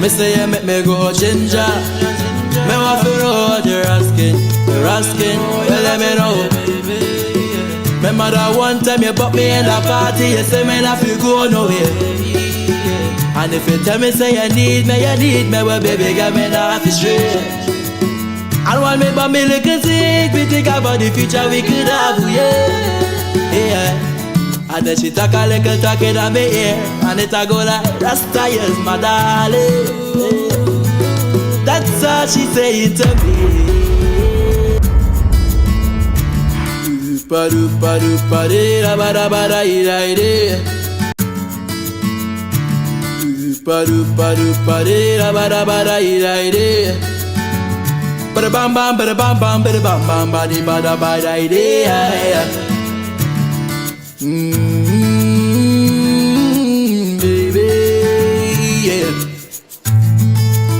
Me say you make me go ginger. Me want to know what you're asking. Well let me know. Remember that one time you brought me in a party. You say me not feel go nowhere. And if you tell me say you need me, well baby get me off the straight. And while me but me little sick, we think about the future we could have, yeah. And then she talk a little talk in my ear, and it a go like, Rasta is my darling. That's all she saying to me. Ba-do-ba-do-ba-dee-da-ba-da-ba-da-dee-da-dee. Ba-do-ba-do-ba-dee-da-ba-da-ba-da-dee-da-dee. Ba-da-bam-bam, ba-da-bam-bam, ba-da-bam-bam, ba-dee-ba-da-ba-da-dee-da-dee. Baby, yeah.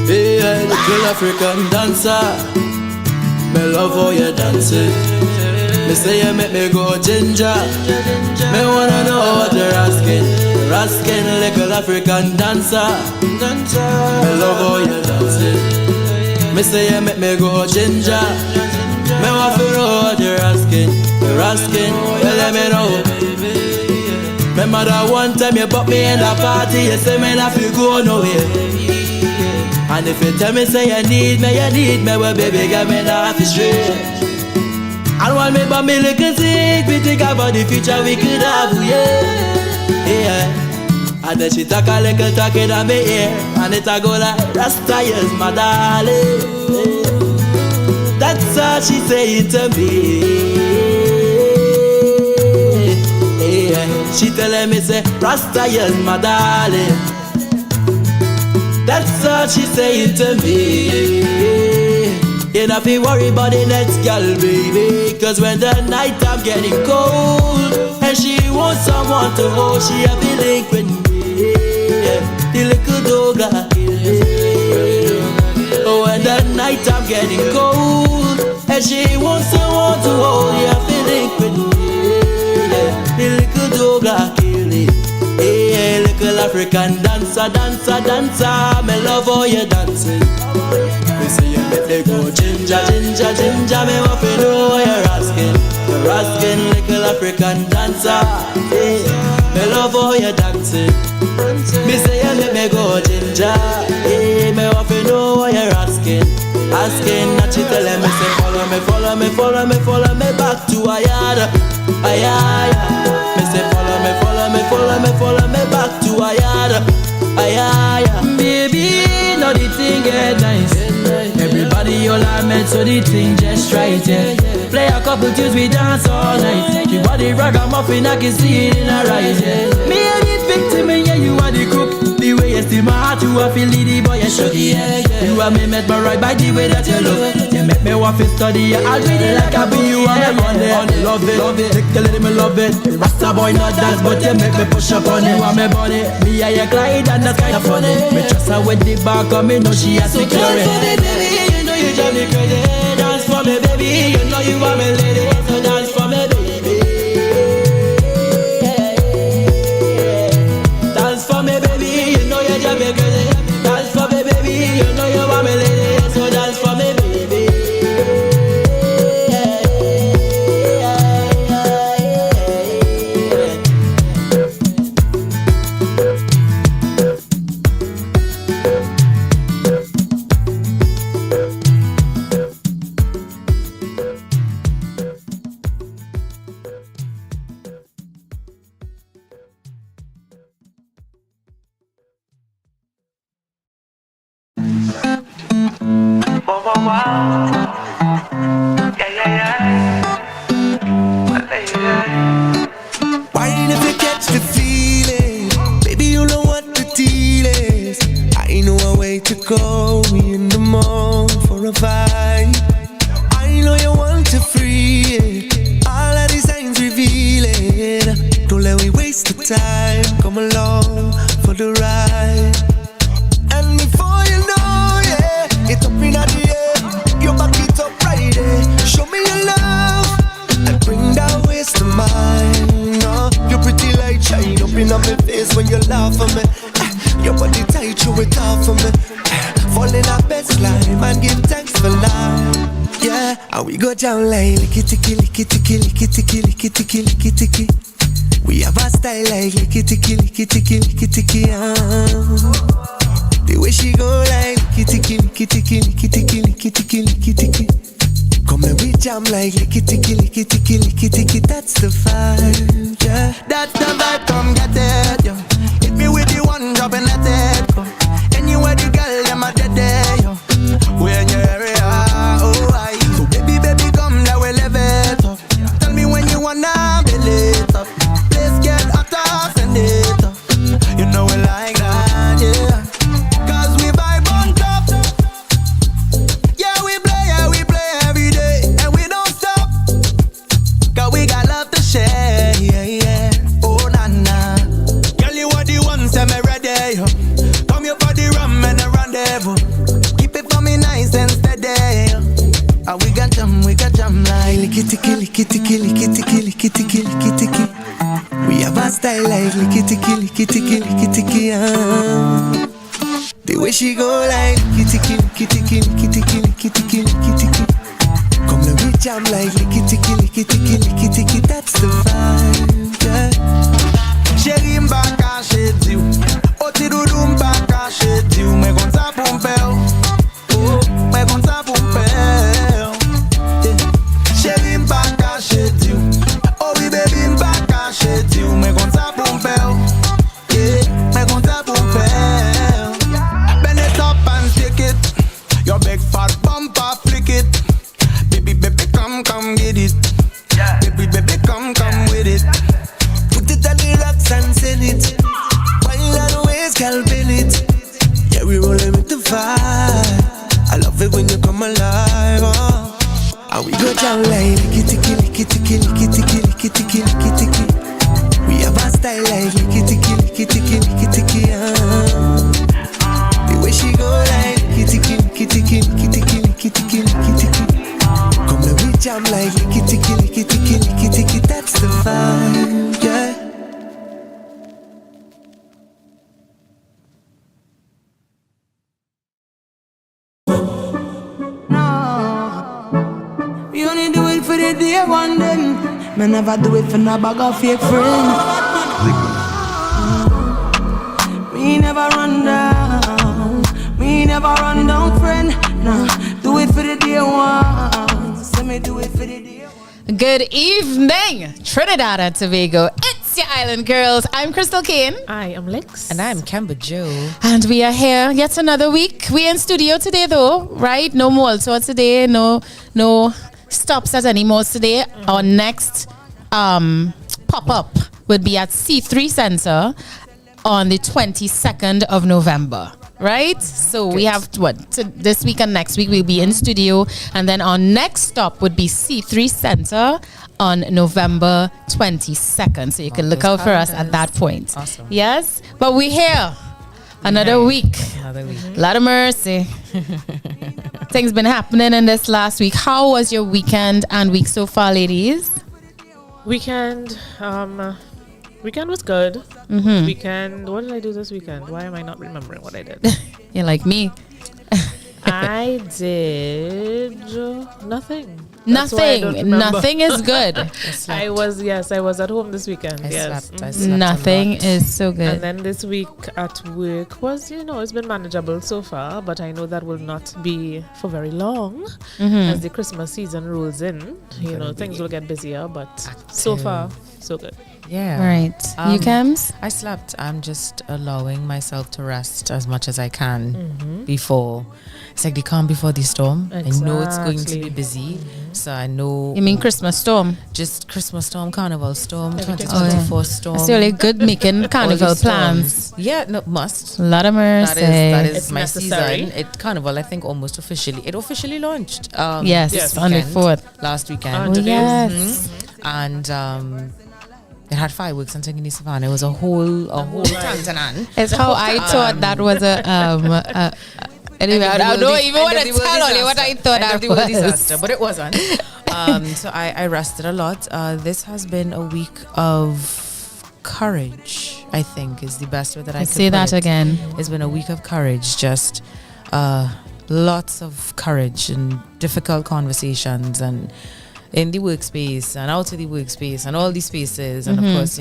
Yeah, little African dancer. Me love how you dance it. Me say you make me go ginger. Me wanna know what you're asking. You're asking, little African dancer. Me love how you dance it. Me say you make me go ginger. Me want to know what you're asking. Well let me know. Remember that one time you brought me in a party. You say me not feel go nowhere. And if you tell me say you need me, well baby get me off the straight. And while me but me little sick, we think about the future we could have, yeah. And then she talk a little talk in my ear, and it a go like, Rasta is my darling. That's all she saying to me. Yeah. She telling me say, Rasta is my darling. That's all she saying to me. You don't feel worry about the next girl, baby. Cause when the night I'm getting cold, and she wants someone to hold, she have the link with me, the little dog I oh, when the night I'm getting cold, and she wants someone to hold, she have the link with me, the little dog I kill it. Hey, little African dancer. Me love how you dancing. Me say you make me go ginger. Me want to know what you're asking. Little African dancer. Hey, me love how you dancing. Me say you make me go ginger. Hey, me want to know what you're asking. That she telling me say follow me back to a yard. Me say follow me back to a yard. Baby, know the thing get nice. Everybody all I met, so the thing just right, yeah. Play a couple tunes, we dance all night. You are the ragamuffin, I can see it in her eyes, yeah. Me and the victim, and yeah, you are the cook. The way you steal my heart, you are feel the boy, you shook, yeah. You are me met my right by the way that you look. You make me want to study, I'll read it like I be you on me money. Love it, take a little me love it. Rasta boy not dance, but you make me push up on it. Want me body, me and your Clyde, and that's kinda funny. Me trust her with the back of me, know she has security. Dance for me, baby, you know you drive me crazy. Dance for me, baby, you know you are my lady. So dance for me, baby. Dance for me, baby, you know you drive me crazy. Dance for me, baby, you know you are my lady. So dance for me, baby. Wine if you catch the feeling, baby you know what the deal is. I know a way to go, we in the mall for a vibe. I know you want to free it, all of these signs revealing. Don't let me waste the time, come along for the ride. And before you know, yeah, it's up in the air, you back it up right there. Show me your love and bring that waste to mine. Oh, you're pretty light, shine up in my face when you laugh at me. Your body tight, you it all for me. Fall in our best line, man, give thanks for life. Yeah, and we go down like licky-ticky, licky-ticky, licky-ticky, licky-ticky, licky-ticky. We have a style like licky-ticky, licky-ticky, licky-ticky, The way she go like licky-ticky, licky-ticky, licky-ticky, licky-ticky, licky-ticky. Come and we jam like licky-ticky, licky-ticky, licky-ticky. That's the vibe, yeah. That's the vibe, come get it, yo. Hit me with the one drop and let it go. Anywhere the girl, them a dead there, yo. We in your area, oh, I. So baby, baby, come, let we live it up. Tell me when you wanna build it up. Let's get hotter, send it up. You know we like that, yeah. Cause we vibe on top. Yeah, we play every day. And we don't stop. Cause we got love to share, yeah, yeah. Oh, nah, nah. Girl, you are the one, say me ready, yo. Come here for the rum and the rendezvous. Keep it for me nice and steady, yo. And we got jam like licky-ticky, licky-ticky, licky-ticky, licky-ticky, licky-ticky. We have a style like licky-ticky, licky-ticky, licky-ticky, The way she go like licky-ticky, licky-ticky, licky-ticky, licky-ticky, licky-ticky. Come let me jam like licky-ticky, licky-ticky, licky-ticky. That's the vibe, yeah. Chérie m'baka chez Dieu. Oti doudou m'baka chez Dieu. Mais comme ça pour m'père. Oh, mais comme ça pour m'père. Chérie m'baka chez Dieu. Oh oui baby m'baka chez Dieu. Mais comme ça pour m'père. Mais comme ça pour m'père. Bend it up and take it. Your big fat bumper flick it. Baby, baby, come get it. Baby, baby, come with it. Put it on the rocks and send it. While on the ways, girl, build it. Yeah, we rollin' with the vibe. I love it when you come alive, oh. And we go down like licky-ticky, licky-ticky, licky-ticky, licky-ticky, licky-ticky. We have a style like licky-ticky, licky-ticky, licky-ticky, The way she go like licky-ticky, licky-ticky, licky-ticky, licky-ticky, licky-ticky. Come let me jam like licky-ticky, licky-ticky, licky-ticky. That's the vibe, yeah. We only do it for the day one then. Me never do it for no bag of fake friend. Me never run down. Me never run down friend. Nah, do it for the day one. Say me do it for the day one. Good evening, Trinidad and Tobago. It's your Island Girls. I'm Crystal Kane. I am Lex. And I'm Kemba Joe. And we are here yet another week. We're in studio today though, right? No malls today. No stops at any malls today. Our next pop-up would be at C3 Center on the 22nd of November. Right? So we have this week and next week we'll be in studio, and then our next stop would be C3 Center on November 22nd. So you can look out for us at that point. Awesome. Yes? But we're here. Another week. Lot of mercy. Things been happening in this last week. How was your weekend and week so far, ladies? Weekend was good. Mm-hmm. Weekend, what did I do this weekend? Why am I not remembering what I did? You're like me. I did nothing. Nothing is good. I was at home this weekend. I slept Nothing is so good. And then this week at work was, it's been manageable so far, but I know that will not be for very long as the Christmas season rolls in. Things will get busier, but so far, so good. Yeah. Right. You, Kems? I slept. I'm just allowing myself to rest as much as I can before. It's like the calm before the storm. Exactly. I know it's going to be busy. So I know. You mean Christmas storm? Just Christmas storm, Carnival storm, 2024 storm. It's really good making carnival plans. Yeah, no, must. A lot of mercy. That is it's my necessary. season. Carnival, I think, almost officially. It officially launched. Yes, on the 4th. Last weekend. Oh, yes. And it had fireworks and Tingini Savannah. It was a whole tantanan. It's how I thought that was a anyway, I don't even want to tell you what I thought that was. Disaster, but it wasn't. So I rested a lot. This has been a week of courage, I think, is the best way that I could say put that it. again. It's been a week of courage, just lots of courage and difficult conversations, and in the workspace and out of the workspace and all these spaces. And of course,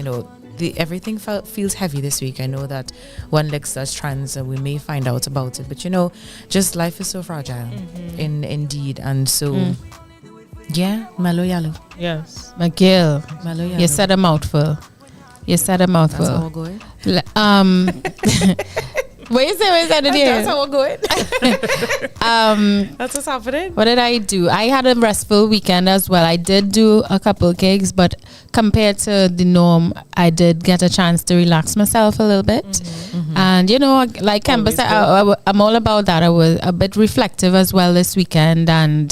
everything feels heavy this week. I know that one leg starts trans and we may find out about it, but just life is so fragile indeed. And so yeah, Malo Yalo. Yes. McGill, Malo Yalo. you said a mouthful. That's how we're going. Where is it? That's how we're going. That's what's happening. What did I do? I had a restful weekend as well. I did do a couple gigs, but compared to the norm, I did get a chance to relax myself a little bit. And like Kemba said, I'm all about that. I was a bit reflective as well this weekend, and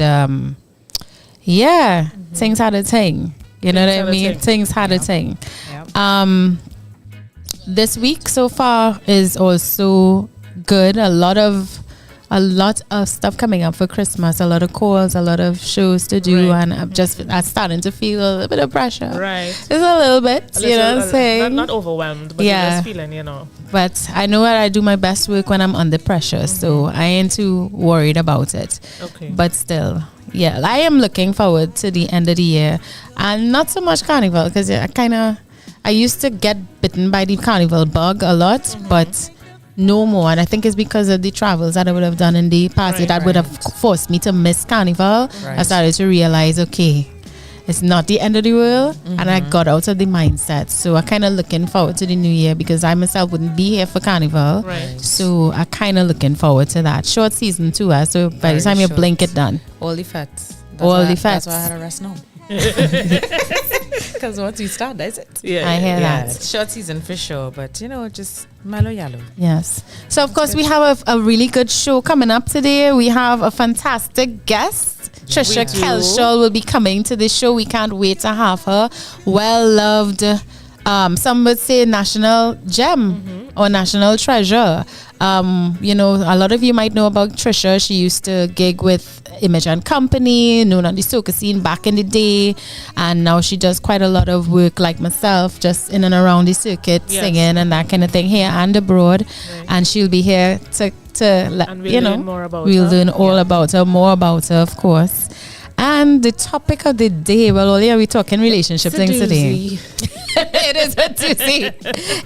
things had a thing. You know what I mean? Things had a thing. Yep. This week so far is also good. A lot of stuff coming up for Christmas. A lot of calls, a lot of shows to do, and I'm starting to feel a little bit of pressure. Right. Just a little bit, you know what I'm saying? Not overwhelmed, but you're just feeling, But I know that I do my best work when I'm under pressure, so I ain't too worried about it. Okay. But still, I am looking forward to the end of the year, and not so much Carnival, because I used to get bitten by the Carnival bug a lot, but no more. And I think it's because of the travels that I would have done in the past that would have forced me to miss Carnival. Right. I started to realize, okay, it's not the end of the world, and I got out of the mindset. So I kind of looking forward to the new year, because I myself wouldn't be here for Carnival. Right. So I kind of looking forward to that. Short season too, so by Very the time you short. blink, it done. All the facts. Facts. That's why I had a rest now. Because once we start, that's it. Yeah. I hear that. Short season for sure, but just malo yalo. Yes. So, of course, we have a really good show coming up today. We have a fantastic guest. Trisha Kelshaw will be coming to the show. We can't wait to have her. Well-loved, some would say national gem or national treasure. A lot of you might know about Trisha. She used to gig with Image and Company, known on the soca scene back in the day, and now she does quite a lot of work like myself, just in and around the circuit, singing and that kind of thing here and abroad. And she'll be here to and we'll learn more about we'll her. learn all about her, more about her, of course. And the topic of the day, we're talking relationship things today. It is a doozy.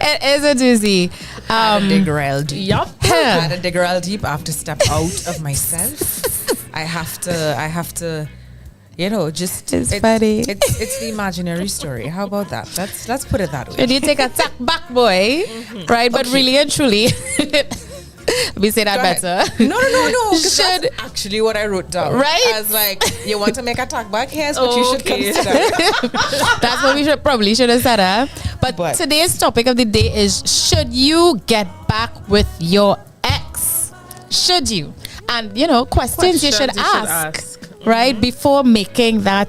It is a doozy. I had to dig real deep. Yup. I had to dig real deep. I have to step out of myself. I have to, It's funny. It's the imaginary story. How about that? Let's put it that way. Should you take a tack back, boy? Right, but really and truly. Let me say that better. No. That's actually what I wrote down. Right? I was like, you want to make a talk back? Here's what you should consider. That's what we should have said, huh? But today's topic of the day is, should you get back with your ex? Should you? And, questions you should ask. Right? Before making that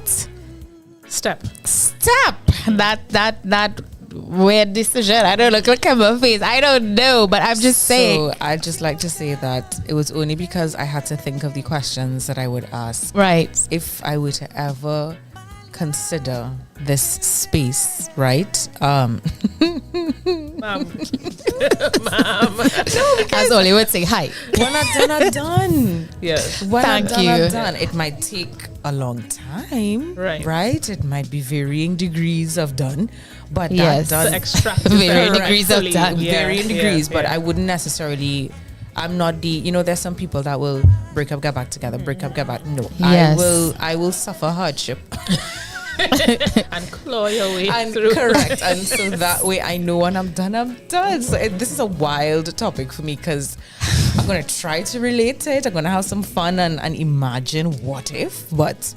step. That weird decision. I don't look at my face. I don't know, but I'm just saying. So I'd just like to say that it was only because I had to think of the questions that I would ask. Right. If I were to ever consider this space, right? Ma'am. As Ollie would say, hi. When I'm done. Yes. When Thank I'm you. done. It might take a long time. Right. It might be varying degrees of done. But yes. that done. Extract varying degrees of done. Varying degrees, but I wouldn't necessarily. I'm not the. There's some people that will break up, get back together, break up, get back. No, yes. I will suffer hardship. And claw your way through. Correct. And so that way I know when I'm done. So this is a wild topic for me, because I'm going to try to relate to it. I'm going to have some fun and imagine what if, but...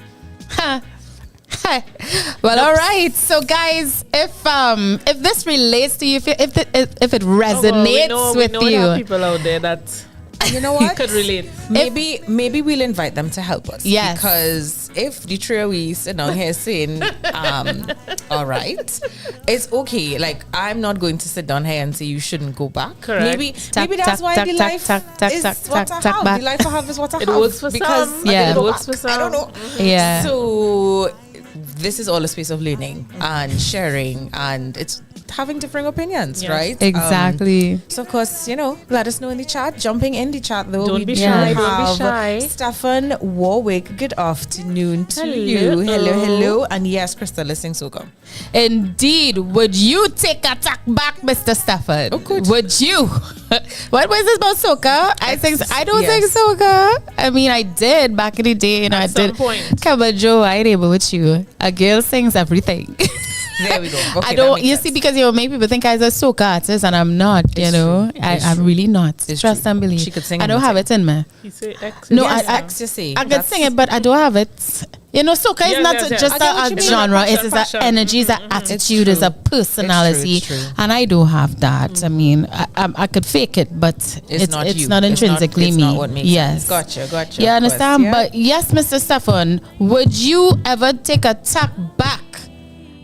Well, all right. So, guys, if this relates to you, if it resonates with we you, there are people out there that you know what could relate. Maybe we'll invite them to help us. Yes. Because if the three of we sit down here saying, all right, it's okay. Like, I'm not going to sit down here and say you shouldn't go back. Correct. Maybe that's why the life is what I have. The life I have is what I have. It works for because some. Yeah. It works for some. I don't know. Yeah. So this is all a space of learning and sharing, and it's having different opinions, right? Exactly. So of course, let us know in the chat. Jumping in the chat though. Don't be shy. Don't be shy. Stefan Warwick, good afternoon to you. Hello. And yes, Crystal, listening soca. Indeed. Would you take a tack back, Mr. Stefan? Oh, good. Would you? What was this about soca? I don't think soca. I mean, I did back in the day. At I some did. point. Cabajo, I able with you. A girl sings everything. There we go. Okay, I don't. You see, because make people think I was a soca artist, and I'm not. I'm really not. Trust and believe. She could sing. I don't have it in me. You say X. No, X. You say I could sing it, but I don't have it. Soca is not just a genre. It is an energy, it's an attitude, it's a personality, it's true. And I don't have that. I mean, I could fake it, but it's not intrinsically it's me. not what makes yes, sense. Gotcha. You understand? Yeah. But yes, Mr. Stefan, would you ever take a tack back?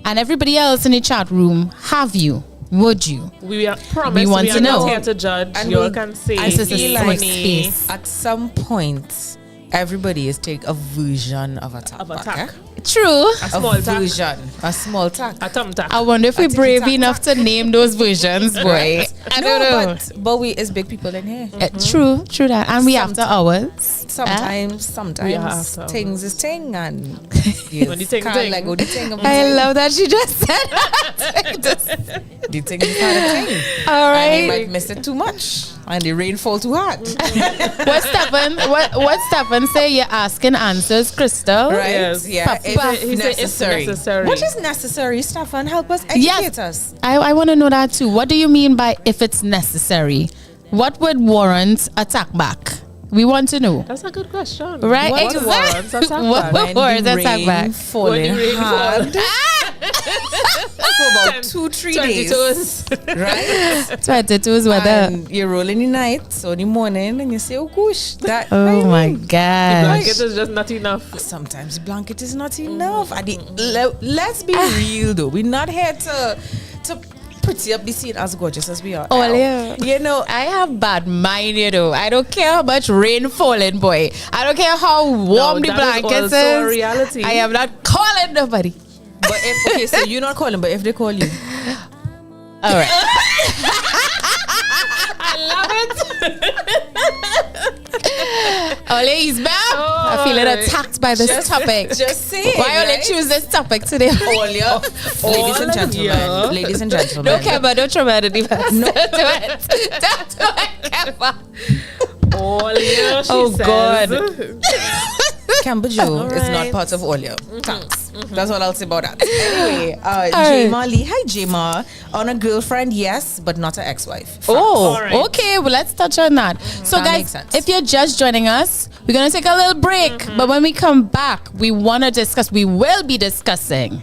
And everybody else in the chat room, have you? Would you? We promise. We want to know. Not here to judge. And You can say. I feel like space. At some point, everybody is taking a version of a tack. True. A small tack. A small tack. A thumb tack. I wonder if we're brave enough to name those versions, boy. I don't know. But we is big people in here. True that. And we after hours. Sometimes things is ting and When the ting ting. like the ting of the I ting. love that she just said that. The ting is kind of ting. All And they right. might miss it too much and the rain fall too hard. What Stefan say? You're asking answers, Crystal. Right? Yes. Yeah. Papa. If He said it's necessary. necessary. What is necessary, Stefan? Help us educate us. I want to know that too. What do you mean by if it's necessary? What would warrant a tack back? We want to know. That's a good question. Right? What Exactly. warrants a tack What back? warrants a When tack the back? rain falling When the rain hard for about 2-3 days. 22s. Right? 22's weather. And you're rolling the night, so in the morning, and you say, oh gosh, that. Oh my The God. blanket is just not enough. Sometimes the blanket is not enough. Let's be real though. We're not here to pretty up the scene as gorgeous as we are. Oh, yeah. I have bad mind, I don't care how much rain falling, boy. I don't care how warm the that is blanket also a reality. I am not calling nobody. But so you're not calling, but if they call you, All right. I love it. Ole, he's back. I feel attacked by this topic. just say Why Ole choose this topic today? ladies and gentlemen, ladies and gentlemen. Don't Kemba, don't try to do it. No. Don't do it, Kemba. Olia, she Oh, says. God. Cambodia is not part of Olia. Thanks. That's all I'll say about that. Anyway, Jema Lee. Hi, Jema. On a girlfriend, yes, but not an ex-wife. Oh, All right. okay. Well, let's touch on that. So, That guys, makes sense. if you're just joining us, we're going to take a little break. But when we come back, we will be discussing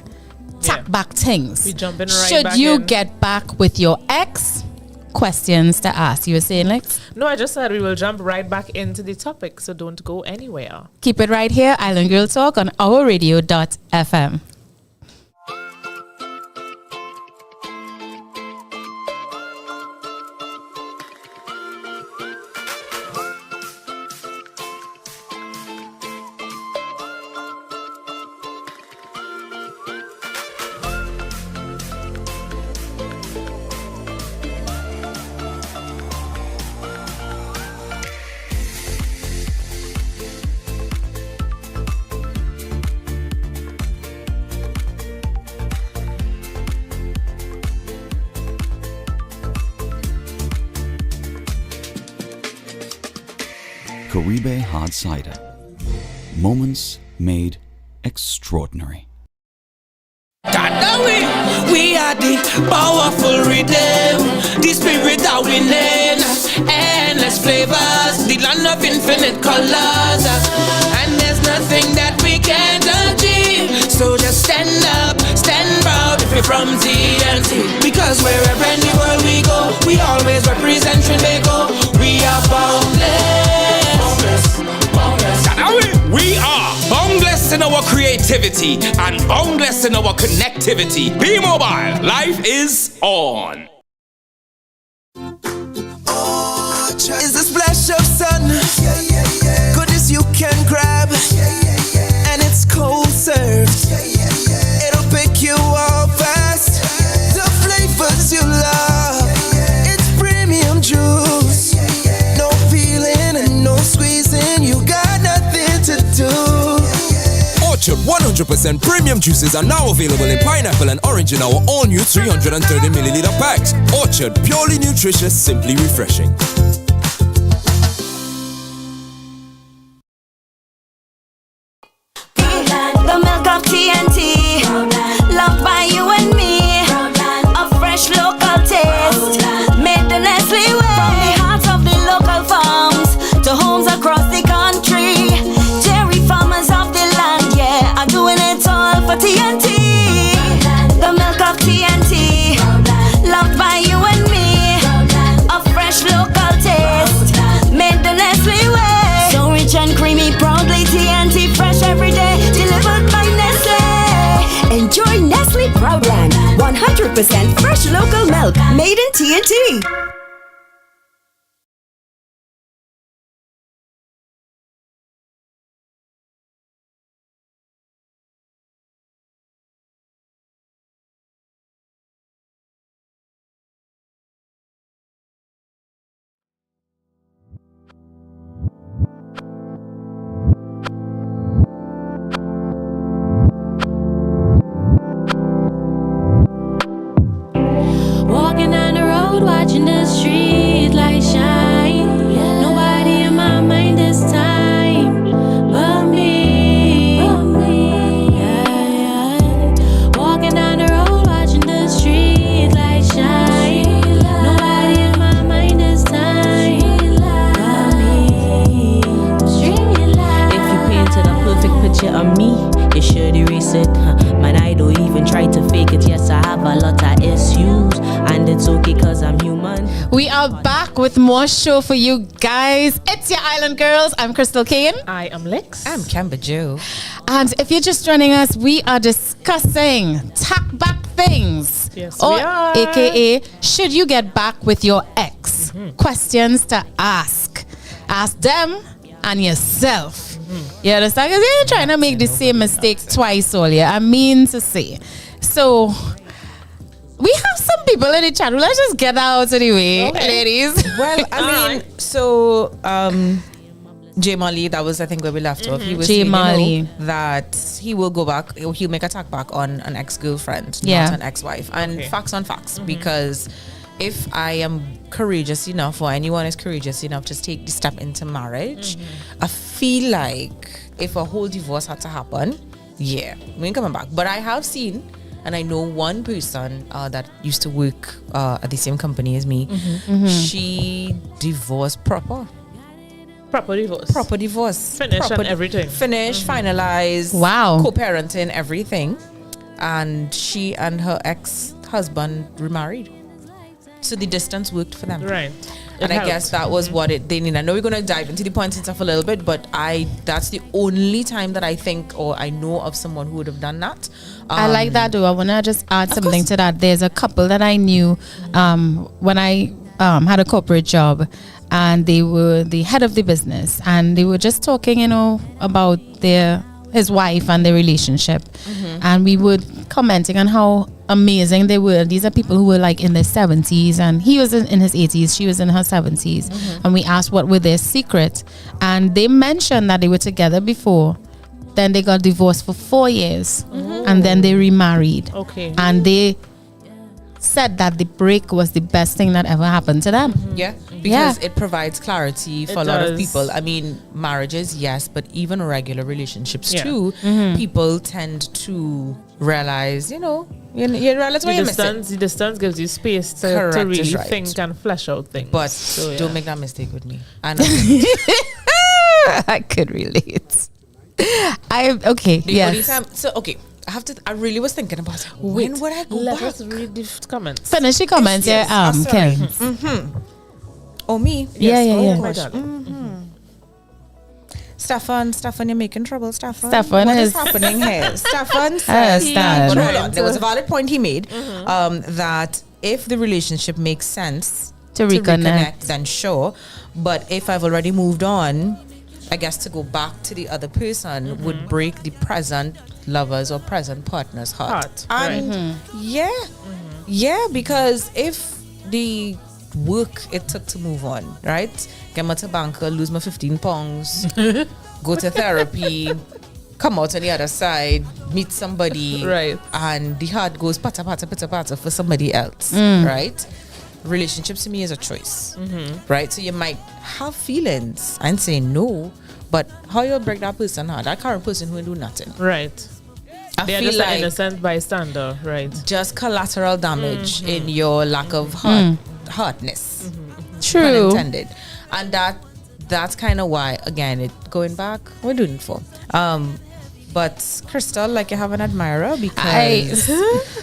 tack back things. We jumping right Should back you in. get back with your ex? Questions to ask. You were saying, Lex? No, I just said we will jump right back into the topic, so don't go anywhere. Keep it right here, Island Girl Talk on OurRadio.fm. Caribe Hard Cider. Moments made extraordinary. We are the powerful rhythm, the spirit that we name, endless flavors, the land of infinite colors, and there's nothing that we can't achieve. So just stand up, stand proud if you're from TNT, because wherever in the world we go, we always represent Trinidad. We are boundless, boundless. We are boundless in our creativity and boundless in our connectivity. Be mobile. Life is on. Is a splash of sun, goodness you can grab, and it's cold served. 100% premium juices are now available in pineapple and orange in our all-new 330 milliliter packs. Orchard, purely nutritious, simply refreshing. The milk of TNT, loved by you and me. A fresh local taste, made the Nestle way. From the hearts of the local farms to homes across the country, dairy farmers of the land, yeah, are doing it all for TNT. The milk of TNT, loved by you and me. A fresh local taste, made the Nestle way. So rich and creamy, proudly TNT, fresh every day, delivered by Nestle. Enjoy Nestle Proudland, 100% fresh local milk, made in TNT. Walking down the road, watching the street light shine. Nobody in my mind this time but me. Walking down the road, watching the street light shine. Nobody in my mind this time but me. If you painted a perfect picture of me, you should erase it. Man, I don't even try to fake it. Yes, I have a lot of issues, and it's okay cause I'm human. We are back with more show for you guys. It's your Island Girls. I'm Crystal Kane. I am Lex. I'm Kemba Joe. And if you're just joining us, we are discussing tack back things. Yes, or we are. AKA, should you get back with your ex? Questions to ask. Ask them and yourself. You understand? Because you're trying to make the same mistake twice all year. I mean to say. So, we have some people in the chat. Let's just get out of the way, ladies. Well, I mean, so J Molly, that was I think where we left off. He was J saying, Molly, that he will go back. He'll make a attack back on an ex-girlfriend, Yeah. not an ex-wife. And facts on facts, because if I am courageous enough, or anyone is courageous enough to take the step into marriage, I feel like if a whole divorce had to happen, yeah, we ain't coming back. But I have seen, and I know one person that used to work at the same company as me. She divorced proper divorce, Finish and everything. Finish, finalize, Wow. co-parenting, everything, and she and her ex-husband remarried. So the distance worked for them, Right. and I guess that was what they need. I know we're going to dive into the points and stuff a little bit, but that's the only time that I think or I know of someone who would have done that. I like that though. I want to just add something to that. There's a couple that I knew when I had a corporate job, and they were the head of the business, and they were just talking, about his wife and their relationship, and we were commenting on how amazing they were. These are people who were like in their 70s, and he was in his 80s, she was in her 70s, and we asked what were their secrets, and they mentioned that they were together before, then they got divorced for 4 years, and then they remarried. And they said that the break was the best thing that ever happened to them. Because it provides clarity for a lot of does. people. I mean, marriages, yes, but even regular relationships too. Mm-hmm. People tend to realize, you realize what you're missing. The distance gives you space to Correct, really is right. think and flesh out things. But So, don't make that mistake with me. And I could relate. The only time, I really was thinking about it. When would I go Let back? us read the comments. Finish the comments, Yes, Ken. Oh, me? Yeah. Oh my gosh. God. Stefan, you're making trouble, Stefan. Stefan What is is- happening here? Stefan says Stefan. that, but hold on, there was a valid point he made, that if the relationship makes sense To reconnect. then sure. But if I've already moved on, I guess to go back to the other person would break the present lover's or present partner's heart. And yeah, because if the work it took to move on, right? Get my banker, lose my 15 pounds, go to therapy, come out on the other side, meet somebody, Right. and the heart goes pata pata pata pata for somebody else, right? Relationships to me is a choice, right? So you might have feelings and say no, but how you break that person heart? That current person who do nothing, Right. I They're feel just an like innocent bystander, right? just collateral damage in your lack of heartness, True. unintended, and that's kind of why, again, it going back, we're doing it for. But Crystal, like, you have an admirer because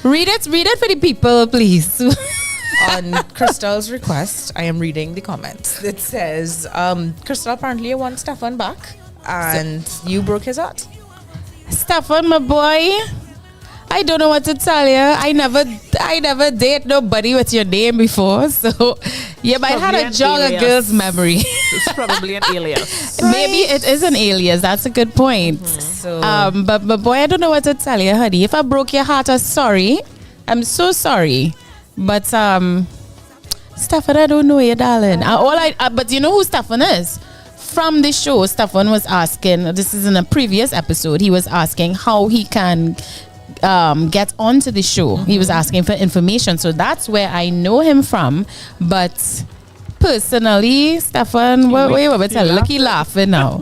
Read it for the people, please. on Crystal's request, I am reading the comments. It says, Crystal, apparently you want Stefan back and you broke his heart. Stefan, my boy, I don't know what to tell you. I never date nobody with your name before, so you might have Probably a an jog a alias. girl's memory. It's probably an alias. Maybe it is an alias. That's a good point. So But boy, I don't know what to tell you, honey. If I broke your heart, I'm sorry. I'm so sorry. But Stefan, I don't know you, darling. But you know who Stefan is? From the show, Stefan was asking. This is in a previous episode. He was asking how he can get onto the show. He was asking for information, so that's where I know him from. But personally, Stefan, look, he laughing now.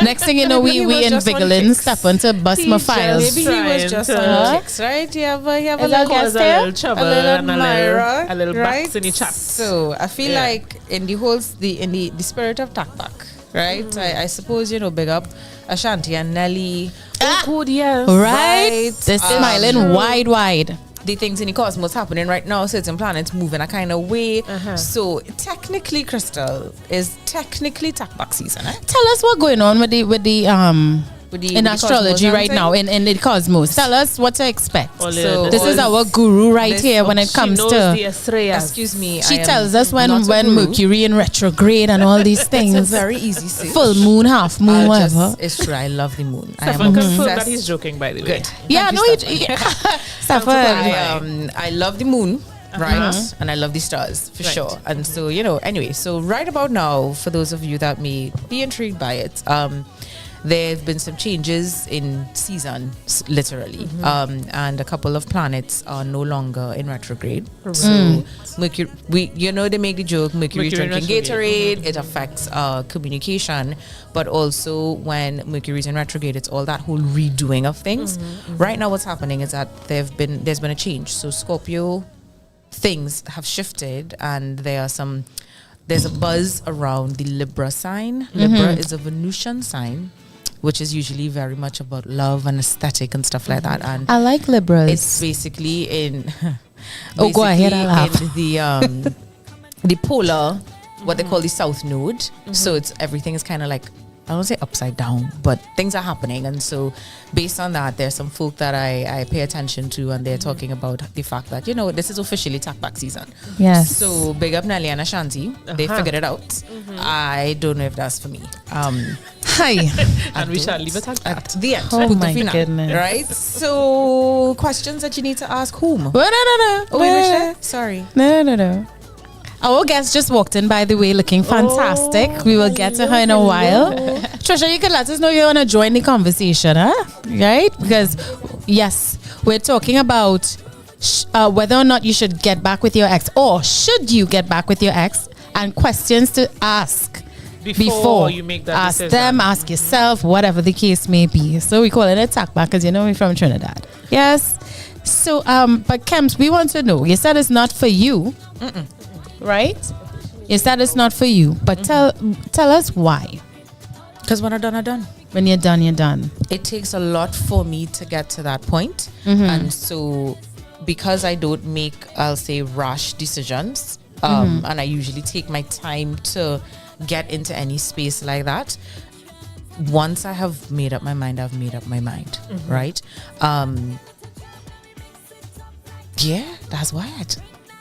Next thing you know, Maybe he we was just on invigilating kicks. Stefan to bust my files. maybe he was just on kicks, right? You have a Is little that Cause guest a here? little trouble a little and admirer, a little right? backs in the chat. So I feel Yeah. like in the whole the spirit of Takbak, right? I suppose, big up Ashanti and Nelly. Oh, good, yes. Right? They're smiling wide. The things in the cosmos happening right now, certain planets moving a kind of way. So technically, Crystal is technically Takbak season, eh? Tell us what's going on with the in the astrology cosmos right and now in the cosmos. Tell us what to expect. So This is our guru right here when it she comes knows to. the Estrellas. Excuse me. She I am tells us when not a guru. Mercury in retrograde and all these It's a things. very easy search. Full moon, half moon, I'll whatever. it's true. I love the moon. I am Stefan confirmed obsessed. that he's joking, by the way. Good. Yeah, Thank no, you, Stefan. Stefan. I love the moon, right? And I love the stars for sure. And so, anyway, so right about now, for those of you that may be intrigued by it, there have been some changes in seasons, literally, and a couple of planets are no longer in retrograde. So Mercury, they make the joke, Mercury Mercury in drinking retrograde. Gatorade. It affects communication, but also when Mercury's in retrograde, it's all that whole redoing of things. Right now, what's happening is that there's been a change. So Scorpio, things have shifted, and there's a buzz around the Libra sign. Libra is a Venusian sign, which is usually very much about love and aesthetic and stuff like that. And I like Libras. it's basically in Oh, go ahead, I laugh. in the polar, what they call the south node. So it's everything is kind of like, I don't say upside down, but things are happening. And so based on that, there's some folk that I pay attention to, and they're talking about the fact that, this is officially Takbak season. Yes. So big up Nelly and Ashanti. They figured it out. I don't know if that's for me. Hi. And we shall leave it at At that. the end. Oh Punto my final, goodness. right? So questions that you need to ask whom? No. Oh, wait, Michelle? Sorry. No. Our guest just walked in, by the way, looking fantastic. We will get to her in a while. Trisha, you can let us know you want to join the conversation, huh? Right? Because, yes, we're talking about whether or not you should get back with your ex, or should you get back with your ex, and questions to ask before you make that ask decision. them, ask yourself, whatever the case may be. So we call it a tack back, because we're from Trinidad. Yes. So, but Kems, we want to know. You said it's not for you. Right? You said it's not for you, but tell us why. Because when I'm done, I'm done. When you're done, you're done. It takes a lot for me to get to that point. And so because I don't make, I'll say, rash decisions, and I usually take my time to get into any space like that, once I have made up my mind, I've made up my mind, right? Yeah, that's why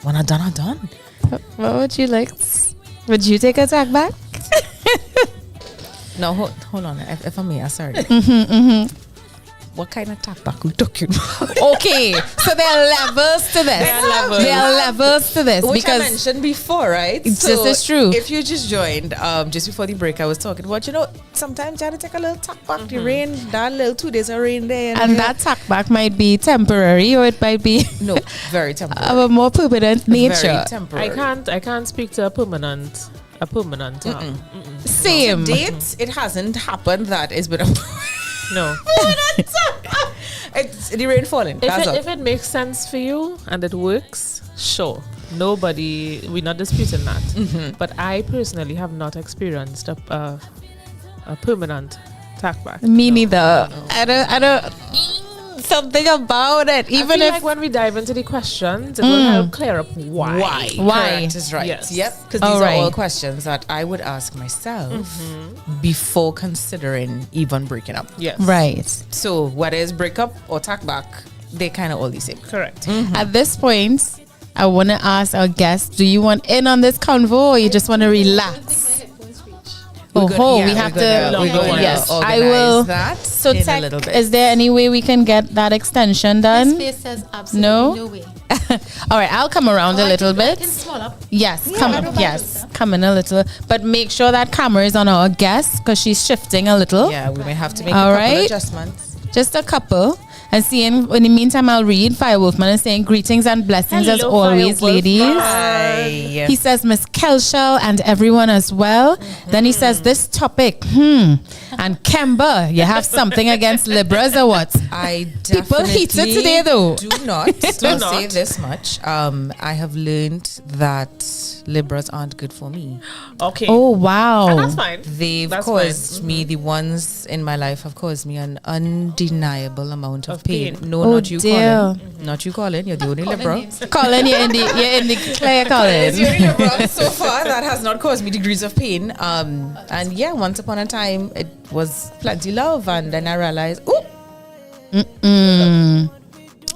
when I'm done, I'm done. What would you like? Would you take a tack back? No, hold on. If I may, sorry. what kind of tack back we talking about? Okay, so there are levels to this. There are levels to this Which because I mentioned before, right? this is true. If you just joined, just before the break, I was talking about, sometimes you have to take a little tack back. The rain, that little 2 days of rain there. and that tack back might be temporary or it might be No, very temporary. of a more permanent nature. Very temporary. I can't speak to a permanent Same. To date, it hasn't happened that it's been a No. it's the rain falling. If it makes sense for you and it works, sure. We're not disputing that. But I personally have not experienced a permanent tack back. Me neither. I don't. Something about it. Even I feel if like when we dive into the questions, it will help clear up why. Correct is right. Yes. Yep. Because All these right. are all questions that I would ask myself before considering even breaking up. Yes. right. So whether it's breakup or tack back, they kind of all the same. Correct. At this point, I want to ask our guests: do you want in on this convo, or you just want to relax? We're We have to. Yes, I will. That So, in a Tech, little bit. is there any way we can get that extension done? This face says absolutely no way. All right, I'll come around a little I bit. can swallow up. Yes, I come don't mind come in a little, but make sure that camera is on our guest because she's shifting a little. Yeah, we may have to make All a couple right. adjustments. Just a couple. And seeing, in the meantime, I'll read Fire Wolfman and saying greetings and blessings as Hello, always, Fire ladies. Hi. He says Miss Kelshell and everyone as well. Then he says this topic, and Kemba, you have something against Libras or what? I People definitely heated today though. do not. I'll say this much. I have learned that Libras aren't good for me. Okay. Oh wow. That's fine. They've That's caused fine. me, the ones in my life have caused me an undeniable amount of pain. pain. No, Oh, not you, dear. Colin. Not you, Colin. You're the only Libra. Colin, you're in the clear, It's the Colin. only Libra so far that has not caused me degrees of pain. And yeah, once upon a time, it was plenty love. And then I realized,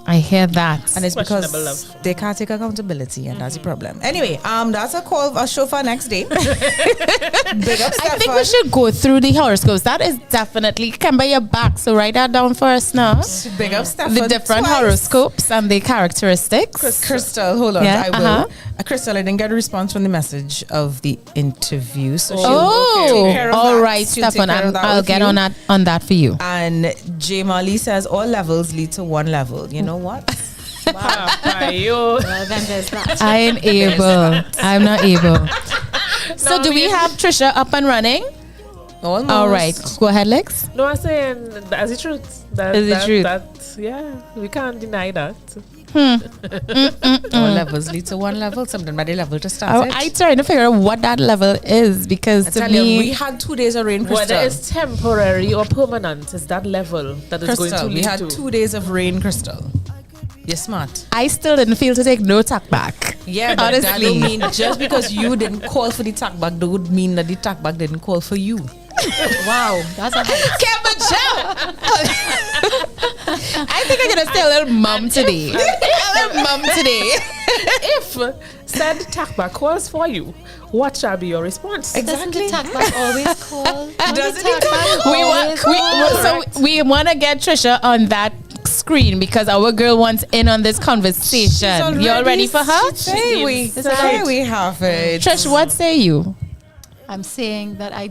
I hear that. and it's because Questionable love. they can't take accountability, and that's the problem. Anyway, that's a show for next day. Big up, I think we should go through the horoscopes. That is definitely Kemba, your back. So write that down for us now. Big up, Stefan. The different twice. horoscopes and the characteristics. Crystal, hold on. Yeah, I will. uh-huh. Crystal, I didn't get a response from the message of the interview. So Oh, take care of all that. right, She'll take Stefan. care of that I'll with get you. on that for you. And J. Marley says all levels lead to one level. You know what? Papa, yo. Well, then there's that. I ain't able. I'm not able. So do we have Trisha up and running? Almost. All right, go ahead, Lex. No, I'm saying that's the truth. Is the truth. Yeah, we can't deny that. All levels lead to one level. Something by the level to start it. I trying to figure out what that level is because I to tell you, we me, had 2 days of rain, Whether Crystal. it's temporary or permanent, is that level that is going to Crystal, lead we had to. 2 days of rain, Crystal. You're smart. I still didn't feel to take no tack back. Yeah, but that Honestly. don't mean just because you didn't call for the tack back, that would mean that the tack back didn't call for you. Wow, that's a I think I'm gonna stay a little mum today. A little mum today. If said tackback calls for you, what shall be your response? Doesn't the tack back always call? Doesn't it We want to get Trisha on that screen because our girl wants in on this conversation. You all ready for her? Say we have it. Trish, what say you? I'm saying that I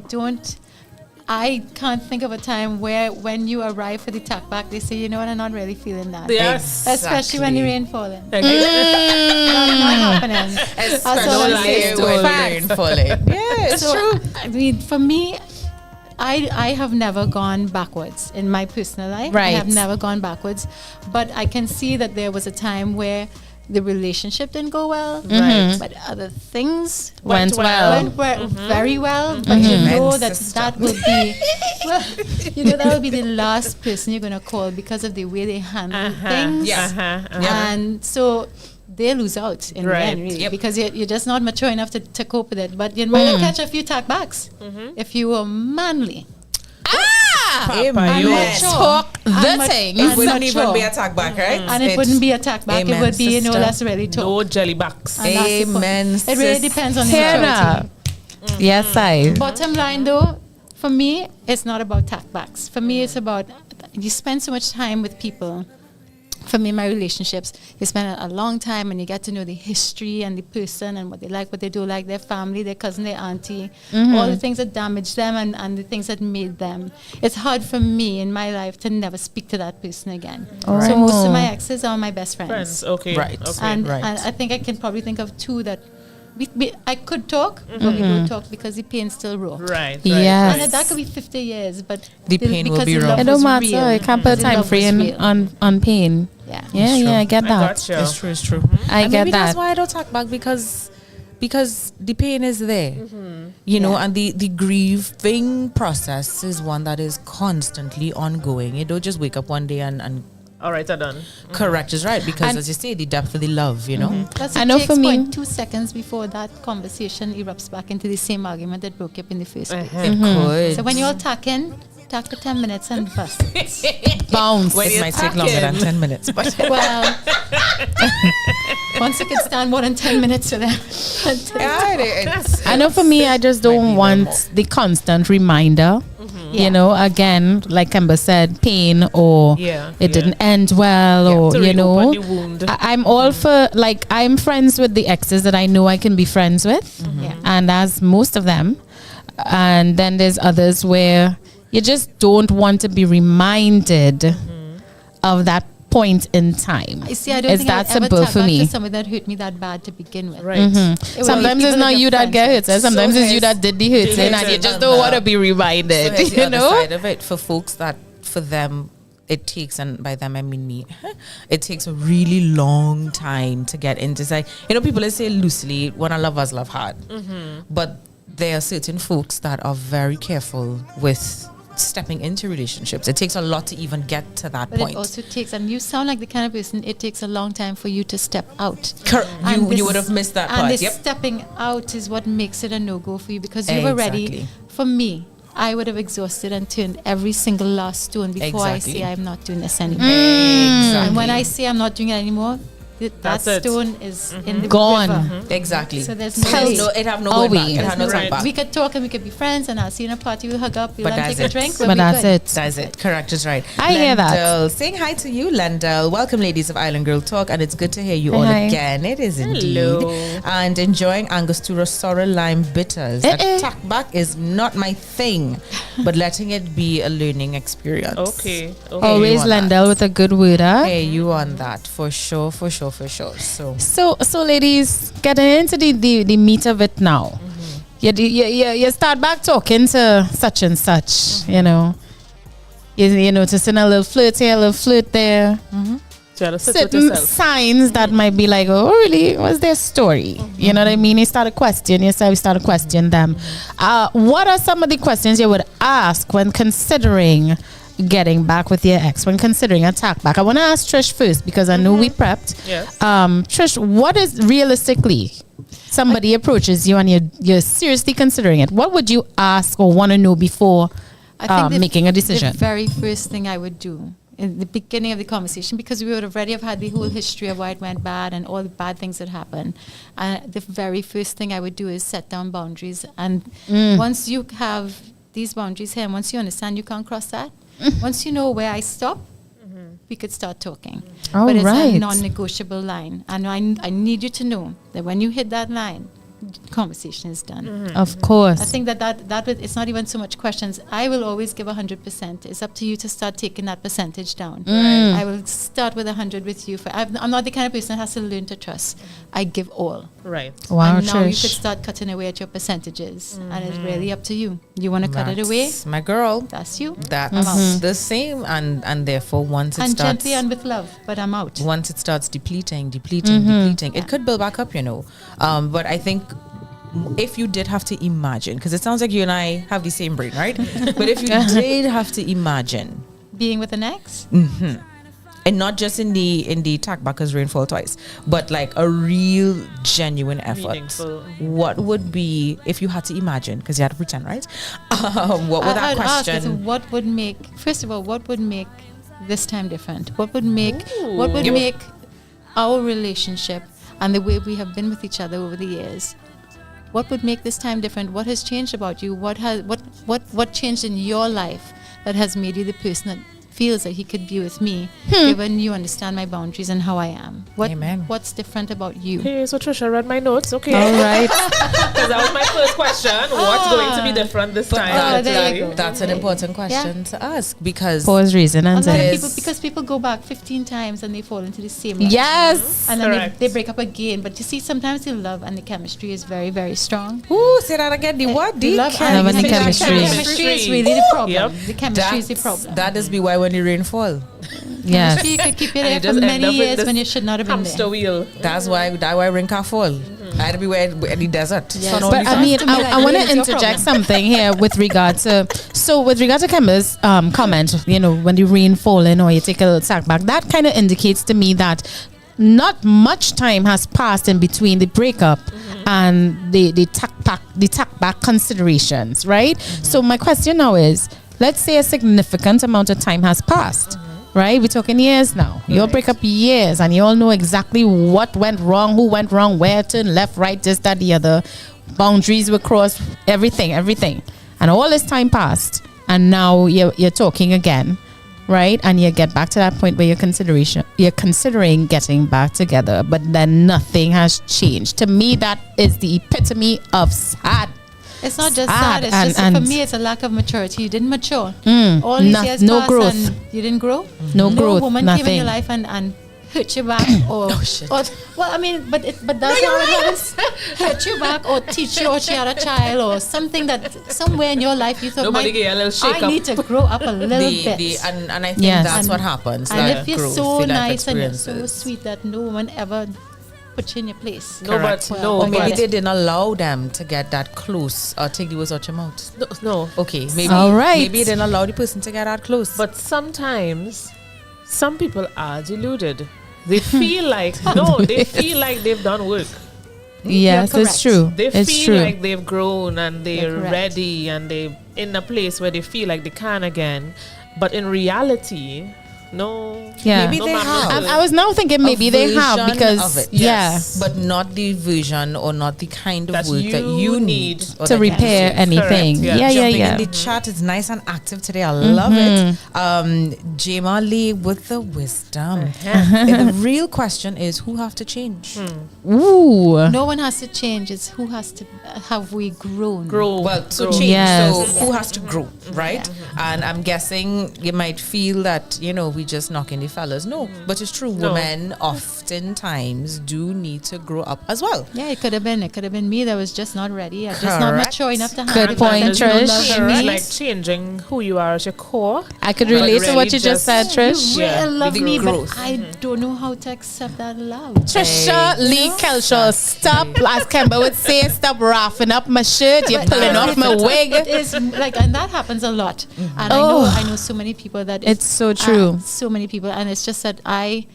can't think of a time where when you arrive for the tack back, they say, you know what, I'm not really feeling that. Yes. Especially when the rain falling. Okay. That's not happening. That's all I'm saying. Especially when rain falling. Yeah, it's So, true. I mean, for me, I have never gone backwards in my personal life. I Right. have never gone backwards. But I can see that there was a time where the relationship didn't go well, but other things Went well. went very well. But you know that will be, well, you know that will be the last person you're gonna call because of the way they handle things. Yes. And so they lose out in the Right. end, really, Yep. because you're just not mature enough to cope with it. But you might catch a few tack backs if you were manly. Amen. Mature. Talk the And thing. It wouldn't mature. even be a tag back, right? And it wouldn't be a tack back. Amen, It would be, you know, sister. let's really talk. No jellybacks. And that's the point. Amen, It really sis. depends on the Hannah. maturity. Yes, I. Bottom line, though, for me, it's not about tack backs. For me, it's about you spend so much time with people. For me, my relationships, you spend a long time and you get to know the history and the person and what they like, what they do like, their family, their cousin, their auntie, all the things that damaged them and the things that made them. It's hard for me in my life to never speak to that person again. So most of my exes are my best friends. Okay. Right. Okay. And I think I can probably think of two that I could talk, but we don't talk because the pain's still raw. Right. Yes. And that could be 50 years, but The pain will because be the raw. love It don't was matter. real. You can't put a The time love was frame real. on pain. Yeah. Yeah, I get I that. got you. It's true. I And get maybe that. that's why I don't talk back because the pain is there, you know, and the grieving process is one that is constantly ongoing. You don't just wake up one day and All right, I'm done. correct is right because, And- as you say, the depth of the love, you know. Plus I it know takes for me- 2 seconds before that conversation erupts back into the same argument that broke up in the first place. It could. So when you're talking, talk for 10 minutes and bust. Bounce. It might take longer than 10 minutes, but Well, once you can stand more than 10 minutes for them. I know for me, I just don't want the constant reminder. You know, again, like Kemba said, pain or it didn't end well or, To you know. reopen the wound. I'm all for, like, I'm friends with the exes that I know I can be friends with. Yeah. And as most of them. And then there's others where you just don't want to be reminded of that point in time. I see, I don't It's think that I'd ever simple talk for back me. to somebody that hurt me that bad to begin with. Right. It would Sometimes be it's even not if you you're that get friends. hurt. Sometimes So it's you that did the hurting and you just don't want to be reminded. So here's the You other know? side of it for folks that for them it takes, and by them I mean me, it takes a really long time to get into. Like, you know, people say loosely, when I love us, love hard, but there are certain folks that are very careful with stepping into relationships. It takes a lot to even get to that But point. it also takes, and you sound like the kind of person, it takes a long time for you to step out. You this- would have missed that And part. this Yep. stepping out is what makes it a no-go for you because you've already, Exactly. for me, I would have exhausted and turned every single last stone before Exactly. I say I'm not doing this anymore. Exactly. And when I say I'm not doing it anymore, that That's it. stone is in the Gone. river. Exactly. So there's So no way. it have no Are going back. we? It have no Right. time back. We could talk and we could be friends, and I'll see you in a party, we'll hug up, we'll But then that's take a it. drink. But we'll be that's good. it. That's it. Correct is right. I hear that. Lendl, saying hi to you, Lendl. Welcome, ladies of Island Girl Talk, and it's good to hear you all Hi. again. It is indeed. Hello. And enjoying Angostura Sorrel Lime Bitters. Eh. Attack back is not my thing, but letting it be a learning experience. Okay. Always you on that. Lendl with a good word, huh? Hey, you on that for sure. So ladies, getting into the meat of it now. You start back talking to such and such, you know. You noticing a little flirt here, a little flirt there. So you gotta sit with Certain yourself. signs that might be like, oh, really? What's their story? You know what I mean? You start to question yourself, you start to question them. What are some of the questions you would ask when considering getting back with your ex, when considering attack back? I want to ask Trish first because I know we prepped. Yes. Trish, what is realistically somebody approaches you and you're seriously considering it? What would you ask or want to know before making a decision? The very first thing I would do in the beginning of the conversation, because we would already have had the whole history of why it went bad and all the bad things that happened. The very first thing I would do is set down boundaries. And once you have these boundaries here, and once you understand you can't cross that, once you know where I stop, we could start talking. Oh, but it's right. a non-negotiable line. And I need you to know that when you hit that line, conversation is done. Of course. I think that it's not even so much questions. I will always give 100%. It's up to you to start taking that percentage down. I will start with 100 with you. I'm not the kind of person that has to learn to trust. I give all. Right. Wow, And now you could Trish. start cutting away at your percentages. And it's really up to you. You want to cut it away? That's my girl. That's you. That's I'm out. the same, and therefore once it And starts, gently and with love, but I'm out. once it starts depleting, it could build back up, you know. But I think if you did have to imagine, because it sounds like you and I have the same brain, right? But if you did have to imagine Being with an ex? and not just in the tack back as rainfall twice, but like a real genuine effort. Meaningful. What would be, if you had to imagine, because you had to pretend, right? What would that I'd ask is question? what would make, first of all, what would make this time different? What would make Ooh. make our relationship and the way we have been with each other over the years? What would make this time different? What has changed about you? What changed in your life that has made you the person that feels that he could be with me, given you understand my boundaries and how I am. Amen. What's different about you? Okay, so Trisha read my notes. Okay. All right. Because that was my first question. What's going to be different this time? there you go. That's an important question to ask because Pause, reason, A and lot of say. people, because people go back 15 times and they fall into the same rut. Yes. And then Correct. they break up again. But you see, sometimes the love and the chemistry is very, very strong. Ooh, say that again. The what? The love and the chemistry. The chemistry is really the problem. Yep. The chemistry is the problem. That is be why when the rain fall. Yes. You could keep it And there you for just end many up with years this when you should not have been hamster there. wheel. That's why rain can fall. I had to be where in the desert. Yes. Sun But only But I shine. mean, to me, like, I want really to is your interject problem. something here with regard to Kemba's comment. You know, when the rain falling or you take a little sack back, that kind of indicates to me that not much time has passed in between the breakup and the tack back considerations, right? So my question now is, let's say a significant amount of time has passed. Right, we're talking years now. You'll break up years, and you all know exactly what went wrong, who went wrong, where, turn left, right, this, that, the other. Boundaries were crossed, everything, and all this time passed, and now you're talking again, right? And you get back to that point where you're considering getting back together, but then nothing has changed. To me, that is the epitome of sad. It's not just Sad that. It's and- just and- for me, it's a lack of maturity. You didn't mature. All these years no passed growth. and you didn't grow. No growth, woman came in nothing. your life and hurt you back, or shit. well, I mean, but that's how it happens. Hurt you back, or teach you, or she had a child, or something that somewhere in your life you thought, Nobody gave you a little shake I up. need to grow up a little bit. And I think Yes. that's And- what happens. And that if you're growth, so the life nice and you're so experiences. sweet that no woman ever put you in your place. No, but no, Or maybe but they didn't allow them to get that close or take the words out your mouth. no. Okay, maybe All right. maybe they didn't allow the person to get that close. But sometimes some people are deluded. They feel like they feel like they've done work. Yes, You're it's correct. true. They It's feel true. like they've grown and they're You're correct. ready and they're in a place where they feel like they can again. But in reality, no. Yeah. Maybe no they matter have. the- I was now thinking maybe they have version because of it. Yes. but not the version or not the kind of That work that you you need or to that you repair receive. anything. Correct, yeah. Yeah, Jumping yeah. in the chat is nice and active today. I love it. Jema Lee with the wisdom. And the real question is, who have to change? Ooh. No one has to change. It's who has to. Have we grown? Grow. Well, to grow. change. Yes. So who has to grow, right? And I'm guessing you might feel that we just knocking the fellas. No, but it's true. No. Women oftentimes do need to grow up as well. Yeah, it could have been. It could have been me that was just not ready. I'm just not Correct. mature enough to handle Good it. point, There's Trish. It's Correct. like changing who you are as your core. I could But relate to what really you just said, just- Trish. You Yeah, really love the me, growth. but I don't know how to accept that love. Trisha Lee Kelshaw, stop, as Kemba would say, stop rafting up my shirt. You're But pulling off my wig. It is like, and that happens a lot. And Oh. I know so many people that It's so true. so many people, and it's just that I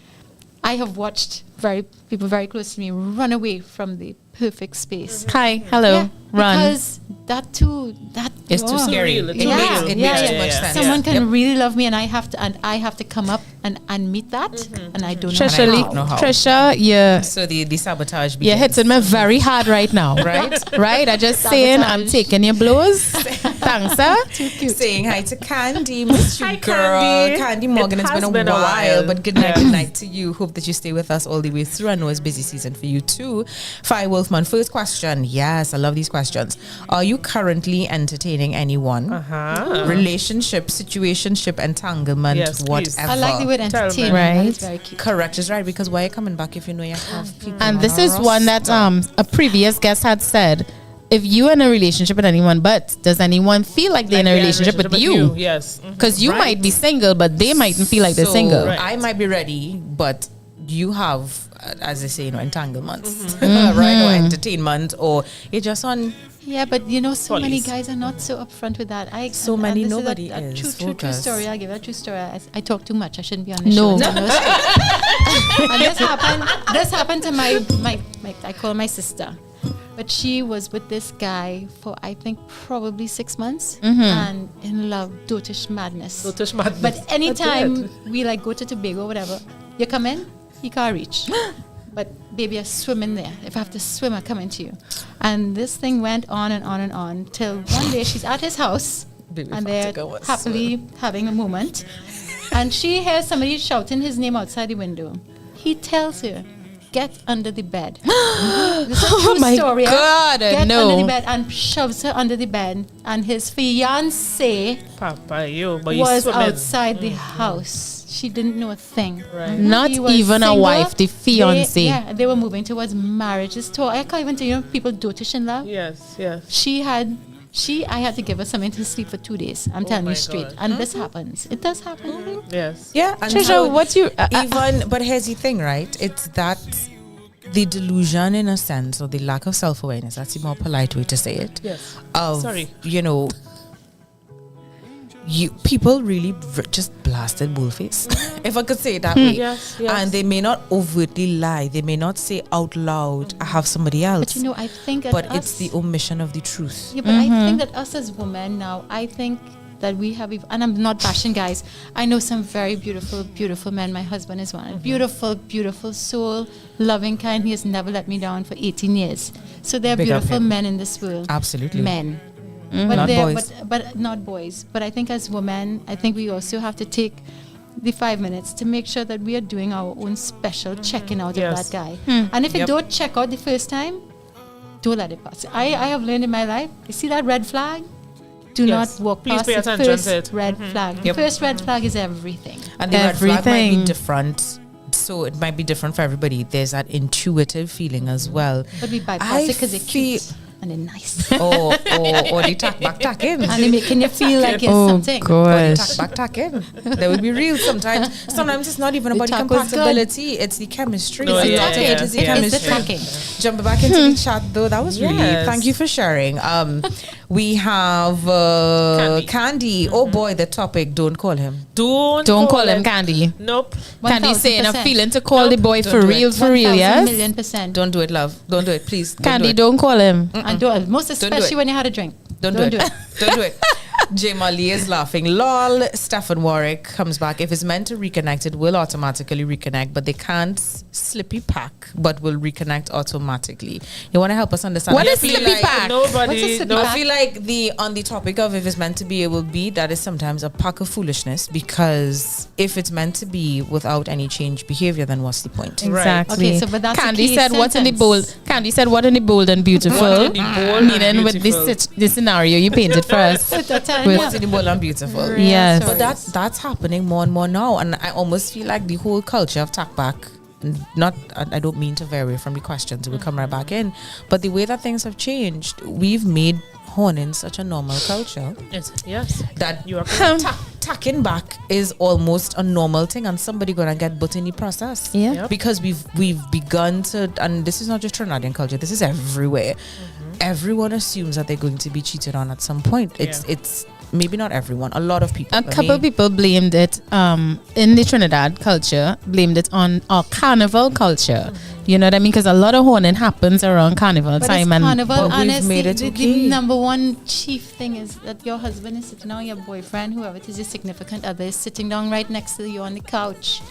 have watched people very close to me run away from the perfect space. Hi, hello, Yeah, run. because that too, It's too scary. real, It it's makes, real. it Yeah, makes too yeah, much yeah. sense. Someone can Yep. really love me, and I have to come up and meet that, and I don't know Trisha how. Lee, know how. Trisha, you're So the sabotage you're begins. hitting me very hard right now, Right? right? I just saying I'm Sabotage. taking your blows. Thanks, sir. Saying hi to Candy, miss you, Hi, girl. Candy. Candy Morgan, It it's has been a while, but good night, Yes. good night to you. Hope that you stay with us all the way through. I know it's busy season for you too. Fire Wolfman, first question. Yes, I love these questions. Are you currently entertaining anyone? Relationship, situationship, entanglement, Yes, please. whatever. I like the word Tell me. entertainment. Right. That is very cute. Correct is right, because why are you coming back if you know you have people? And on this a is one that roster? a previous guest had said. If you're in a relationship with anyone, but does anyone feel like they're in a relationship with you? Yes. Because you might be single, but they mightn't feel like they're So, single. Right. I might be ready, but you have, as they say, entanglements, right? Or entertainment, or you're just on. Yeah, but so many Police. guys are not so upfront with that. So and many, this nobody is. A is. true Focus. story. I'll give a true story. I talk too much. I shouldn't be on the No. show. And this happened to my I call my sister. But she was with this guy for, I think, probably 6 months. And in love, dotish madness. Lotus madness. But anytime we go to Tobago, whatever, you come in, he can't reach. But baby, I swim in there. If I have to swim, I come into you. And this thing went on and on and on till one day she's at his house Baby, and if I have they're to go and happily having a moment. And she hears somebody shouting his name outside the window. He tells her, get under the bed. This is a true my story. God, Get no. under the bed and shoves her under the bed. And his fiance Papa, but you was swimming. outside the house. She didn't know a thing. Right. Not He was even a single. wife, the fiance. They were moving towards marriage. I can't even tell you, people dotish in love. Yes, yes. I had to give her something to sleep for 2 days. I'm telling my you straight. God. And this happens. It does happen. Yes. Yeah, and Trisha, so what you even but here's the thing, right? It's that the delusion in a sense, or the lack of self-awareness, that's the more polite way to say it. Yes. Of, Sorry. People really just blasted bullface, if I could say it that way. Yes. And they may not overtly lie. They may not say out loud, I have somebody else. But I think that But it's the omission of the truth. Yeah, but I think that us as women now, I think that we have, and I'm not bashing guys. I know some very beautiful, beautiful men. My husband is one. Beautiful, beautiful soul, loving, kind. He has never let me down for 18 years. So there are Big up beautiful him. men in this world. Absolutely. Men. But Not they're- boys. But not boys. But I think as women, I think we also have to take the 5 minutes to make sure that we are doing our own special checking out Yes. of that guy. And if you don't check out the first time, don't let it pass. I have learned in my life, you see that red flag? Do Yes. not walk Please past pay the attention first to it. red flag. Yep. The first red flag is everything. And the red flag might Everything. be different. So it might be different for everybody. There's that intuitive feeling as well. But we bypass I it because they're feel- cute and they're nice. or they tack in. And they're making you feel like you're Oh, something. Or they gosh. tack in. They would be real sometimes. Sometimes it's not even The about the tack was good. compatibility. It's the chemistry. No, It's the yeah, tacking. yeah, It is the yeah. chemistry. It's the tacking. Jumping back into the chat though, that was really, Yes. thank you for sharing. We have Candy. Oh boy, the topic, don't call him. Don't call him Candy. Nope. Candy saying a 1000%. feeling to call the boy Don't for do real, it. for real, 1,000,000,000%. Don't do it, love. Don't do it, please. Candy, do it. don't call him. And don't, most do especially it. when you had a drink. Don't do it. Don't do it. J. Mali is laughing. Lol. Stephen Warwick comes back. If it's meant to reconnect, it will automatically reconnect, but they can't slippy pack, but will reconnect automatically. You want to help us understand? What I is feel slippy like- pack? What's a Nobody. slippy No. I feel like on the topic of if it's meant to be, it will be, that is sometimes a pack of foolishness, because if it's meant to be without any change behavior, then what's the point? Exactly. Okay, so but that's a Candy key said what in the sentence. bold. Candy said what in the bold and beautiful. What in the bold and Meaning with beautiful. this scenario you painted for us. What's in the bowl and beautiful? Yes. But that's happening more and more now, and I almost feel like the whole culture of tack back. I don't mean to vary from the questions. We'll come right back in, but the way that things have changed, we've made horning such a normal culture Yes. that You are correct. tacking back is almost a normal thing, and somebody gonna get butt in the process. Yeah. Yep. Because we've begun to, and this is not just Trinidadian culture. This is everywhere. Everyone assumes that they're going to be cheated on at some point. It's maybe not everyone. A lot of people. A couple people blamed it in the Trinidad culture, blamed it on our carnival culture. You know what I mean? Because a lot of horning happens around carnival But time, it's and carnival, but and we've it's made it the okay. number one chief thing is that your husband is sitting down, your boyfriend, whoever it is, your significant other is sitting down right next to you on the couch.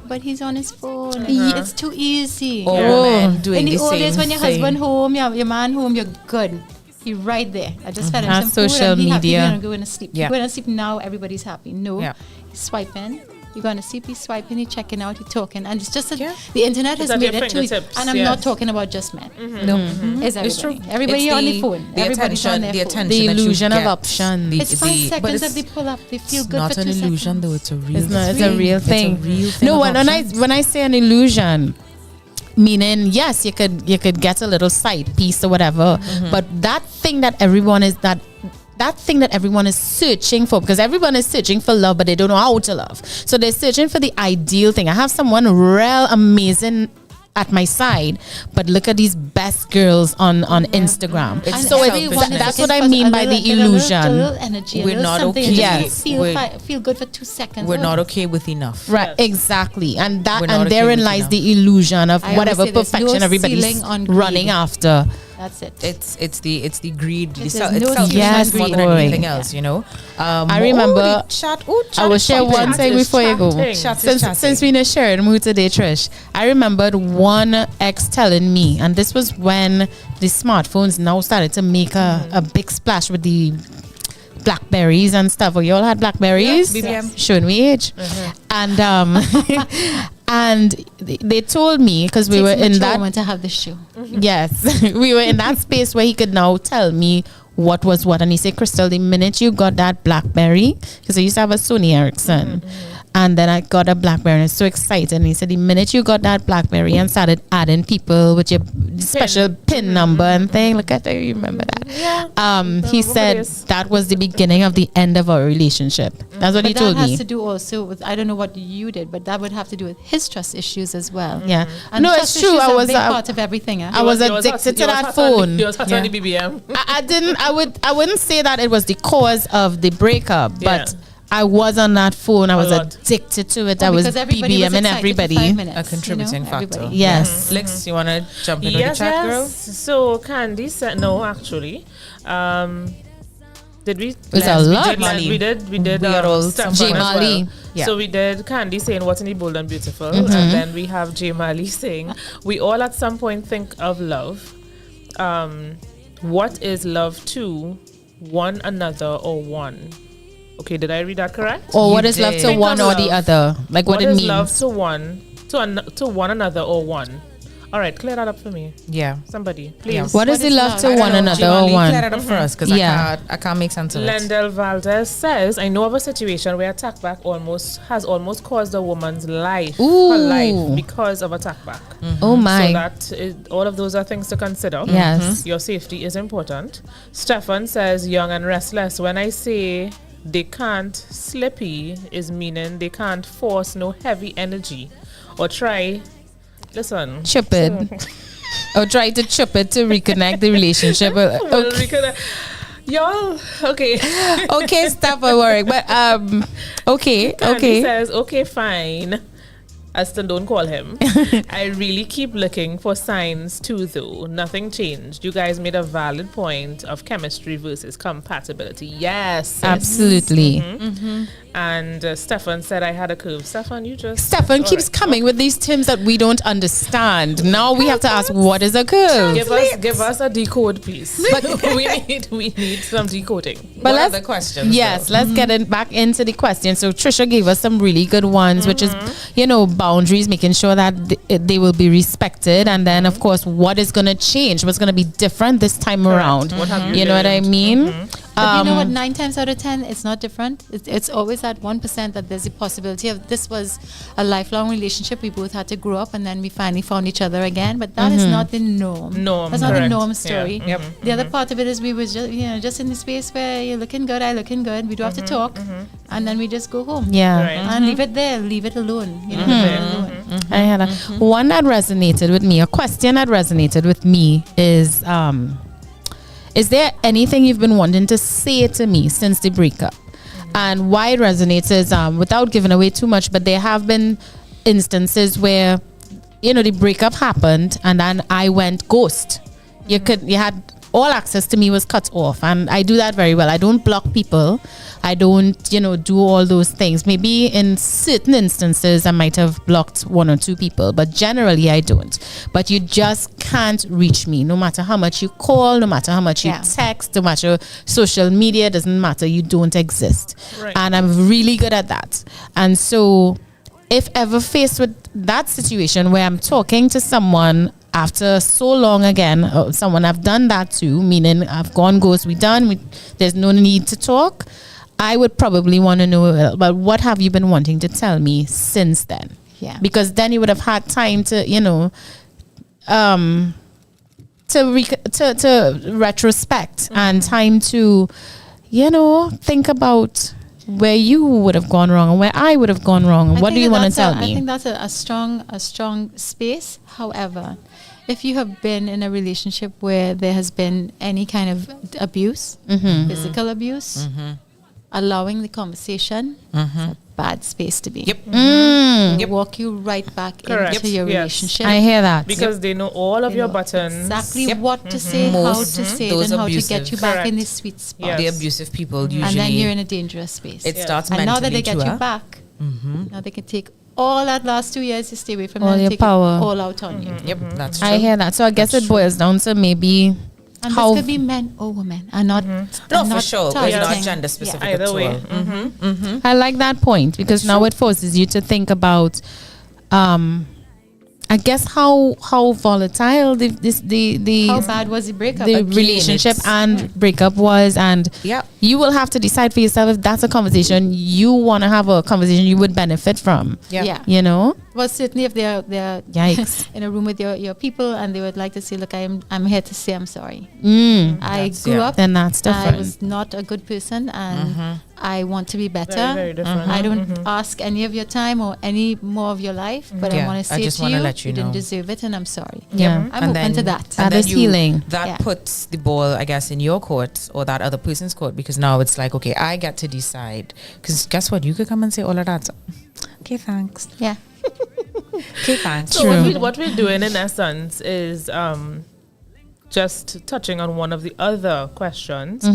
But he's on his phone. It's too easy. Or Oh. men doing In the the old same days when your thing. husband home, your man home, you're good. He's right there. I just fed him Ah, some food social and he happy. media. You're gonna go in and sleep. Yeah. You go in and sleep now, everybody's happy. No. Yeah. He's swiping. You're going to sleep, he's swiping, he's checking out, he's talking. And it's just that Yeah. the internet It's has at made your it too easy. fingertips, And I'm not yes. talking about just men. No, It's everybody. it's true. Everybody It's on the phone. The Everybody's attention, on their the phone. attention, the that you illusion of get. option. The- It's 5 the- but seconds it's- that they pull up. They feel It's good not for an 2 illusion, seconds. though. It's a real. It's not. It's real. a real It's a thing. real thing No, of when I say an illusion, meaning yes, you could get a little side piece or whatever, but that thing that everyone is searching for, because everyone is searching for love, but they don't know how to love. So they're searching for the ideal thing. I have someone real amazing at my side, but look at these best girls on Instagram. It's And so everyone is that's looking what I for mean a by the little- a illusion. little energy, a We're little not something. okay. Just Yes. feel good for 2 seconds. We're Oh. not okay with enough. Right, exactly, and We're not okay therein with lies enough. the illusion of I always whatever say there's no perfection everybody's ceiling on greed. running after. That's it. It's the greed. There's It's no selfishness Yes, more than boy. anything else. You know. I remember- the chat. I will share one thing is before you go. chatting. Chat is chatting. Since we know sharing mood today, Trish, I remembered one ex telling me, and this was when the smartphones now started to make a big splash with the blackberries and stuff. Or you all had blackberries? BBM. Showing me age. And and they told me, because we were in that moment to have the show. yes, we were in that space where he could now tell me what was what. And he said, Crystal, the minute you got that BlackBerry, because I used to have a Sony Ericsson, and then I got a BlackBerry, and I was so excited. And he said, the minute you got that BlackBerry and started adding people with your special PIN number and thing, look at that, you remember that? He said that was the beginning of the end of our relationship. That's what he told That me. has to do also with, I don't know what you did, but that would have to do with his trust issues as well. Yeah. And No, trust it's true. issues I are a was big part of everything. I was addicted to that phone. You was hot on the BBM. I wouldn't say that it was the cause of the breakup, but I was on that phone. I was addicted to it. I was BBMing everybody. A contributing factor. Yes. Lex, you want to jump into the chat, girl? So Candy said no, actually. Did we? It's a lot. We did. We are all J Mali. Well. Yeah. So we did Candy saying what's in the bold and beautiful, and then we have J Mali saying we all at some point think of love. What is love to one another or one? Okay, did I read that correct? Or what is love to Think one of or the love. other? Like what it is means. love to one to one another or one? All right, clear that up for me. Yeah. Somebody, please. Yeah. What is the love to one another or Jimali, one? clear that up for us, because I can't make sense of it. Lendel Valdez says, I know of a situation where attack back has almost caused a woman's life, her life, because of attack back. Oh my. So that all of those are things to consider. Yes. Your safety is important. Stefan says, young and restless. When I say they can't slippy, is meaning they can't force no heavy energy or try. Listen. Chip it. Or try to chip it to reconnect the relationship. Y'all, okay. Okay, stop worrying. But okay. Candy says, okay, fine. Aston, don't call him. I really keep looking for signs too, though. Nothing changed. You guys made a valid point of chemistry versus compatibility. Yes. Absolutely. And Stefan said I had a curve. Stefan, you just... Stefan keeps coming with these terms that we don't understand. Now we have to ask, what is a curve? Give us a decode, please. But we need some decoding. But what are the questions? Yes, let's get back into the questions. So Trisha gave us some really good ones, which is, boundaries, making sure that they will be respected. And then, of course, what is going to change? What's going to be different this time around? What have you know what I mean? But you know what? 9 times out of 10, it's not different. It's always that 1% that there's a possibility of this was a lifelong relationship. We both had to grow up, and then we finally found each other again. But that is not the norm. That's not the norm story. Yeah. The other part of it is we was just in the space where you're looking good, I looking good. We do have to talk, and then we just go home. Yeah, and leave it there. Leave it alone. You know, I had one that resonated with me. A question that resonated with me is there anything you've been wanting to say to me since the breakup? And why it resonates is, without giving away too much, but there have been instances where, the breakup happened and then I went ghost. You had all access to me was cut off, and I do that very well. I don't block people. I don't, do all those things. Maybe in certain instances I might have blocked 1 or 2 people, but generally I don't. But you just can't reach me, no matter how much you call, no matter how much you text, no matter social media, doesn't matter. You don't exist. Right. And I'm really good at that. And so if ever faced with that situation where I'm talking to someone after so long again, someone I've done that to, meaning I've gone ghost, there's no need to talk, I would probably want to know, but what have you been wanting to tell me since then? Yeah. Because then you would have had time to, to retrospect and time to, think about where you would have gone wrong and where I would have gone wrong. And what do you want to tell me? I think that's a strong space. However, if you have been in a relationship where there has been any kind of abuse, physical abuse, allowing the conversation, it's a bad space to be. Yep. Walk you right back into your relationship. I hear that. Because they know all of your buttons. Exactly what to say, how to say it, and how to get you back in this sweet spot. Yes. The abusive people usually... And then you're in a dangerous space. It starts and mentally now that they get you back, now they can take all that last 2 years to stay away from all them your and take power it all out on you. Yep, that's true. I hear that. So I guess it boils down to maybe And How- this could be men or women, and not No, and for not sure. It's not targeting- gender specific Yeah. at Either all. way. I like that point because now it forces you to think about, I guess how volatile the How bad was the breakup? the Again, relationship it's- and breakup was, and Yeah. you will have to decide for yourself if that's a conversation you want to have, a conversation you would benefit from. Yeah. You know? Well, certainly if they're Yikes. in a room with your people and they would like to say, look, I'm here to say I'm sorry. I That's- grew yeah. up. Then that's I different. was not a good person, and I want to be better. Very, very different. I don't ask any of your time or any more of your life, but Yeah, I want to I say just to wanna you, let you didn't know. deserve it, and I'm sorry. Yeah. I'm open to that. That then is healing. That Yeah. puts the ball, I guess, in your court or that other person's court, because now it's like, okay, I get to decide. Because guess what? You could come and say all of that. Okay, thanks. Yeah. Okay, thanks. So what we're doing in essence is just touching on one of the other questions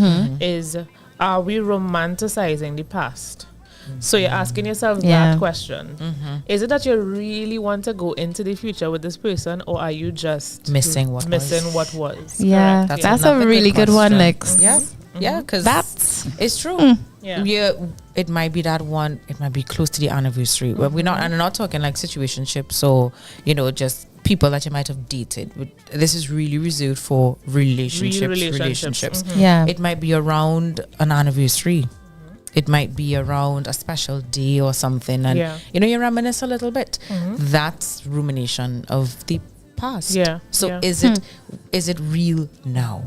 is, are we romanticizing the past? So you're asking yourself Yeah. that question. Is it that you really want to go into the future with this person, or are you just Missing what what was? Yeah, Correct. that's another a really good one, question. Lex. Yeah, yeah, because That's it's true. Yeah. It might be that one. It might be close to the anniversary. But we're not. And I'm not talking like situationships or just people that you might have dated. This is really reserved for relationships. yeah. It might be around an anniversary. It might be around a special day or something, and Yeah. you reminisce a little bit. That's rumination of the past. Yeah, So yeah. is it real now?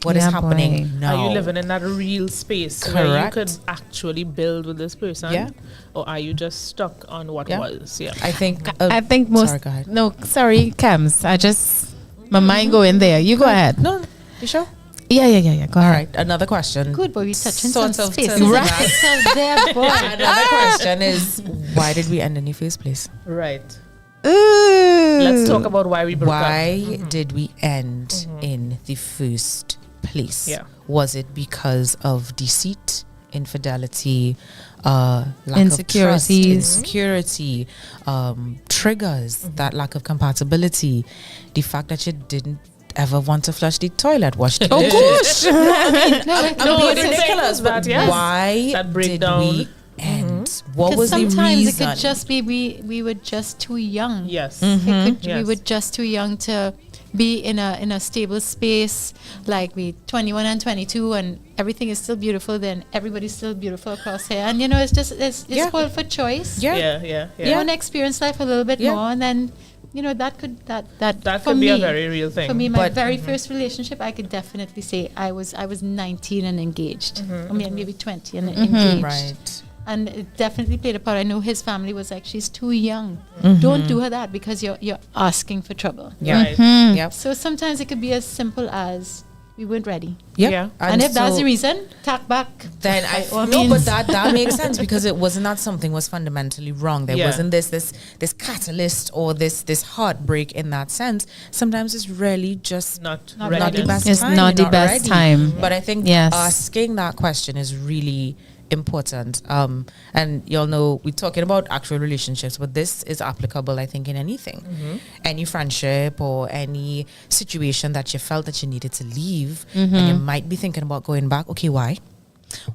What is Yeah, happening boy. now? Are you living in that real space where you Correct. could actually build with this person? Yeah. Or are you just stuck on what Yeah. was? Yeah. I think. I think most. Sorry, go ahead. No, sorry, Kems. My mind going there. You go ahead. No, you sure? Yeah. Go All ahead. right. Another question. Good, but we're touching Sort some of spaces. to- Right. So there, boy. Another question is, why did we end in the first place? Right. Ooh. Let's talk about why we broke up. Why did we end in the first place? Yeah. Was it because of deceit, infidelity, lack Insecurities. of trust, insecurity, triggers, that lack of compatibility, the fact that you didn't ever want to flush the toilet, wash the dishes? No, I'm being it's ridiculous, but yes. why That did breakdown. we end? What was the sometimes reason? it could just be we were just too young. Yes. We Yes. were just too young to be in a stable space. Like we 21 and 22, and everything is still beautiful. Then everybody's still beautiful across here, and it's Yeah. called for choice. Yeah. You want to experience life a little bit Yeah. more, and then that could That for could be a me, very real thing. For me, my But- very first relationship, I could definitely say I was 19 and engaged. I mean, maybe 20 and engaged. Right. And it definitely played a part. I know his family was like, she's too young. Don't do her that because you're asking for trouble. Yeah. Right. Yep. So sometimes it could be as simple as we weren't ready. Yep. Yeah. And if that's so the reason, tack back. then all no, means. but that makes sense because it wasn't that something was fundamentally wrong. There Yeah. wasn't this catalyst or this heartbreak in that sense. Sometimes it's really just Not Not ready. not the best It's time. not the you're best ready. time. But I think Yes. asking that question is really important. And y'all know we're talking about actual relationships, but this is applicable, I think, in anything. Any friendship or any situation that you felt that you needed to leave and you might be thinking about going back. Okay, why?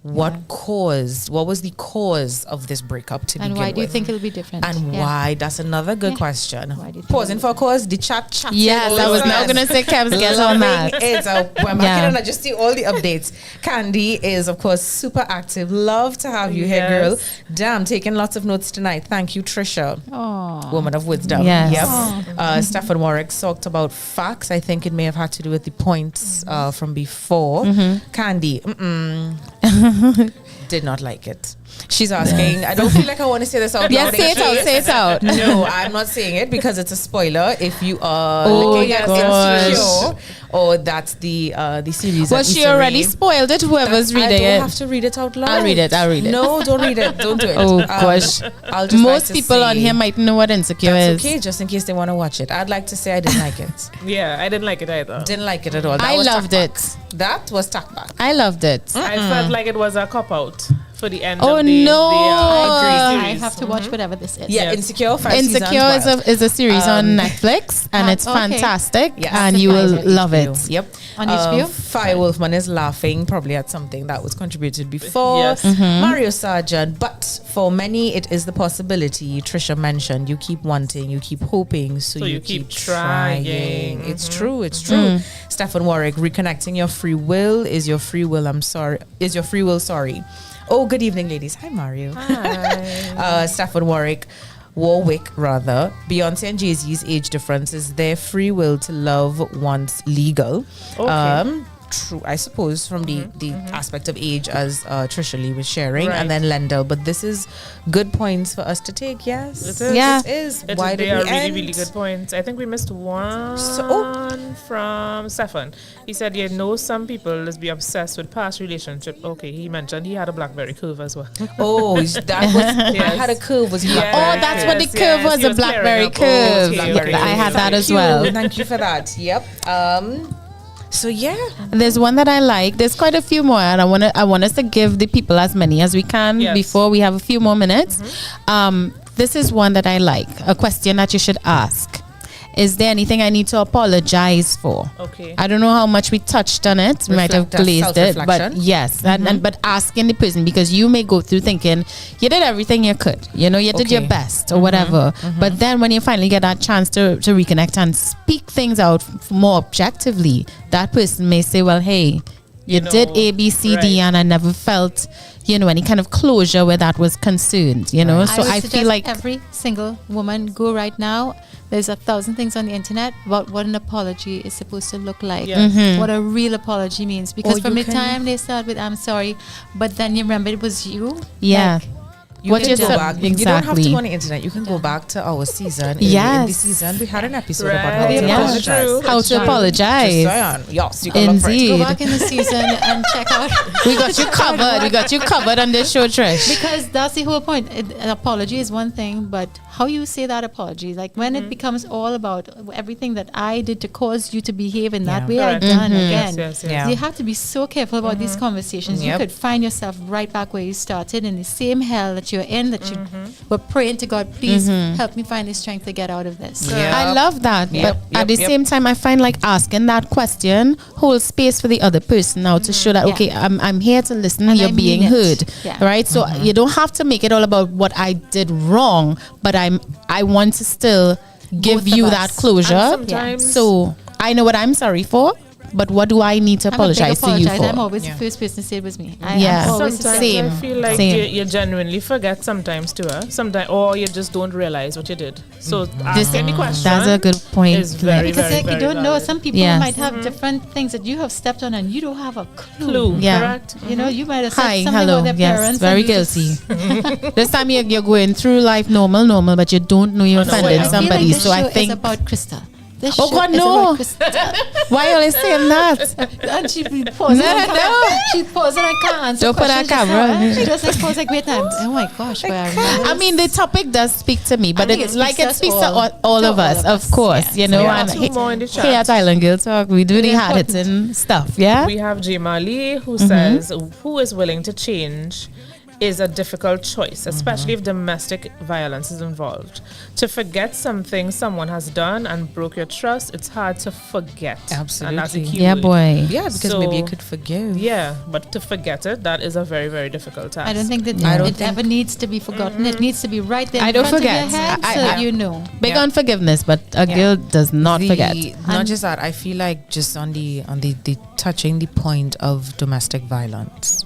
What was the cause of this breakup to And begin why do you with? think it'll be different? And Yeah. why? That's another good Yeah. question. Why do you think Pausing for a cause, the chat. Yes, I was now gonna say Kems, get on that. We're back in and I just see all the updates. Candy is, of course, super active. Love to have you here, girl. Yes. Damn, taking lots of notes tonight. Thank you, Trisha. Aw. Woman of wisdom. Yes. Yep. Stefan Warwick talked about facts. I think it may have had to do with the points from before. Candy. Did not like it. She's asking, I don't feel like I want to say this out loud. Yes, say it out. No, I'm not saying it because it's a spoiler. If you are Oh, looking at gosh. Insecure, or that's the series. Well, that she Issa already Rae- spoiled it. Whoever's I reading don't it. have to read it out loud. I'll read it. No, don't read it. Don't do it. Oh, gosh. I'll just like Most to people on say here might know what insecure that's is. okay, just in case they want to watch it. I'd like to say I didn't like it. Yeah, I didn't like it either. Didn't like it at all. That I was loved tack it. back. That was tack back. I loved it. I felt like it was a cop out for the end Oh, of the no. I series. have to watch whatever this is. Yeah, Yes. Insecure. 5 Insecure seasons, is a series on Netflix, and it's okay. fantastic, Yes. and you will On love HBO. it. Yep. On HBO? Fire Wolfman is laughing probably at something that was contributed before. Yes. Mario Sargent. But for many, it is the possibility Trisha mentioned. You keep wanting, you keep hoping, so you keep trying. It's true. It's true. Stephen Warwick, reconnecting your free will is your free will. Is your free will sorry? Oh, good evening, ladies. Hi, Mario. Hi. Stephen Warwick, rather. Beyonce and Jay-Z's age difference, is their free will to love once legal? Okay. True, I suppose, from the aspect of age, as Trisha Lee was sharing, Right. and then Lendl. But this is good points for us to take, yes? It is. Yeah. It is. It Why is, they did are we really, end? really good points. I think we missed one So- from Stefan. He said, you know, some people just be obsessed with past relationship. Okay, he mentioned he had a BlackBerry curve as well. Oh, that was... I Yes. had a curve. Was Yes. Oh, that's what the Yes, curve yes, was, he a was BlackBerry clearing up. curve. Okay, Yeah, okay, I had that okay. as well. Thank you for that. Yep. So yeah, There's one that I like. There's quite a few more, and I want us to give the people as many as we can Yes. before we have a few more minutes. This is one that I like. A question that you should ask: is there anything I need to apologize for? Okay. I don't know how much we touched on it. We might have Reflect- glazed it, but self-reflection. yes, and but asking the person, because you may go through thinking you did everything you could, you know, you did your Okay. best or whatever. But then when you finally get that chance to reconnect and speak things out more objectively, that person may say, well, hey, you know, did A, B, C, D, right. and I never felt, you know, any kind of closure where that was concerned, you know. So would I suggest feel like every single woman go right now. There's 1,000 things on the internet about what an apology is supposed to look like. Yes. What a real apology means. Because Or from you the can- time they start with "I'm sorry," but then you remember it was you. yeah. Like, you What can you go said- back. You don't have to exactly. go on the internet. You can go back to our season. In the Yes. season, we had an episode Right. about how to Yeah. apologize. True. how to apologize. Just saying. Yes, you can look for it. Indeed. go back in the season and check out. We got you covered. We got you covered on this show, Trish. Because that's the whole point. An apology is one thing, but how you say that apology, like when it becomes all about everything that I did to cause you to behave in that Yeah. way Correct. again, Yes, again. yes, yes. Yeah. You have to be so careful about these conversations. Yep. You could find yourself right back where you started in the same hell that you're in, that you were praying to God, please help me find the strength to get out of this. Yep. I love that. Yep, But at the yep. same time, I find like asking that question holds space for the other person now to show that, Yeah. okay, I'm here to listen, And you're I being mean it. heard. Yeah. Right? So you don't have to make it all about what I did wrong, but I want to still give Both you of that us. closure. And sometimes- So I know what I'm sorry for, but what do I need to I'm a big apologize to you apologizer. I'm for? always Yeah. the first person to say it was me. Yeah. I'm always the Sometimes Same. I feel like Same. you genuinely forget sometimes too. Sometimes, or you just don't realize what you did. So This- asking the question. That's a good point. Is very, Because very, like, you very don't know. valid. Some people Yes. might have different things that you have stepped on and you don't have a clue. Clue. Yeah. Correct. You know, you might have said Hi, something hello. about their Yes, parents. very and you just- guilty. This time you're going through life normal, but you don't know you're no, offending I I feel somebody. like this So I show think, is about Krista. This Oh, show God, is no. about Krista. why are you always saying that? And she be pausing. No, and no. She pausing and can't answer Don't put that questions. camera. She just like pause like wait time. Oh my gosh, where am I mean, the topic does speak to me, but I think it's it like speaks it speaks us to all. all of To us, all of of us, course, yes. you know. We have And two more in the chat. here at Island Girl Talk, we do the Very hard important. hitting stuff, yeah? We have J. Mali who says, who is willing to change is a difficult choice, especially if domestic violence is involved. To forget something someone has done and broke your trust, it's hard to forget. And that's a Absolutely. key Yeah, word. boy. Yeah, because maybe you So- could forgive. Yeah, but to forget it, that is a very, very difficult task. I don't think that I don't it think- ever needs to be forgotten. It needs to be right there I in don't front forget. of your head I- so I- you know. Big Yeah. on forgiveness, but a Yeah. girl does not forget. Not just that, I feel like just on the touching the point of domestic violence,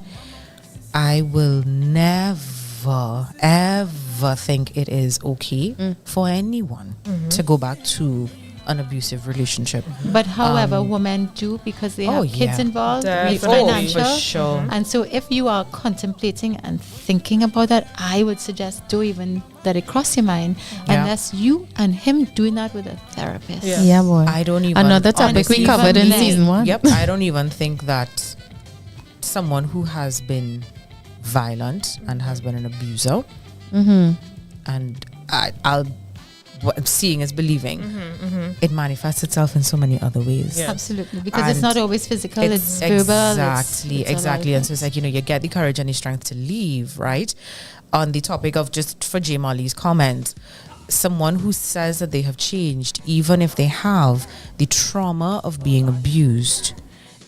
I will never ever think it is okay for anyone to go back to an abusive relationship. But however, women do because they have oh, kids yeah. involved, it's Definitely. financial. for sure. And so if you are contemplating and thinking about that, I would suggest don't even let it cross your mind Yeah. unless you and him doing that with a therapist. Yeah. Yeah, boy. I don't even. Another topic we honestly, covered in even season 1. Yep, I don't even think that someone who has been violent and has been an abuser, and I'll what seeing is believing. It manifests itself in so many other ways. Yeah. Absolutely, because And it's not always physical; it's verbal. Exactly, it's a lot of exactly. And so it's things. like, you get the courage and the strength to leave, right? On the topic of, just for J. Marley's comment, someone who says that they have changed, even if they have, the trauma of being abused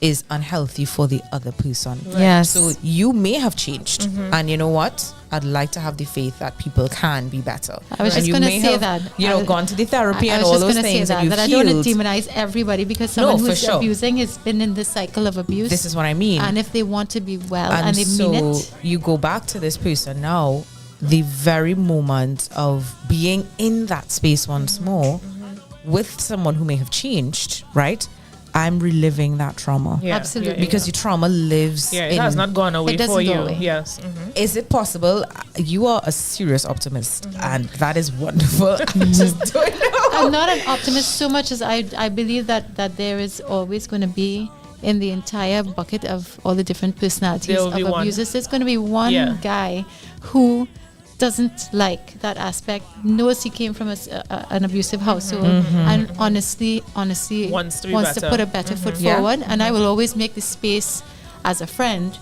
is unhealthy for the other person. Yes. So you may have changed, and you know what? I'd like to have the faith that people can be better. I was And just you going to may say have, that. gone to the therapy I and was all just those gonna things, say and you've that I don't want to healed. demonize everybody, because No, someone for who's sure. abusing has been in this cycle of abuse. This is what I mean. And if they want to be well And and they so mean it, you go back to this person now, the very moment of being in that space once more with someone who may have changed, right? I'm reliving that trauma. Yeah, Absolutely. Because your trauma lives it in. has not gone away It doesn't for go you. away. Yes. Is it possible? You are a serious optimist, and that is wonderful. I just don't know. I'm not an optimist so much as I believe that there is always going to be, in the entire bucket of all the different personalities There of will be one. abusers, there's going to be one Yeah. guy who doesn't like that aspect, knows he came from an abusive household, and honestly Wants to be wants to better. put a better foot Yeah. forward. And I will always make the space as a friend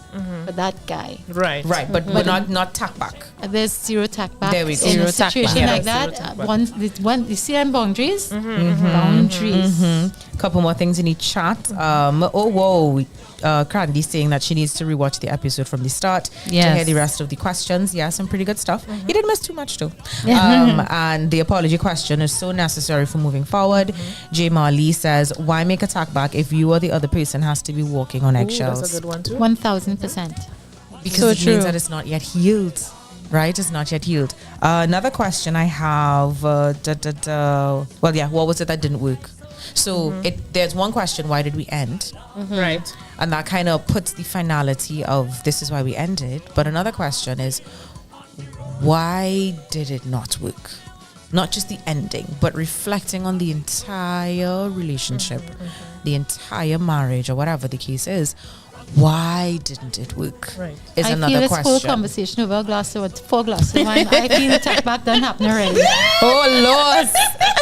for that guy. Right. Right, but we're not tack back. There's zero tack back. There we go. In Zero a tack situation back. like Yeah. that, Zero tack back. one, you see them boundaries? Boundaries. Couple more things in the chat. Oh, whoa. Crandy saying that she needs to rewatch the episode from the start to Yes. hear the rest of the questions. Yeah, some pretty good stuff. You didn't miss too much though. Yeah. And the apology question is so necessary for moving forward. J. Marley says, why make a tack back if you or the other person has to be walking on Ooh, eggshells? that's a good one too. 1000%. Because So it true. means that it's not yet healed. Right? It's not yet healed. Another question I have. Well, yeah, what was it that didn't work? So there's one question, why did we end? Right. And that kind of puts the finality of this is why we ended. But another question is, why did it not work? Not just the ending, but reflecting on the entire relationship, the entire marriage, or whatever the case is. Why didn't it work? Right. Is I another feel this whole question. conversation over a glass of 4 glasses of wine. I feel the tack back done happen already. Oh Lord!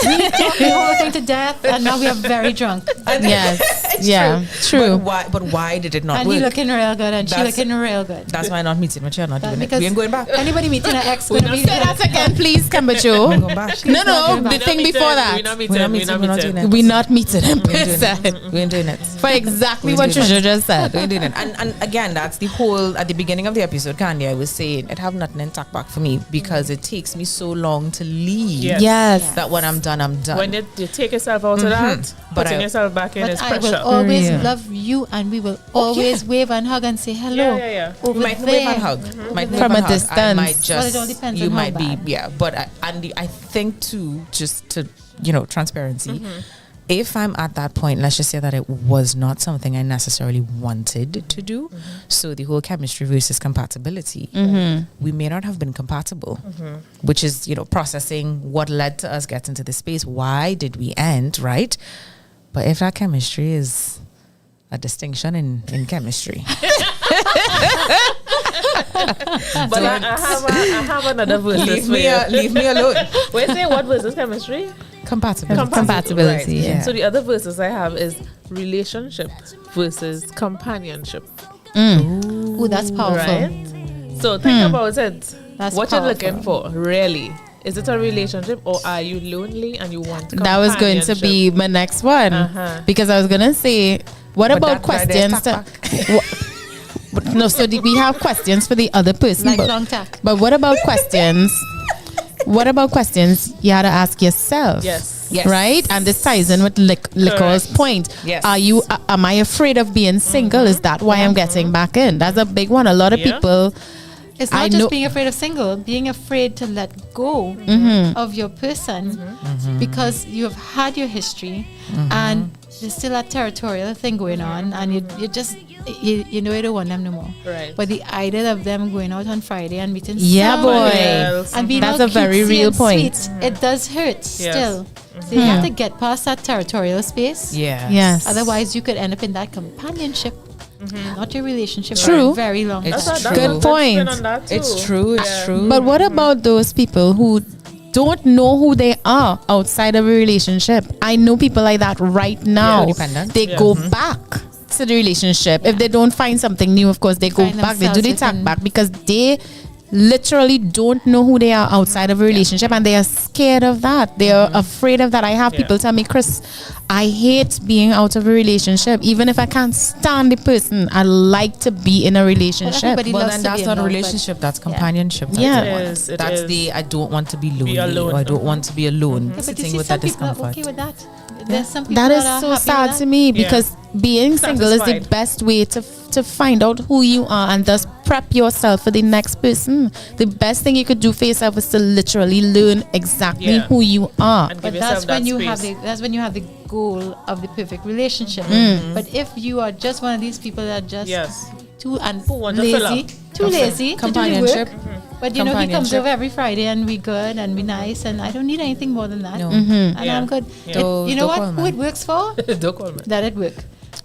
We talked the whole thing to death, and now we are very drunk. Yes. Yeah. True. But why did it not And work? he looking real good, and she That's- looking real good. That's why I'm not meeting with you. I'm not doing it. Because We ain't going back. anybody meeting an ex gonna be Say that again, please, We Kambacho. ain't going back. No, the We're thing meeting, before we're that. not We're meeting. not meeting. We're not doing it. We're not meeting in We ain't doing person. it. We ain't doing it. For exactly We what ain't doing Trisha it. just said. We ain't doing it. And again, that's the whole, at the beginning of the episode, Candy, I was saying, it have nothing in tack back for me because it takes me so long to leave. Yes. Yes. That when I'm done, I'm done. When you take yourself out of that, But putting I- yourself back in But is I will pressure. always Yeah. love you, and we will always wave and hug and say hello. Yeah. Over might there. wave and hug. Might wave From and a hug. I distance. might just, Well, it all depends you on how might be, bad. yeah. But I think too, just to, transparency, if I'm at that point, let's just say that it was not something I necessarily wanted to do. So the whole chemistry versus compatibility, we may not have been compatible, which is, processing what led to us getting to this space. Why did we end, right? But if that chemistry is a distinction in chemistry. But I have another versus leave for me, you. leave me alone. Wait, say what versus chemistry? Compatibility. Compatibility, Right. yeah. So the other verses I have is relationship versus companionship. Ooh, that's powerful. Right? So think about it. That's what powerful. you're looking for, really. Is it a relationship or are you lonely and you want That was going to be my next one. Because I was going to say, what But about that right there is questions? tack No, so we have questions for the other person. Like but, long tack. but what about questions? What about questions you had to ask yourself? Yes. Yes. Right? And this ties in with Liquor's point. Yes. Am I afraid of being single? Is that why I'm getting back in? That's a big one. A lot of Yeah. people. It's I not just know- being afraid of single, being afraid to let go of your person because you have had your history and there's still that territorial thing going on, and you just you don't want them no more. Right. But the idea of them going out on Friday and meeting Yeah, somebody boy. else. and being That's all a very cutesy real and point. sweet, it does hurt still. So you have to get past that territorial space. Yeah. Yes. Otherwise, you could end up in that companionship, not your relationship. True. For a very long It's time. true. Good point. On that too. It's true. It's true. But what about those people who don't know who they are outside of a relationship. I know people like that right now. They go back to the relationship. If they don't find something new, of course, they go back. They do the tag back because they literally don't know who they are outside of a relationship, and they are scared of that. They are afraid of that. I have people tell me, Chris, I hate being out of a relationship. Even if I can't stand the person, I like to be in a relationship. Well, then that's not a relationship. That's companionship. That's I don't want to be lonely. Or I don't want to be alone. Sitting with that discomfort. Okay with that. There's some people that is are so happy sad with to that. me because being single is the best way to find out who you are and thus prep yourself for the next person. The best thing you could do for yourself is to literally learn exactly who you are. But that's when you have the goal of the perfect relationship. But if you are just one of these people that are just too lazy to do the work, but you know, he comes over every Friday and we good and we nice, and I don't need anything more than that. And I'm good. You know what? Who it works for? Don't call me. Let it work.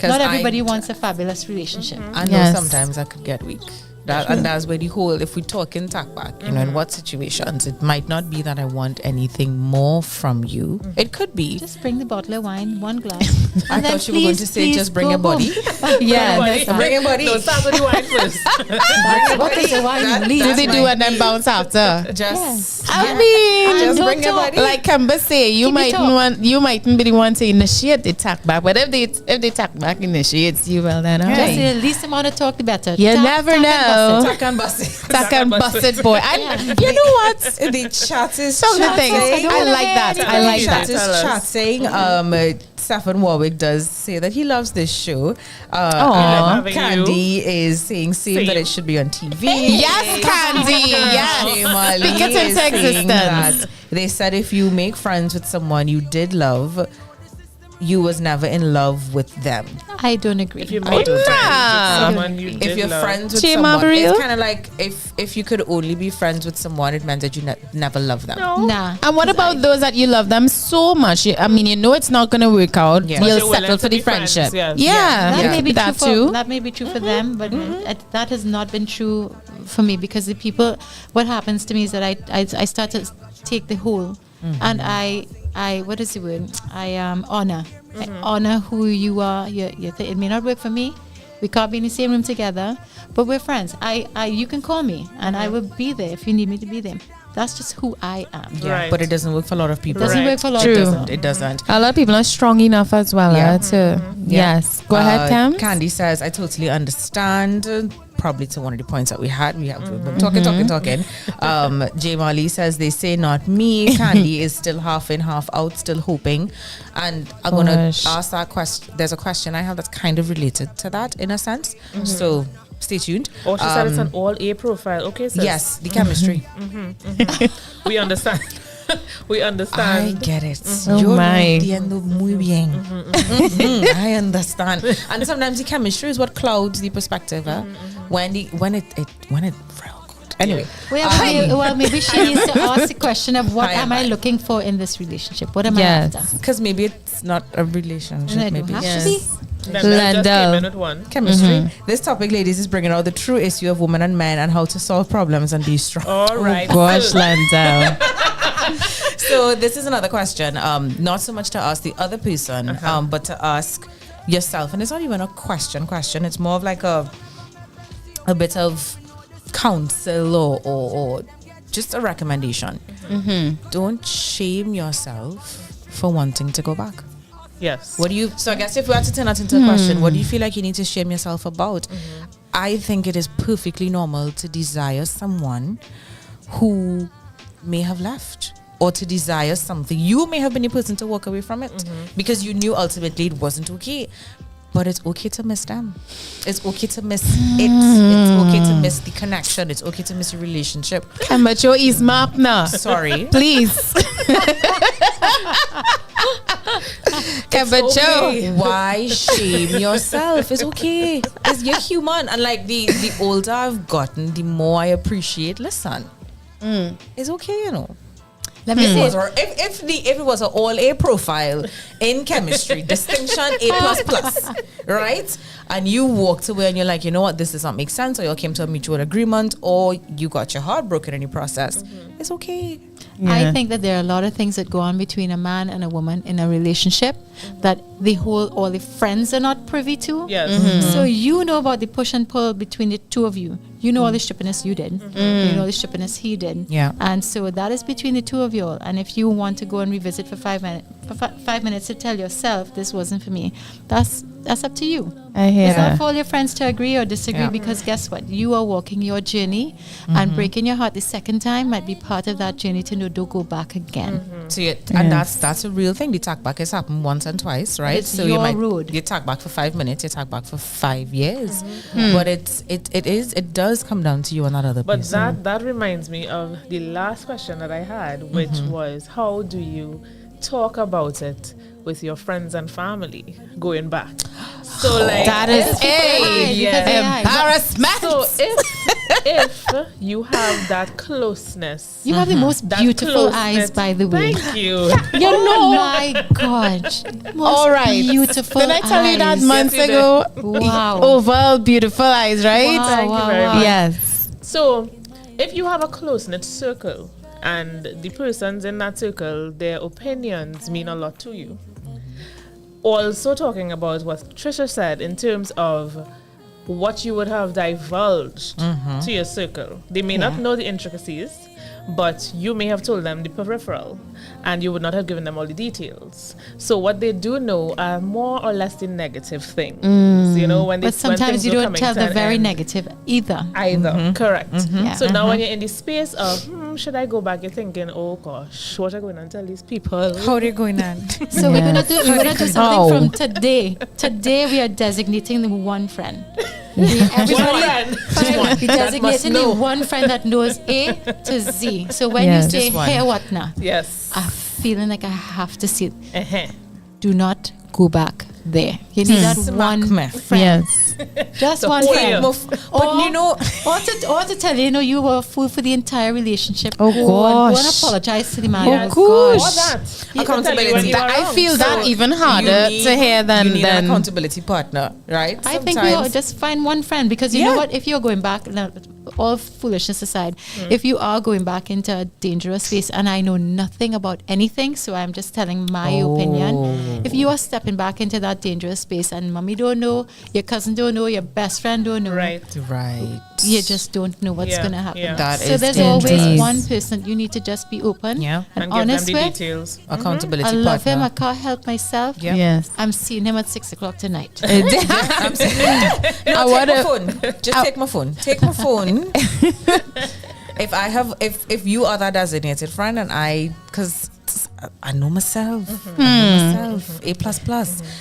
Not everybody wants a fabulous relationship. I know sometimes I could get weak. And that's where the whole, if we talk in talk back, you know, in what situations, it might not be that I want anything more from you. It could be. Just bring the bottle of wine, one glass. I thought you were going to say just bring a body. Bring a body. No, start with the wine first. What is the wine? Do they do and then bounce after? I mean, just bring a body. Like Kemba say, you mightn't be the one to initiate the talk back, but if they talk back initiates you, well then just the least amount of talk, the better. You never know. Talk and bust it. Talk and bust it, boy. And you know what? The chat is chatting. I like that. I like that. The chat is chatting. Stephen Warwick does say that he loves this show. Candy is saying same that it should be on TV. Yes, Candy. Yes. Speak it into existence. They said if you make friends with someone you did love, you was never in love with them. I don't agree. If you make friends with someone you did if you're love. friends with someone, it's kind of like if you could only be friends with someone, it meant that you never love them. Nah. And what about those that you love them so much? I mean, you know it's not going to work out. Yeah. You'll settle for the friendship. That may be true for, that may be true for them, but that has not been true for me, because the people, what happens to me is that I start to take the whole, and I what is the word? I honor. I honor who you are. It may not work for me. We can't be in the same room together, but we're friends. You can call me, and I will be there if you need me to be there. That's just who I am. Yeah, but it doesn't work for a lot of people. It doesn't work for a lot of people. It doesn't. A lot of people are strong enough as well. Yes. Go ahead, Cam. Candy says, I totally understand. Probably to one of the points that we had. We've been talking. J. Marley says, they say not me. Candy is still half in, half out, still hoping. And I'm going to ask that question. There's a question I have that's kind of related to that in a sense. So stay tuned. She said it's an all A profile. Okay, sis. Yes, the chemistry. We understand. We understand. I get it. Oh my. Muy bien. I understand. And sometimes the chemistry is what clouds the perspective. When it real good. Anyway. Well, maybe she needs to ask the question of what am I looking for in this relationship? What am I after? Because maybe it's not a relationship. Maybe have to be. Then just came in with one. Chemistry. This topic, ladies, is bringing out the true issue of women and men and how to solve problems and be strong. All right. Gosh, Landau. So this is another question. Not so much to ask the other person, but to ask yourself. And it's not even a question. It's more of like a bit of counsel or just a recommendation. Don't shame yourself for wanting to go back. Yes. So I guess if we had to turn that into a question, what do you feel like you need to shame yourself about? I think it is perfectly normal to desire someone who may have left, or to desire something. You may have been the person to walk away from it because you knew ultimately it wasn't okay. But it's okay to miss them. It's okay to miss it. It's okay to miss the connection. It's okay to miss a relationship. But your is map now. Sorry. Please. Okay. Why shame yourself? It's okay. You're human. And like the older I've gotten, the more I appreciate. Listen, it's okay, you know. Let me say, if it was an all A profile in chemistry, distinction A++, right? And you walked away and you're like, you know what, this does not make sense, or you came to a mutual agreement, or you got your heart broken in the process. It's okay. I think that there are a lot of things that go on between a man and a woman in a relationship that all the friends are not privy to. Yes. So you know about the push and pull between the two of you. You know all the strippiness you did. You know the strippiness he did. Yeah. And so that is between the two of you all. And if you want to go and revisit for 5 minutes, 5 minutes to tell yourself this wasn't for me, that's up to you. I hear It's not that. for all your friends to agree or disagree, because guess what? You are walking your journey, and breaking your heart the second time might be part of that journey to know don't go back again. So and that's a real thing. The tag back has happened once and twice, right? It's so your you might road. you tag back for 5 minutes, you tag back for 5 years. But it does come down to you and that other But person. that reminds me of the last question that I had, which was, how do you talk about it with your friends and family going back? So like That is embarrassment. So if you have that closeness, You have the most that beautiful closeness- eyes, by the way. Thank you. You know, my gosh, most All right. beautiful. Did I tell you that eyes. months Yes, you ago? Wow. Oval, beautiful eyes, right? Wow, Thank you wow, very wow. much. Yes. So if you have a close-knit circle and the persons in that circle, their opinions mean a lot to you. Also talking about what Trisha said in terms of what you would have divulged to your circle. They may not know the intricacies, but you may have told them the peripheral and you would not have given them all the details. So what they do know are more or less the negative things. You know, when they But sometimes you don't tell the very negative either. Correct. Yeah. So now when you're in the space of, should I go back? You're thinking, oh gosh, what am I going to tell these people? How are they going on? So we're gonna do something from today. Today we are designating the one friend. Everybody, we designating the one friend that knows A to Z. So when Yes. you say, Just one. hey, what now? Yes. I'm feeling like I have to see it. Uh-huh. Do not go back there. You need that one me. friend. Yes. Just one whole friend. year. But you know, or to tell you, you were a fool for the entire relationship. Oh, Go and gosh. apologize to the man. Oh, Oh, gosh. All that. Accountability. I feel that even you harder need- to hear you than need an accountability partner, right? I think we ought just find one friend, because you know Yeah. what? If you're going back, all foolishness aside, if you are going back into a dangerous space, and I know nothing about anything, so I'm just telling my opinion. If you are stepping back into that dangerous space and mommy don't know, your cousin don't know, your best friend don't know, Right. Right. you just don't know what's Yeah, going to happen. yeah. That So is there's dangerous. always one person you need to just be open Yeah. and And give them honest the with. details. Accountability I love him. I partner. can't help myself. Yeah. Yes. I'm seeing him at 6 o'clock tonight. I wanna- take my phone. Just take my phone. Take my phone. If you are that designated friend, and because I know myself. I know myself. A++.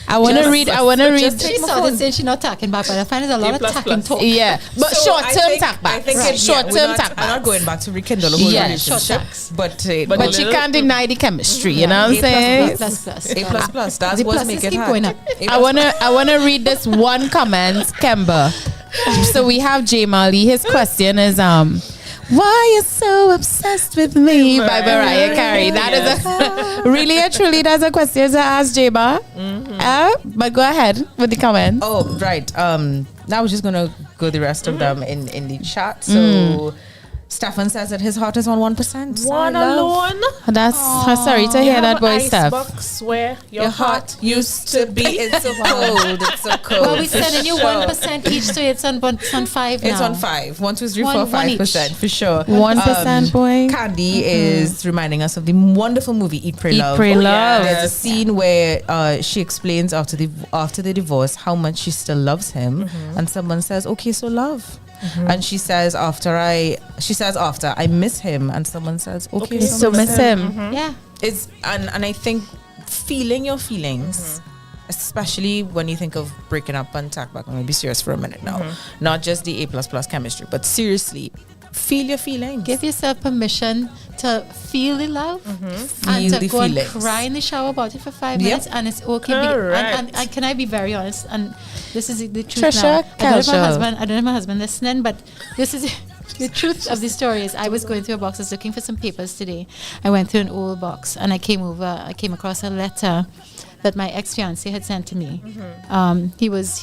I want to read. Just She take my started phone. saying she's not talking back, but I find there's a lot of A++. talking talk. Yeah, but So short I term think- tack back. I think Short term tack I'm back. not going back to rekindle the whole Yeah, relationship. short tacks. But But she can't deny the chemistry. You know what I'm saying? Plus, plus. A++. That's The what's pluses making keep it going hard. up. I wanna read this one comment, Kemba. So we have J Mali. His question is why you so obsessed with me by Mariah Carey? That is a really and truly that's a question to ask J Bar. But go ahead with the comment. Oh, right. Now we're just gonna go the rest of them in the chat. So Stefan says that his heart is on 1%. One alone. That's sorry to hear that, boy, Steph. Box where Your heart used to be. It's so cold. It's so cold. Well, we're sending you 1% each, so it's on 5 now. It's on 5. 1, 2, 3, One- 4, one each. 5% for sure. 1%, boy. Candy is reminding us of the wonderful movie Eat, Pray, Eat, Love. Pray, Love. There's a scene where she explains after the divorce how much she still loves him, and someone says, "Okay, so love." And she says after I miss him, and someone says, "Okay, So miss him. Yeah. It's and I think feeling your feelings, especially when you think of breaking up and tack back. I'm gonna be serious for a minute now. Not just the A++ chemistry, but seriously, feel your feelings. Give yourself permission to feel the love Feel and to the go feelings. and cry in the shower about it for 5 Yep. minutes, and it's okay. Correct. And can I be very honest? And this is the truth Trisha now. I don't Kelshel. know if my husband listening, but this is the truth of the story. Is I was going through a box. I was looking for some papers today. I went through an old box, and I came across a letter that my ex-fiance had sent to me.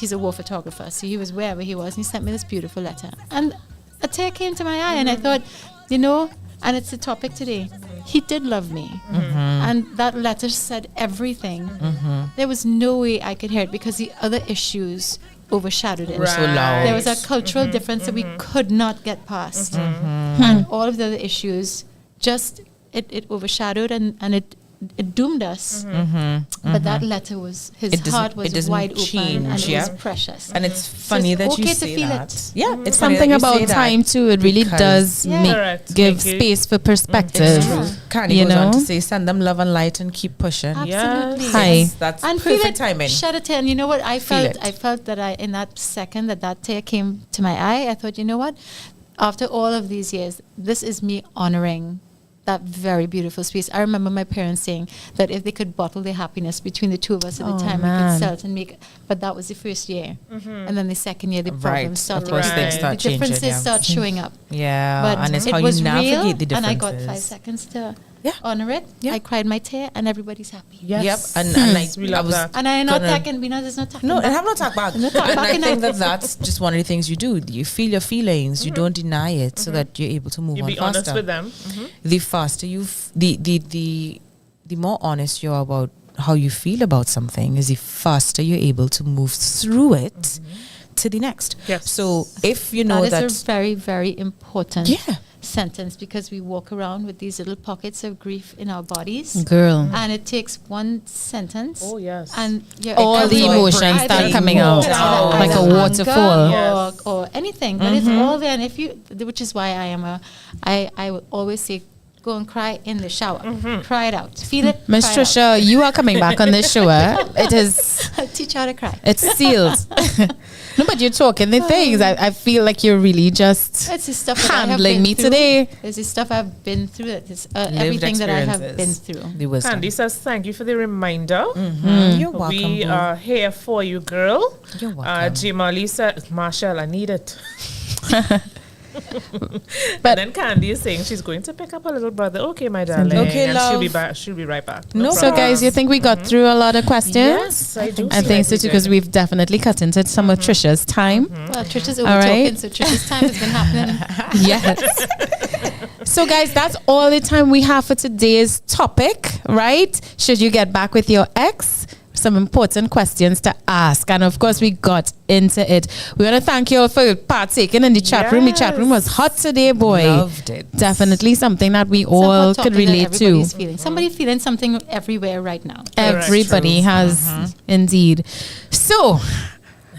He's a war photographer, so he was wherever he was, and he sent me this beautiful letter. And a tear came to my eye, and I thought, and it's the topic today. he did love me. And that letter said everything. There was no way I could hear it because the other issues overshadowed it. So loud. There was a cultural difference that we could not get past. And all of the other issues just, it overshadowed and it doomed us. But that letter was, his heart was wide open and it was precious. And it's funny it's that okay you to say feel that. it. Yeah, it's Something about time too. It really does give space for perspective. Candy you goes on know? to say, send them love and light and keep pushing. Absolutely. Hi. That's And feel perfect it, timing. shed a tear. And you know what? I Feel felt it. I felt that in that second that tear came to my eye, I thought, you know what? After all of these years, this is me honoring that very beautiful space. I remember my parents saying that if they could bottle their happiness between the two of us at the time, we could sell it and make it. But that was the first year. And then the second year, the problems started. Of course, things The start changing, differences start showing up. Yeah, But and it's it how was you navigate real, the differences. and I got 5 seconds to honor it. I cried my tear, and everybody's happy. Yep, and like we love that. And I not talking, there's no talking. No, back. and have not talk back. No talk And back I enough. think that's just one of the things you do. You feel your feelings, you don't deny it, so that you're able to move You on be faster. honest with them. The faster you, the more honest you are about how you feel about something, is the faster you're able to move through it to the next. Yes. So if you know that that, is a very, very important sentence, because we walk around with these little pockets of grief in our bodies. Girl. And it takes one sentence. Oh, yes. And all the emotions start coming out like a waterfall. Or anything. But it's all there. And if you, which is why I will always say, go and cry in the shower. Cry it out. Feel it. Miss cry it Trisha, you are coming back on this show. It is. out. Teach you how to cry. It's sealed. No, but you're talking the things. I feel like you're really just It's the stuff that I have handling been me through. today. It's the stuff I've been through. It's everything that I have been through. the wisdom. Candy says, thank you for the reminder. You're welcome. We boo. are here for you, girl. You're welcome. Jamali said, Marshall, I need it. But and then Candy is saying she's going to pick up her little brother. Okay, my darling. Okay, and love. she'll be back. She'll be right back. No So, guys, you think we got through a lot of questions? Yes, I do. I think so too, because we've definitely cut into some of Trisha's time. Well, Trisha's over All right. talking, so Trisha's time has been happening. Yes. So, guys, that's all the time we have for today's topic, right? Should you get back with your ex? Some important questions to ask, and of course we got into it. We want to thank you all for partaking in the chat room. The chat room was hot today, boy. Loved it. Definitely something that we It's a all hot could topic that relate to. everybody's feeling. Somebody's feeling something everywhere right now. Everybody has indeed. So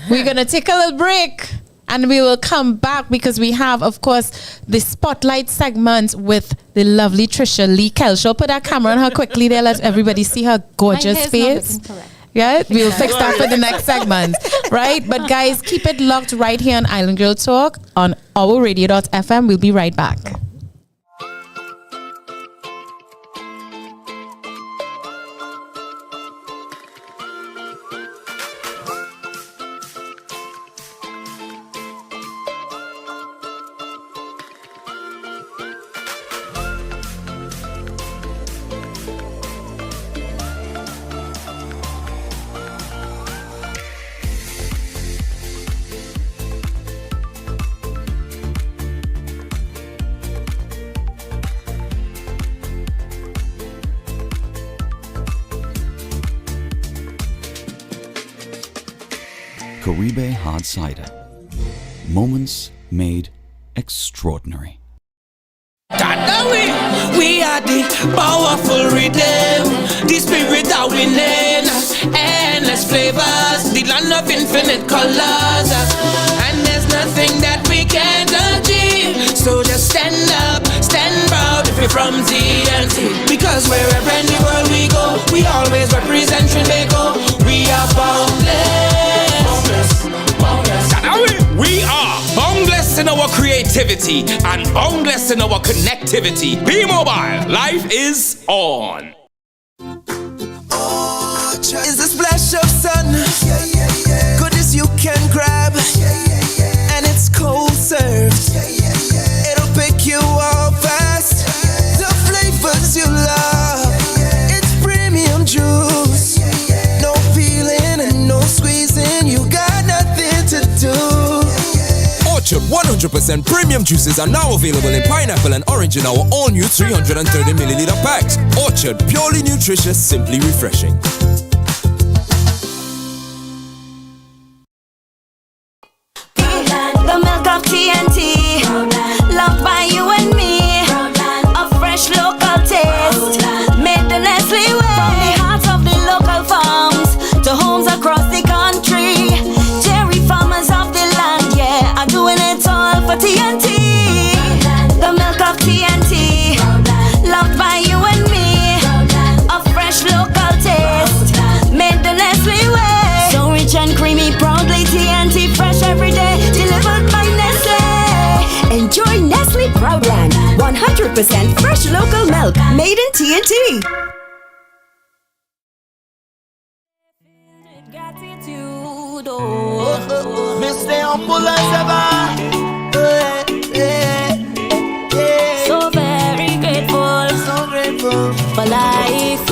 we're gonna take a little break, and we will come back because we have, of course, the spotlight segment with the lovely Trisha Lee Kelshaw. Put that camera on her quickly there. Let everybody see her gorgeous My hair's not face. looking correct. Yeah, we'll fix that for the next segment, right? But guys, keep it locked right here on Island Girl Talk on ourradio.fm. We'll be right back. Caribe Hard Cider. Moments made extraordinary. We are the powerful rhythm, the spirit that we name, endless flavors, the land of infinite colors, and there's nothing that we can't achieve. So just stand up, stand proud if you're from TNT, because wherever in the world we go, we always represent Trinidad. We are boundless, boundless. We are boundless in our creativity and boundless in our connectivity. Be mobile. Life is on. Is a splash of sun, goodness you can grab, and it's cold served. It'll pick you up fast. The flavors you love, it's premium juice. No peeling and no squeezing. You got nothing to do. Orchard 100% 100% premium juices are now available in pineapple and orange in our all-new 330 milliliter packs. Orchard, purely nutritious, simply refreshing. The milk of TNT, loved by you and me. A fresh local taste, made the Nestle way. From the hearts of the local farms to homes across the country, dairy farmers of the land, yeah, are doing it all for TNT. The milk of TNT, loved by you and me. A fresh local taste, made the Nestle way. So rich and creamy, proudly TNT, fresh every day, delivered by Nestle. Enjoy Nestle Proudland, 100% fresh local milk, made in TNT. Gratitude, oh. Me stay humble as ever. So very grateful, So grateful for life.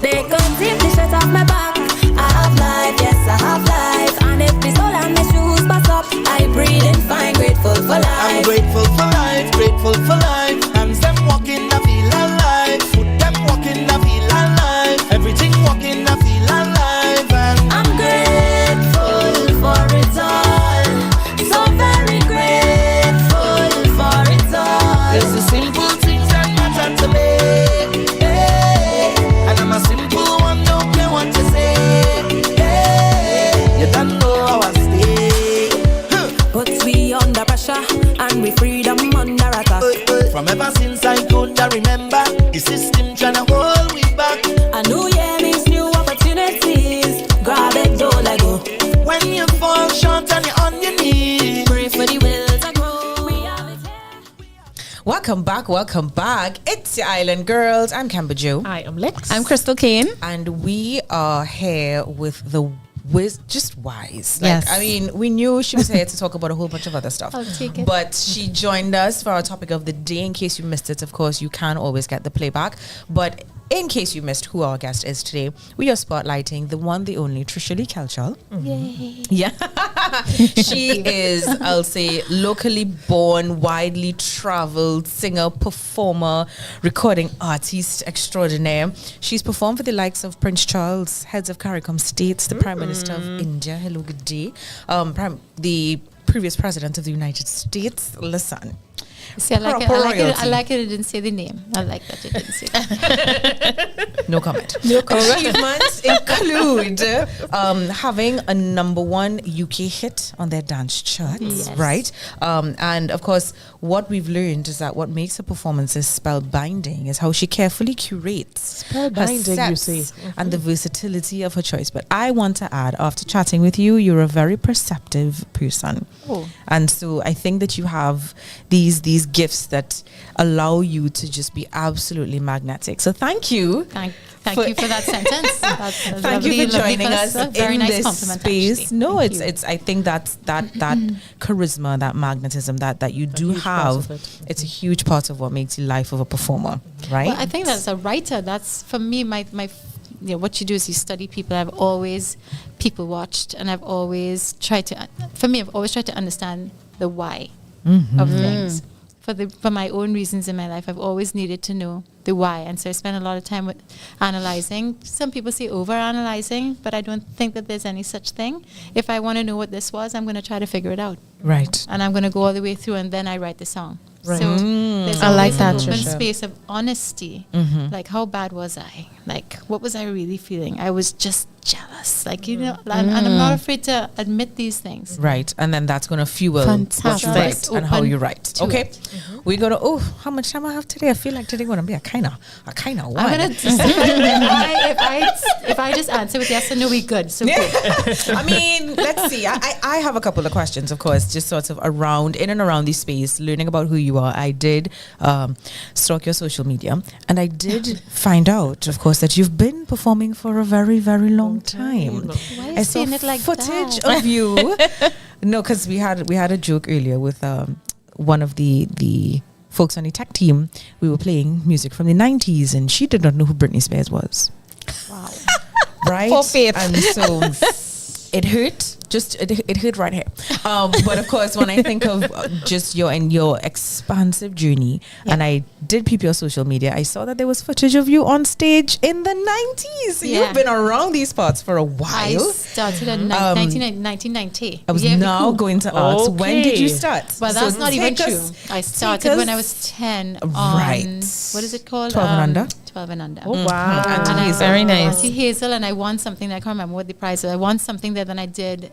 They come take the shirt off my back. I have life, yes I have life. And if the soul and my shoes pass up, I breathe and find grateful for life. I'm grateful for life, grateful for life. Hands them walking, I feel alive. Foot them walking, I feel alive. Everything walking, I feel alive. And I'm grateful for it all. So very grateful for it all. it's the simple things that matter to me. Hey, and I'm a simple one, don't care what you say. Hey, you don't know how I stay. Puts we under pressure and we freedom under attack. From ever since I could remember, the system tryna hold we back. A new year means new opportunities. Grab it, don't let go. When you fall short and you're on your knees, Pray for the will to grow. We have it here. Welcome back. It's the Island Girls. I'm Camber Joe. I am Lex. I'm Crystal Kane. And we are here with the just wise. Yes. I mean, we knew she was here to talk about a whole bunch of other stuff. I'll take it. But she joined us for our topic of the day. In case you missed it, of course, you can always get the playback. But in case you missed who our guest is today, we are spotlighting the one, the only Trisha Lee Kelchal. Yay. Yeah. She is, I'll say, locally born, widely traveled singer, performer, recording artist extraordinaire. She's performed for the likes of Prince Charles, heads of CARICOM states, the Prime Minister of India, hello, good day, the previous President of the United States. Listen. See, I like it. Royalty. I like it. It didn't say the name. I like that it didn't say that. No comment. Achievements include having a #1 UK hit on their dance charts, Yes. right? And of course, what we've learned is that what makes her performances spellbinding is how she carefully curates Spellbinding, her you sets say. and the versatility of her choice. But I want to add, after chatting with you, you're a very perceptive person. Oh. And so I think that you have these gifts that allow you to just be absolutely magnetic. So thank you. Thank for- you for that sentence. That's Thank lovely, you for lovely joining us a very in nice this compliment, space. actually. No, Thank it's you. I think that charisma, that magnetism that you do huge part of have. it. It's a huge part of what makes the life of a performer, right? Well, I think as a writer, that's for me. My what you do is you study people. I've always people watched, and I've always tried to. For me, I've always tried to understand the why of things. For my own reasons in my life, I've always needed to know the why, and so I spend a lot of time with analyzing. Some people say over analyzing, but I don't think that there's any such thing. If I want to know what this was, I'm going to try to figure it out, Right. and I'm going to go all the way through, and then I write the song. Right. So there's I like always that, an open Trisha. space of honesty. Like, how bad was I? Like, what was I really feeling? I was just jealous. Like, you know, and I'm not afraid to admit these things. Right. And then that's going to fuel what Fantastic. you write and how Open you write. to Okay. it. We're going to, how much time I have today? I feel like today going to be a kind of one. I'm gonna just, if I just answer with yes or no, we good. So good. I mean, let's see. I have a couple of questions, of course, just sort of in and around this space, learning about who you are. I did stalk your social media, and I did find out, of course, that you've been performing for a very, very long time. Why are you I saw saying it like footage that? of you. No, because we had a joke earlier with one of the folks on the tech team. We were playing music from the 90s, and she did not know who Britney Spears was. Wow. Right? For faith. And so it hurt just it hit right here. But of course, when I think of just your expansive journey, and I did peep your social media, I saw that there was footage of you on stage in the 90s. Yeah. You've been around these parts for a while. I started in 1990. I was now going to ask, when did you start? Well, that's not even take true. us- I started when I was 10 on, Right. what is it called? 12 and under? 12 and under. Oh, wow. And I- Very nice. Auntie Hazel, and I won something. I can't remember what the prize was. I won something there. Then I did,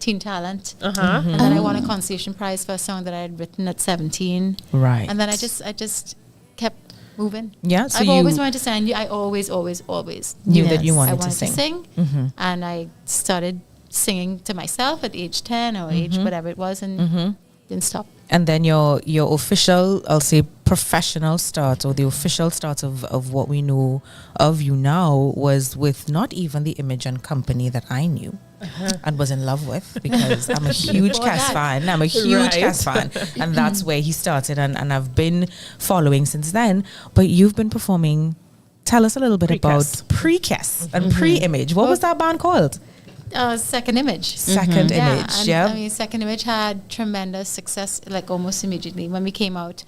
Teen Talent. And then I won a consolation prize for a song that I had written at 17. Right. And then I just kept moving. Yeah, so I've you- always wanted to sing. I always Knew that you I wanted wanted to sing. and I started singing to myself at age 10 or age whatever it was, and didn't stop. And then your official, I'll say professional start, or the official start of what we know of you now, was with not even the image and company that I knew and was in love with, because I'm a huge Before Cass that. fan. I'm a huge Right. Cass fan. And that's where he started, and I've been following since then. But you've been performing. Tell us a little bit Pre-Cass. about Pre-Cass and Pre-Image. What was that band called? Second Image. Second Image, and, yeah. I mean, Second Image had tremendous success, like almost immediately when we came out.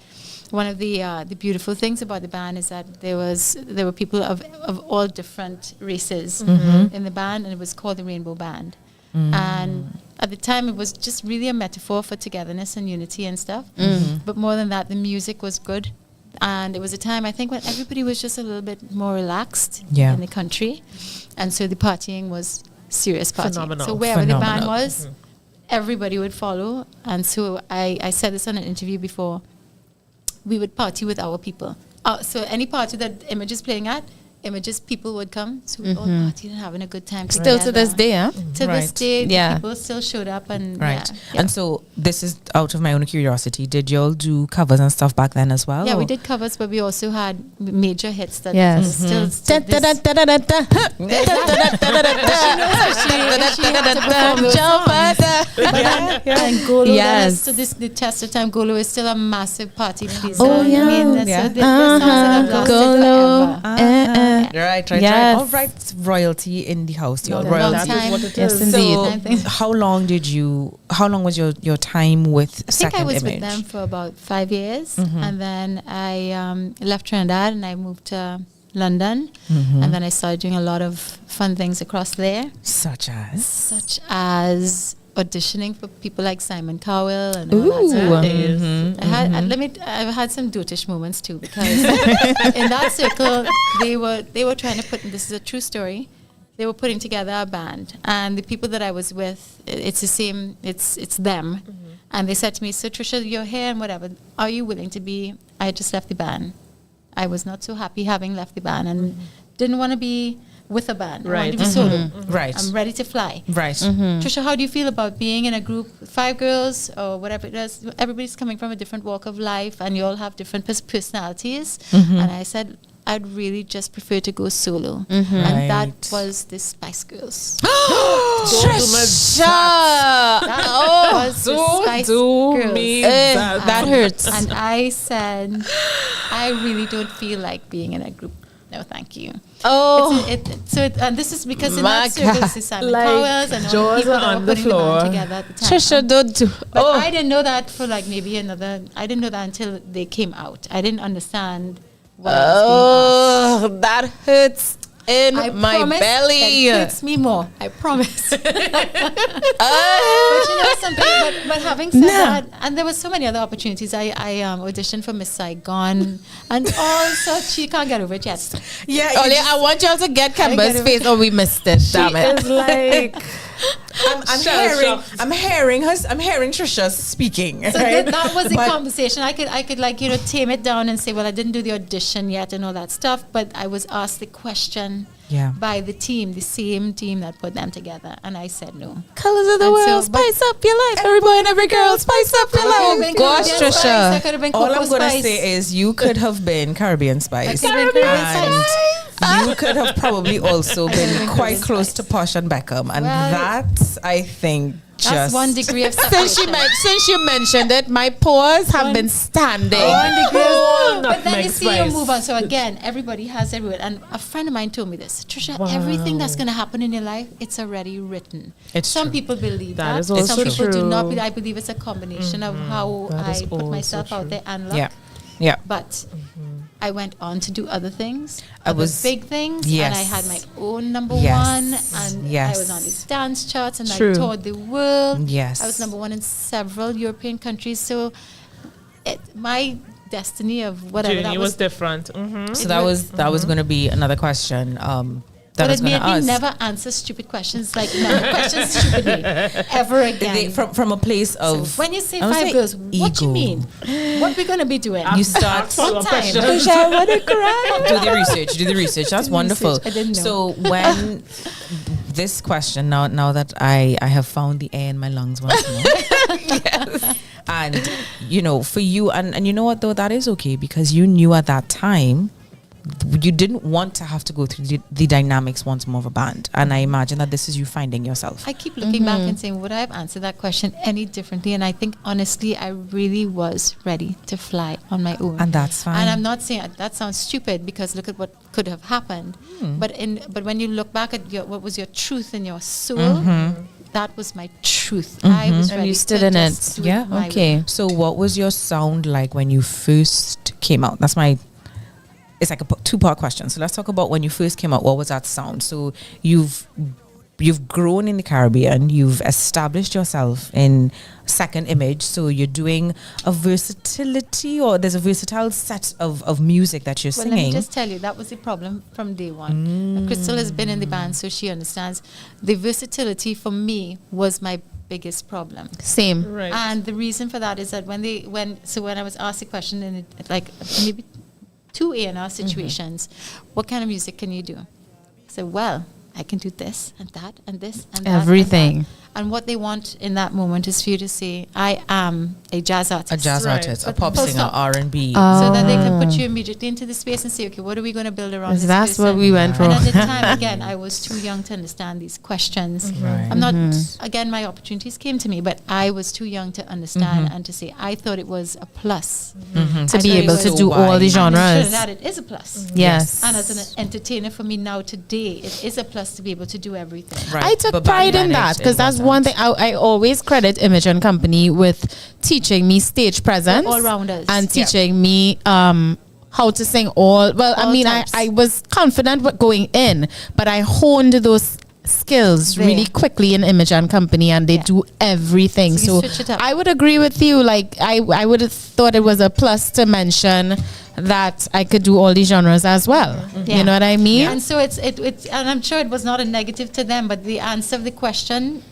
One of the beautiful things about the band is that there were people of all different races in the band, and it was called the Rainbow Band. And at the time, it was just really a metaphor for togetherness and unity and stuff. But more than that, the music was good. And it was a time, I think, when everybody was just a little bit more relaxed in the country. And so the partying was serious partying. Phenomenal. So wherever the band Phenomenal. was, everybody would follow. And so I said this on an interview before, we would party with our people. So any party that Image is playing at, Image's people would come. So we all partied and having a good time Still to this day, huh? To this Right. day, Yeah. people still showed up. And Right. yeah. And so this is out of my own curiosity. Did y'all do covers and stuff back then as well? Yeah, we or- did covers, but we also had major hits that Yes. still Da, to da, this- da, da, da, da. Da, da, da, da, da, da, da. she had to perform those Jump songs. And Golo, Yes. so this the test of time. Golo is still a massive party piece. Oh, I yeah. mean, that's Yeah. so the songs that have lasted Golo. forever. Right. Yes. All right. Royalty in the house. Your No, royalty. long time. What it Yes, is. indeed. I think- So, how long was your time with I think Second I was Image? with them for about 5 years, and then I left Trinidad and I moved to London, and then I started doing a lot of fun things across there, Such as auditioning for people like Simon Cowell and all that sort of thing. I've had some dotish moments too, because in that circle they were trying to put, this is a true story, they were putting together a band, and the people that I was with, it's the same, it's them, and they said to me, so Trisha, you're here and whatever, are you willing to be, I had just left the band, I was not so happy having left the band and didn't want to be with a band, I wanted to be solo. right. I'm ready to fly. Right. Trisha, how do you feel about being in a group, 5 girls or whatever it is? Everybody's coming from a different walk of life, and you all have different personalities. And I said, I'd really just prefer to go solo. And that Right. was the Spice Girls. Trisha! That was the Spice Girls. That hurts. And I said, I really don't feel like being in a group. No, thank you. Oh, And this is because in My that circle, God. it's the Simon Like, Cowells and all the jaws people are that were on the putting the floor. band together at the time. Trisha, don't do. But Oh, I didn't know that for like maybe I didn't know that until they came out. I didn't understand what I was being oh, that hurts in asked. I my promise belly. It hurts me more. I promise. But you know something. But having said that, and there were so many other opportunities. I auditioned for Miss Saigon and all sorts. She can't get over it yet. Yeah. Ollie, I want y'all to get Kemba's face, or we missed it. Damn it. It's like I'm hearing Trisha speaking. So right? that was the But- conversation. I could like, tame it down and say, well, I didn't do the audition yet and all that stuff, but I was asked the question by the team, the same team that put them together, and I said no. Colors of the And world, so- but- spice up your life. Every boy and every girl, spice up your life. Gosh, I Trisha. could have been All Cocoa I'm gonna Spice. say is you could have been Caribbean Spice, I could have been Caribbean and you could have probably also been quite close to Posh and Beckham, and Well, that I think That's just 1 degree of Since separation. you mentioned it, my paws have been standing. 1 degree. But then you see you move on. So again, everybody has their route. And a friend of mine told me this. Trisha, everything that's going to happen in your life, it's already written. Some people believe that. Some people do not believe. I believe it's a combination of how I put myself out there and luck. Yeah. But I went on to do other things. Big things. Yes. And I had my own number one. And I was on these dance charts and I toured the world. Yes. I was number one in several European countries. So my destiny of whatever journey that was different. So that was going to be another question. That but it made me never answer stupid questions, like never question stupidly ever again. From a place of so when you say 5 girls, what do you mean? What we gonna be doing? You start one time. Do the research. That's wonderful. I didn't know. So when this question now that I have found the air in my lungs once more. Yes. And for you and you know what though, that is okay because you knew at that time you didn't want to have to go through the dynamics once more of a band. And I imagine that this is you finding yourself. I keep looking back and saying, would I have answered that question any differently? And I think, honestly, I really was ready to fly on my own. And that's fine. And I'm not saying that sounds stupid because look at what could have happened. But when you look back at what was your truth in your soul, that was my truth. I was ready. And you stood in it. Yeah. Okay. So what was your sound like when you first came out? It's like a 2-part question. So let's talk about when you first came out. What was that sound? So you've grown in the Caribbean. You've established yourself in Second Image. So you're doing a versatility, or there's a versatile set of music that you're singing. Let me just tell you, that was the problem from day one. Crystal has been in the band, so she understands. The versatility for me was my biggest problem. Same. Right. And the reason for that is that when I was asked the question in like maybe 2 A&R situations, what kind of music can you do? I said, well, I can do this and that and this and that. Everything. And that. And what they want in that moment is for you to say, I am a jazz artist. A jazz artist, a pop singer, R&B. So that they can put you immediately into the space and say, okay, what are we going to build around this That's person? what we went for. And at the time, again, I was too young to understand these questions. Right. I'm not, again, my opportunities came to me, but I was too young to understand and to say, I thought it was a plus. To be able to do all the genres. That it is a plus. Yes. And as an entertainer for me now today, it is a plus to be able to do everything. Right. I took pride in that because that's one thing I always credit Image and Company with teaching me stage presence, all rounders, and teaching me how to sing all. Well, all I mean, types. I was confident with going in, but I honed those skills really quickly in Image and Company, and they do everything. So So I would agree with you. Like I would have thought it was a plus to mention that I could do all these genres as well. You know what I mean? And so it's and I'm sure it was not a negative to them, but the answer of the question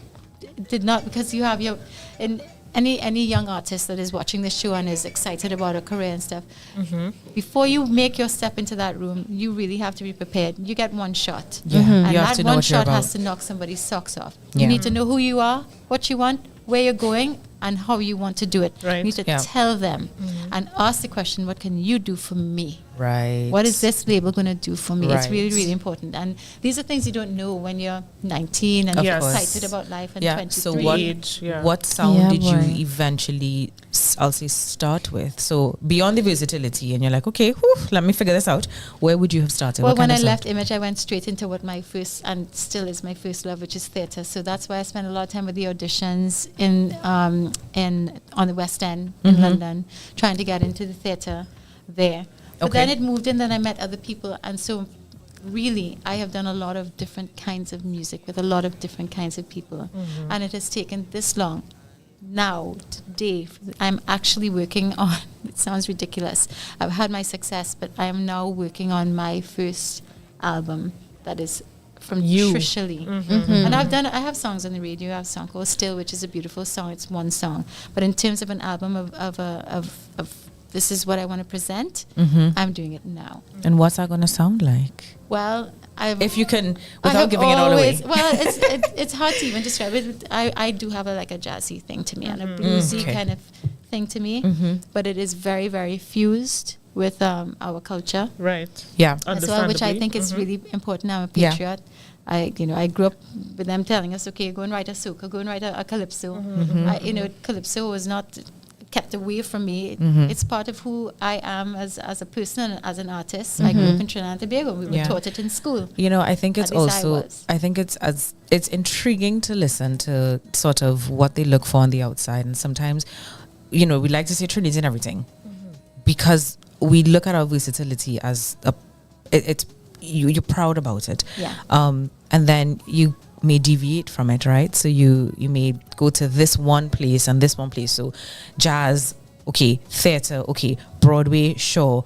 did not, because you have any young artist that is watching this show and is excited about a career and stuff, before you make your step into that room, you really have to be prepared. You get one shot. And You have that to know one what you're shot about. has to knock somebody's socks off. Yeah. You need to know who you are, what you want, where you're going, and how you want to do it. Right. You need to tell them and ask the question, what can you do for me? Right. What is this label going to do for me? It's Right. really, really important. And these are things you don't know when you're 19 and Of you're course. excited about life and Yeah. 23. So Age, what sound Yeah, did boy. you eventually, I'll say, start with? So beyond the versatility, and you're like, okay, let me figure this out. Where would you have started? Well, What when kind I of sound? left Image, I went straight into what my first, and still is my first love, which is theatre. So that's why I spent a lot of time with the auditions on the West End in London, trying to get into the theatre there. But Okay. then it moved in, then I met other people. And so really, I have done a lot of different kinds of music with a lot of different kinds of people. And it has taken this long. Now, today, I'm actually working on, it sounds ridiculous, I've had my success, but I am now working on my first album that is from Trisha Lee. And I have songs on the radio. I have a song called Still, which is a beautiful song. It's one song. But in terms of an album of this is what I want to present, I'm doing it now. And what's that going to sound like? Well, If you can, without giving it all away. Well, it's hard to even describe it. I do have a jazzy thing to me and a bluesy kind of thing to me, but it is very, very fused with our culture. Right. Yeah. As well, which I think is really important. I'm a Yeah. patriot. I grew up with them telling us, okay, go and write a soca, go and write a calypso. Calypso was not kept away from me. Mm-hmm. It's part of who I am as a person and as an artist. I grew up in Trinidad and Tobago. We were taught it in school. You know, I think it's At least I also, was. I think it's intriguing to listen to sort of what they look for on the outside. And sometimes, you know, we like to say Trinidad and everything because we look at our versatility as you're proud about it. Yeah. And then you may deviate from it, right? So you may go to this one place and this one place. So jazz, okay, theater, okay, Broadway, show,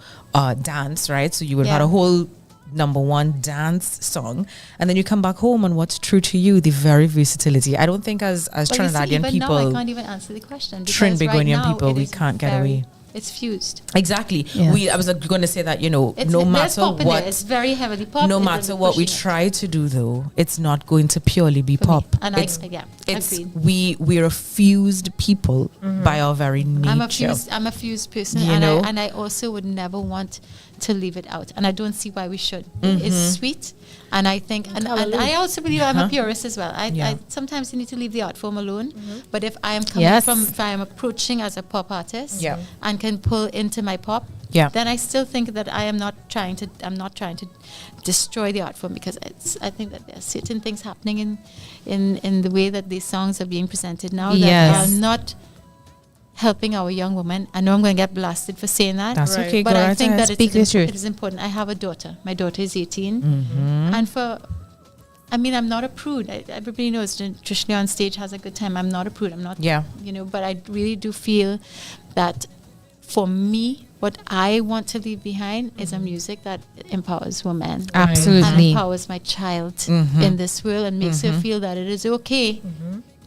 dance, right? So you would have had a whole number one dance song, and then you come back home and what's true to you, the very versatility. I don't think as But you see, Trinidadian even people, now I can't even answer the question. because Trinbagonian right now people, it we is can't get away. It's fused. Exactly. Yeah. I was going to say that, you know, It's, no there's matter pop in what, there. It's very heavily pop. no It's matter what we pushing it. try to do, though, it's not going to purely be For me. pop. And it's, it's agreed. we're a fused people by our very nature. I'm a fused person, You and know? I also would never want to leave it out, and I don't see why we should. Mm-hmm. It's sweet, and I think, and I also believe I'm a purist as well. I sometimes you need to leave the art form alone, but if I am coming if I am approaching as a pop artist, and can pull into my pop, then I still think that I'm not trying to destroy the art form, because I think that there are certain things happening in the way that these songs are being presented now that are not helping our young women. I know I'm going to get blasted for saying that. That's okay. But go I right think ahead. that Speak the truth. it is important. I have a daughter. My daughter is 18. Mm-hmm. And I'm not a prude. Everybody knows Trishna on stage has a good time. I'm not a prude. I'm not, but I really do feel that for me, what I want to leave behind is a music that empowers women. Absolutely. And empowers my child in this world and makes her feel that it is okay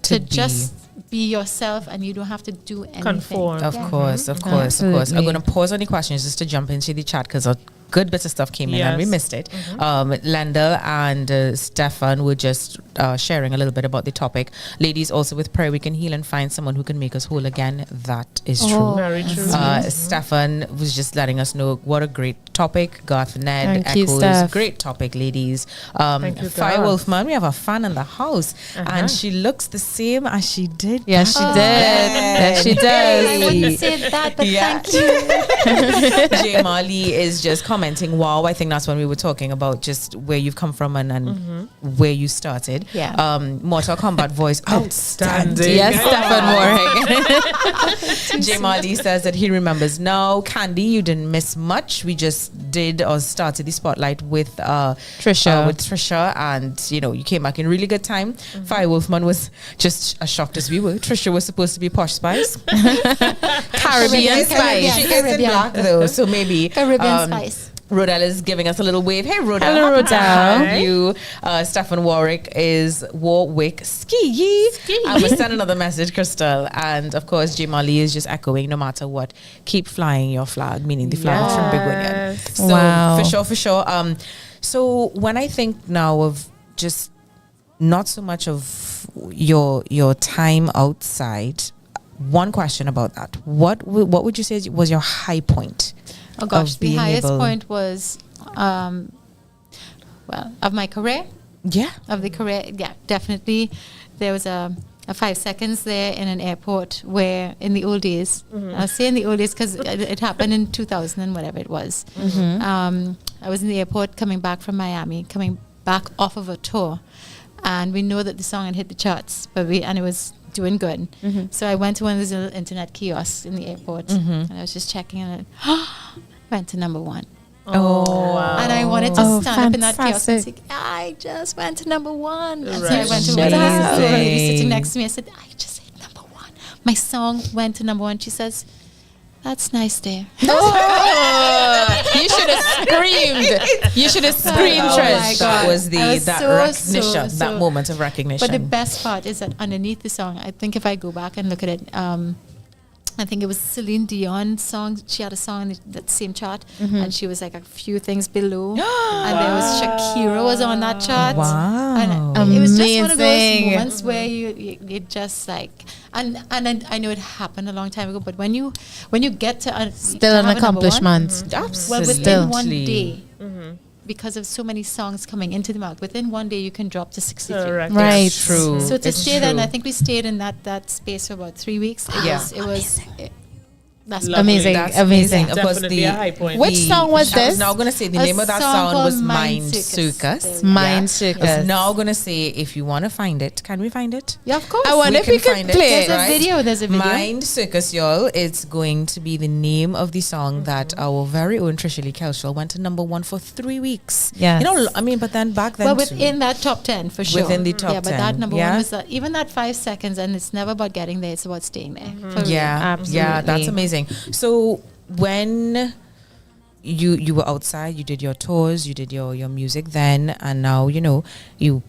to just be yourself, and you don't have to do anything. Conform. Of course. I'm going to pause on the questions just to jump into the chat, because a good bit of stuff came in and we missed it. Lendl and Stefan were just sharing a little bit about the topic. Ladies, also with prayer we can heal and find someone who can make us whole again. That is true. Very true. Stefan was just letting us know what a great topic. Garth Ned Thank you, echoes. Steph. Great topic, ladies. Thank you, Fire Garth. Wolfman, we have a fan in the house, and she looks the same as she did. Yes, she did. Yes, she I wouldn't does. say that, but thank you. Jay Marley is just commenting, wow. I think that's when we were talking about just where you've come from and where you started. Yeah. Mortal Kombat voice outstanding. Yes, Stefan Warwick. Jay Marley says that he remembers. Now, Candy, you didn't miss much. We just did or started the spotlight with Trisha, and you came back in really good time. Fire Wolfman was just as shocked as we were. Trisha was supposed to be Posh Spice, Caribbean Spice. She is in black though, so maybe Caribbean Spice. Rodell is giving us a little wave. Hey, Rodell. Hello, Rodell. You, Stefan Warwick is Warwick Ski. I will send another message, Crystal. And of course, Jay Marley is just echoing, no matter what, keep flying your flag, meaning the flag from Big William. So, Wow. for sure. So when I think now of just not so much of your time outside, one question about that. What would you say was your high point? Oh gosh, of the being highest able- point was, of my career. Yeah. Of the career, yeah, definitely. There was a 5 seconds there in an airport where, in the old days, I'll say in the old days because it happened in 2000 and whatever it was. I was in the airport coming back from Miami, coming back off of a tour, and we know that the song had hit the charts, and it was doing good. So I went to one of those little internet kiosks in the airport, and I was just checking, and it went to number 1. Oh, wow. And I wanted to stand up in that kiosk and fantastic. say, I just went to number 1. And so Right. I went to the lady sitting next to me. I said, I just hit number 1. My song went to number 1. She says, that's nice there. You should have screamed. You should have screamed, Oh my Trish. God. That was I was that so, recognition, so- that moment of recognition. But the best part is that underneath the song, I think if I go back and look at it, I think it was Celine Dion's song. She had a song in that same chart, and she was like a few things below. And there was Shakira was on that chart. Wow. And it was just one of those Amazing. moments where you just like, and I know it happened a long time ago, but when you get to Still to an have a number one, accomplishment. well, within Absolutely. one day, because of so many songs coming into the market, within one day you can drop to 63. Correct. Right. It's true. So to It's stay there, and true. I think we stayed in that space for about 3 weeks. It was That's Lovely. amazing. That's amazing. Of course, Definitely a high point. Which song was I was this? now going to say the A name of that song song called was Mind Mind Circus. Circus. Mind I Circus. was now going to say, if you want to find it, can we find it? Yeah, of course. I wonder if we can could find play it, it. There's a video. There's a video. Mind Circus, y'all. It's going to be the name of the song that our very own Trisha Lee Kelshall went to #1 for 3 weeks. Yes. You know, I mean, but then back then, Well, too, within that top 10 for sure. Within the top yeah, but 10, that number yeah? one was even that 5 seconds, and it's never about getting there; it's about staying there. For real. yeah, that's Absolutely. amazing. So when you were outside, you did your tours, you did your music then, and now you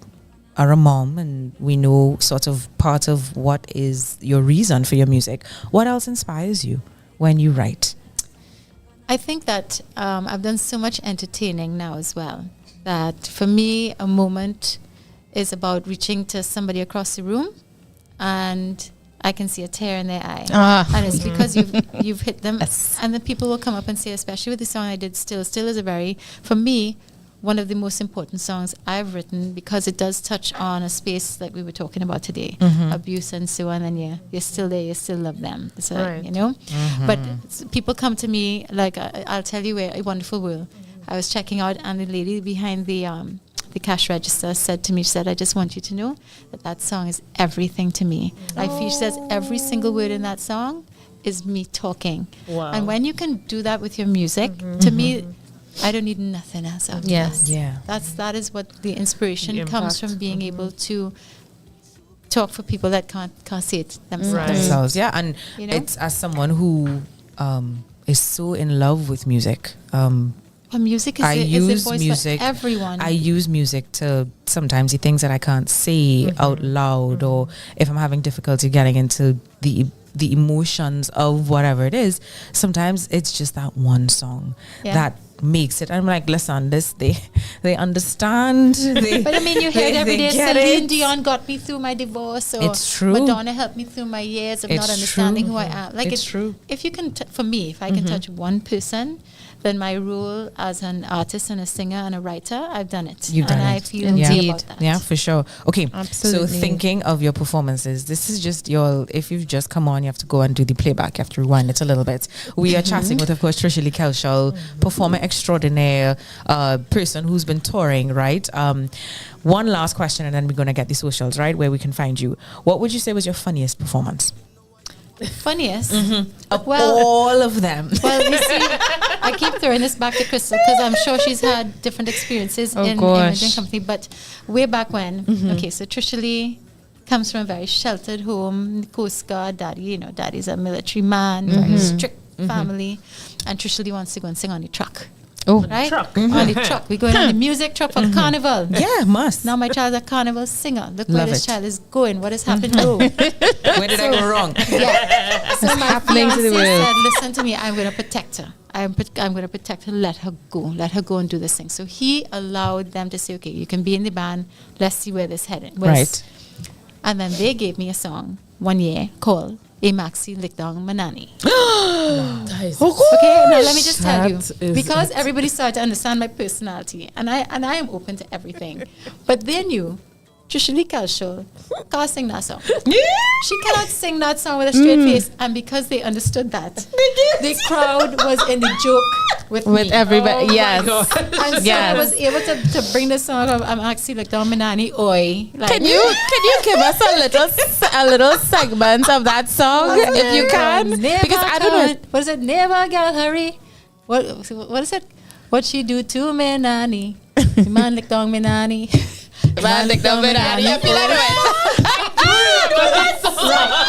are a mom, and we know sort of part of what is your reason for your music. What else inspires you when you write? I think that I've done so much entertaining now as well, that for me, a moment is about reaching to somebody across the room and I can see a tear in their eye. And it's because you've hit them. Yes. And the people will come up and say, especially with the song I did, Still is a very, for me, one of the most important songs I've written, because it does touch on a space that we were talking about today, abuse and so on, and you're still there, you still love them. So, Right. But people come to me, like, I'll tell you a wonderful world. I was checking out, and the lady behind the cash register said to me, she said, I just want you to know that song is everything to me. I feel, she says, every single word in that song is me talking. Wow. And when you can do that with your music, to me, I don't need nothing else after Yes. that. Yeah. That is what the inspiration The comes impact. from, being able to talk for people that can't say it themselves. Right. Themselves, yeah. And You know? it's as someone who is so in love with music. Well, music is I is use a voice music. for everyone. I use music to sometimes the things that I can't say out loud, or if I'm having difficulty getting into the emotions of whatever it is. Sometimes it's just that one song that makes it. I'm like, listen, they understand. But I mean, you hear it every day. get Celine it. Dion got me through my divorce, or It's true. Madonna helped me through my years of It's not understanding true. who I am. Like, It's true. If you can, for me, if I can touch one person, then my role as an artist and a singer and a writer, I've done it. You've done and it. I feel good about that. Yeah, for sure. Okay, Absolutely. so thinking of your performances, this is just if you've just come on, you have to go and do the playback. You have to rewind it a little bit. We are chatting with, of course, Trisha Lee Kelshall, performer extraordinaire, person who's been touring, right? One last question, and then we're going to get the socials, right, where we can find you. What would you say was your funniest performance? Funniest? Of Well, all of them. well, you see, I keep throwing this back to Crystal because I'm sure she's had different experiences in gosh. imaging company. But way back when, okay, so Trisha Lee comes from a very sheltered home, Coast Guard, daddy's a military man, very strict family, and Trisha Lee wants to go and sing on the truck. Oh. Right? Truck. On the truck. We're going on the music truck for Carnival. Yeah, must. Now my child's a Carnival singer. Look Love where this it. child is going. What is happening? Oh. Where did I go wrong? Yeah. So my happening to fiancé the world. said, listen to me, I'm going to protect her. I'm going to protect her. Let her go and do this thing. So he allowed them to say, okay, you can be in the band. Let's see where this headed. Right. And then they gave me a song one year called A Maxi Lickdown Manani. Okay, now let me just tell you, That is because it. everybody started to understand my personality, and I am open to everything, but they knew Trisha Lee Kelshall can't sing that song. She cannot sing that song with a straight face, and because they understood that, the crowd was in the joke with me. everybody. yes. And so I was able to bring the song of I'm actually like Dominani Oi. Like, Can you give us a little segment of that song if you can? Never Because I don't know. What is it? Never girl hurry. What is it? What she do to me nanny? The man lick down me nanny. Man, like the Minani. I feel like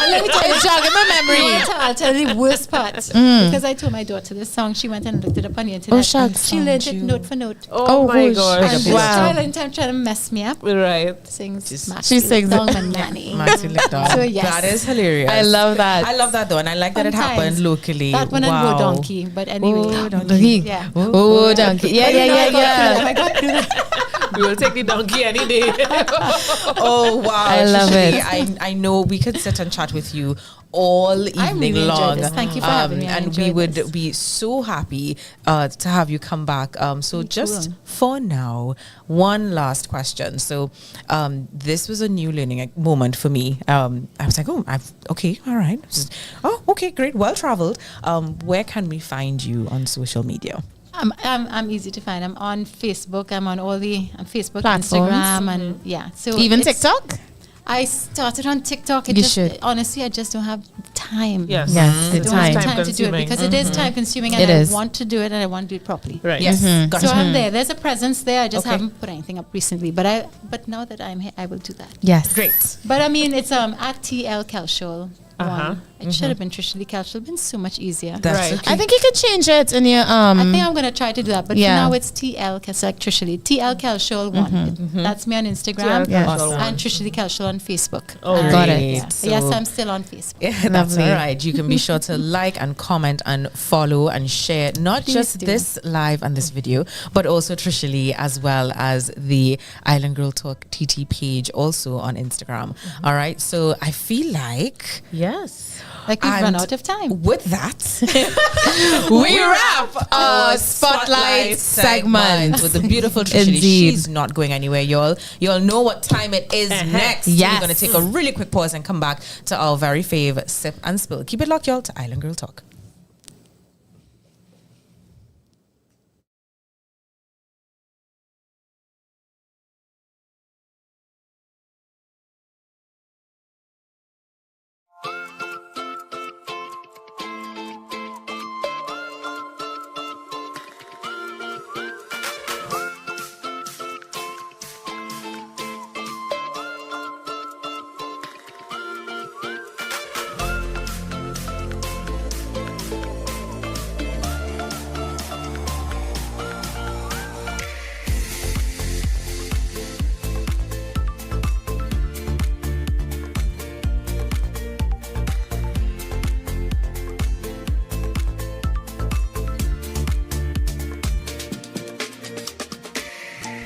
And let me tell you, it's jogging my memory. I'll tell you the worst part. Because I told my daughter this song, she went and looked it up on the internet. Oh, shucks. She learned it note for note. Oh my gosh. gosh. And this Wow. child in time trying to mess me up Right. sings She sings Dong it. and Nanny. Maxi Lickdown. So, yes. That is hilarious. I love that. I love that though, and I like that it Sometimes. happened locally. That one wow. and Go Donkey. But anyway. Oh, donkey. Yeah. Oh, donkey. Yeah. I got to do that. We will take the donkey any day. Oh wow! I love Trisha Lee, it. I know we could sit and chat with you all evening I really long. enjoyed this. Thank you for having me. I And we enjoyed would this. be so happy to have you come back. So just cool. for now, one last question. So this was a new learning moment for me. I was like, okay, all right. Okay, great, well traveled. Where can we find you on social media? I'm easy to find. I'm on Facebook. I'm on all the Facebook, Platforms. Instagram, and so Even it's- TikTok? I started on TikTok. You should. Honestly, I just don't have time. Yes. Yes, I the don't have time. time to do it consuming. because it is time consuming, and It is. I want to do it, and I want to do it properly. Right. Yes, gotcha. So I'm there. There's a presence there. I just Okay. haven't put anything up recently, but now that I'm here, I will do that. Yes. Great. But I mean, it's at TL Kelshol. Uh-huh. It should have been Trishali Kelshol. It'd been so much easier. That's Right. okay. I think you could change it in your I think I'm gonna try to do that, but yeah. for now it's TL like Trishali. TL Kelshol 1. That's me on Instagram. TL Yes. Kelshol And 1. Trishali Kelshol on Facebook. Oh, And got it. yeah. So- Yes, I'm still on Facebook. Yeah, that's Lovely. all right. You can be sure to like and comment and follow and share not Please just do. this live and this video, but also Trishali as well as the Island Girl Talk TT page also on Instagram. All right. So I feel like Yes. Like we've run And out of time. with that, we wrap our spotlight segment with the beautiful Trishali. Indeed. She's not going anywhere, y'all. Y'all know what time it is next. Yes. We're going to take a really quick pause and come back to our very fave sip and spill. Keep it locked, y'all, to Island Girl Talk.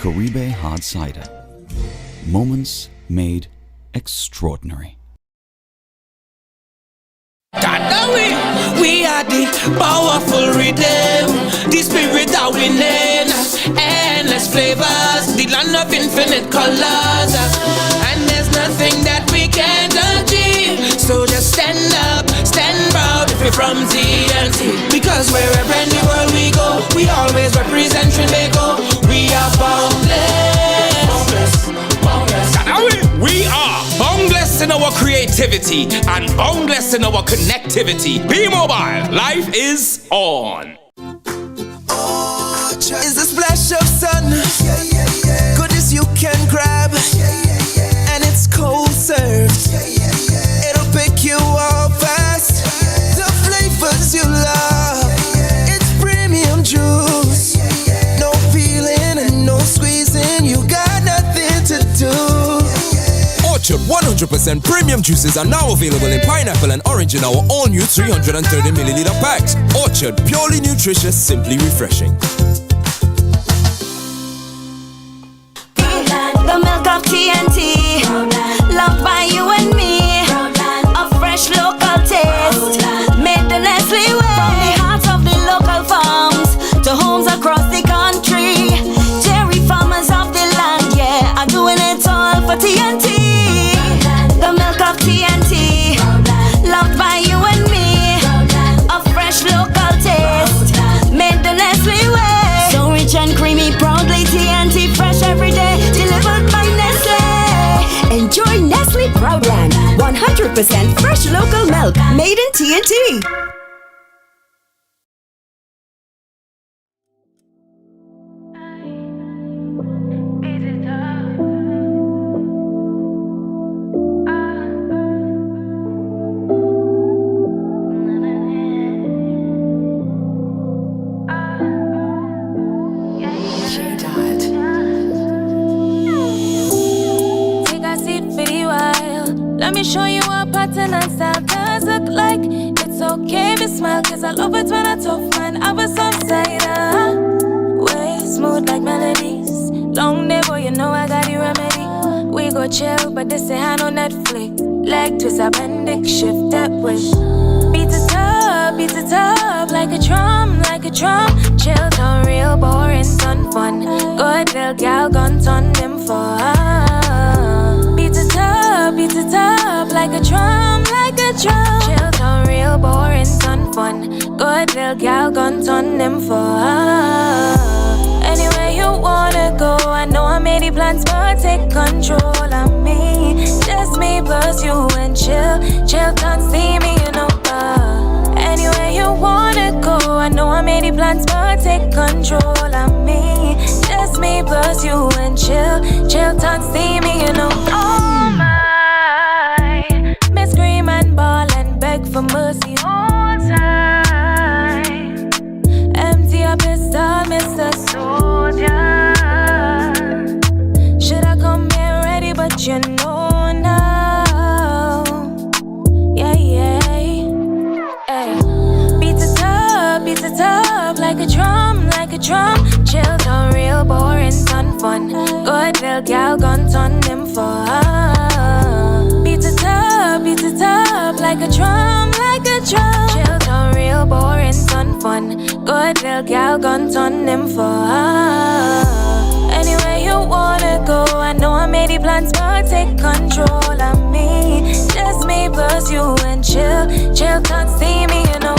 Caribe Hard Cider. Moments made extraordinary. We are the powerful rhythm, the spirit that we name, endless flavors, the land of infinite colors, and there's nothing that we can't achieve. So just stand up, stand proud if you're from TNT, because wherever in the world we go, we always represent Trinidad. We are boundless, boundless. We are boundless in our creativity and boundless in our connectivity. Be mobile. Life is on. Is a splash of sun. Goodness you can grab. And it's cold served. It'll pick you up fast. The flavors you love. It's premium juice. No peeling and no squeezing. You got nothing to do. Orchard 100% premium juices are now available in pineapple and orange in our all new 330 milliliter packs. Orchard, purely nutritious, simply refreshing. The milk of TNT, loved by you and me. A fresh local taste, made the Nestle way. From the hearts of the local farms to homes across the country. Dairy farmers of the land, yeah, are doing it all for TNT. The milk of TNT, loved by you and me. A fresh local taste, made the Nestle way. So rich and creamy, proudly TNT, fresh every day, delivered by Nestle. Enjoy Nestle Proudland, 100% fresh local milk, made in TNT. Take a seat for the while. Let me show you what pattern and style does look like. It's okay if you smile, cause I love it when a tough man have a soft side. Way smooth like melodies. Long day, boy, you know I got the remedy. We go chill, but this ain't no Netflix. leg twist, appendix shift that way. Beat it up like a drum, like a drum. Chill down, real boring, sun fun. Good little gal, gun ton them for. Beat it up like a drum, like a drum. Chill down, real boring, sun fun. Good little gal, gun ton them for. Anywhere you wanna go, I know I made the plans, but take control of me. Just me plus you and chill, can't see me, you know. Anywhere you wanna go, I know I made the plans, but take control of me. Just me plus you and chill, can't see me, you know. Oh my, me scream and ball and beg for mercy all time. Empty a pistol, Mr. Soldier. Shoulda come here ready, but you know now. Yeah. Ay. Beat it up like a drum, like a drum. Chill down, real boring, sun fun. Good little gal, gun ton them for. Beat it up like a drum, like a drum. Chill down, real boring, sun fun. Good little gal, gun ton them for. Anywhere you wanna go, I know I made the plans, but take control of me. Just me plus you and chill, can't see me, you know.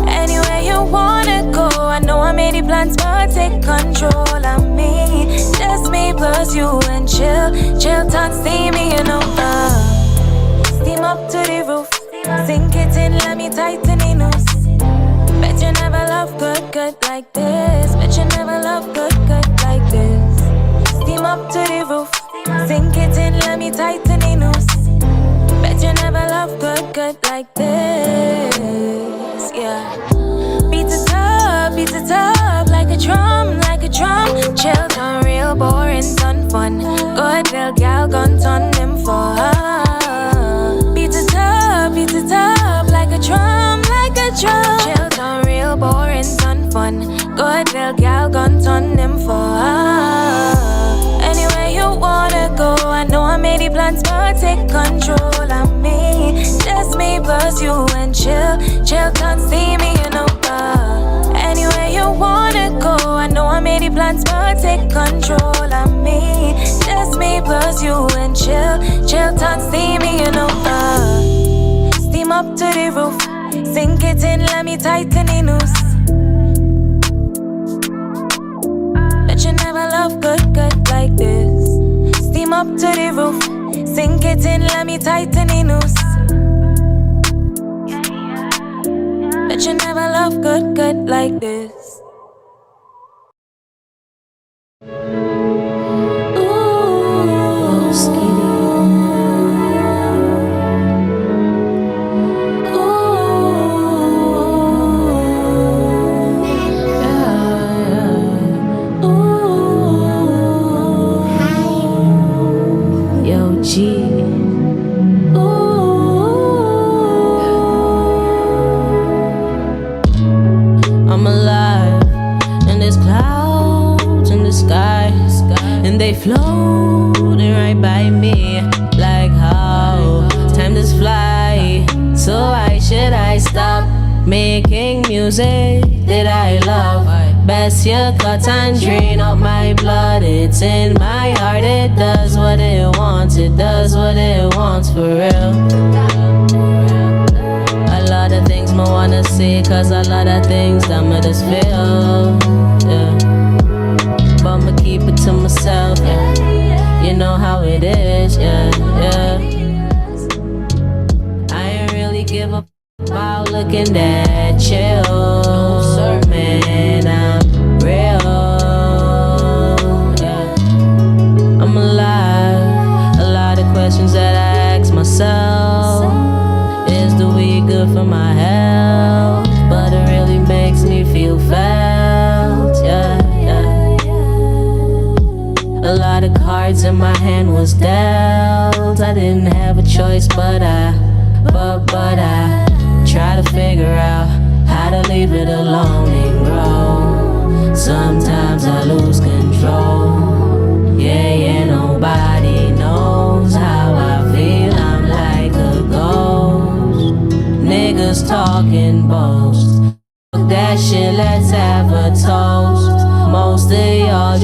Anywhere you wanna go, I know I made the plans, but take control of me. Just me plus you and chill, can't see me, you know. Steam up to the roof, sink it in, let me tighten the noose. Bet you never love good like this. Bet you never love good like this. Steam up to the roof, sink it in, let me tighten the noose. Bet you never love good like this. Yeah. Beat it up like a drum, like a drum. Chill down, real boring, sun fun. Good little gal, gun ton them for. Beat it up like a drum, like a drum. Chill down, real boring, sun fun. Good little gal, gun ton them for. Anywhere you wanna go, I know I made the plans, but take control of me. Just me plus you and chill, can't see me, you know. Anywhere you wanna go, I know I made the plans, but take control of me. Just me plus you and chill, can't see me, you know. Steam up to the roof, sink it in, let me tighten the noose. Bet you never love good like this. Steam up to the roof, sink it in, let me tighten the noose. Bet you never love good like this. Ooh, skinny. I'm alive, and there's clouds in the sky, and they floating right by me. Like how time does fly, so why should I stop making music that I love? Best you cut and drain out my blood. It's in my heart, it does what it wants. It does what it wants for real. A lot of things I wanna say, cause a lot of things that I just feel, yeah. But I'ma keep it to myself, yeah. You know how it is, yeah. I ain't really give a about looking that chill, man, I'm real, yeah. I'm alive, a lot of questions that I ask myself. Is the weed good for my health? But it really makes me feel felt, yeah. A lot of cards in my hand was dealt. I didn't have a choice, but I try to figure out how to leave it alone and grow. Sometimes I lose control. Yeah, nobody knows how I feel. I'm like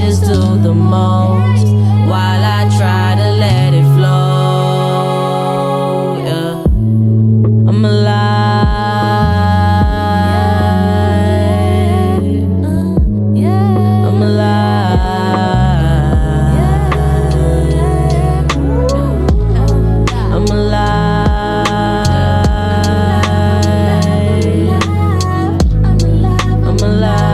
wishes do the most while I try to let it flow. Yeah. I'm alive. I'm alive. I'm alive. I'm alive.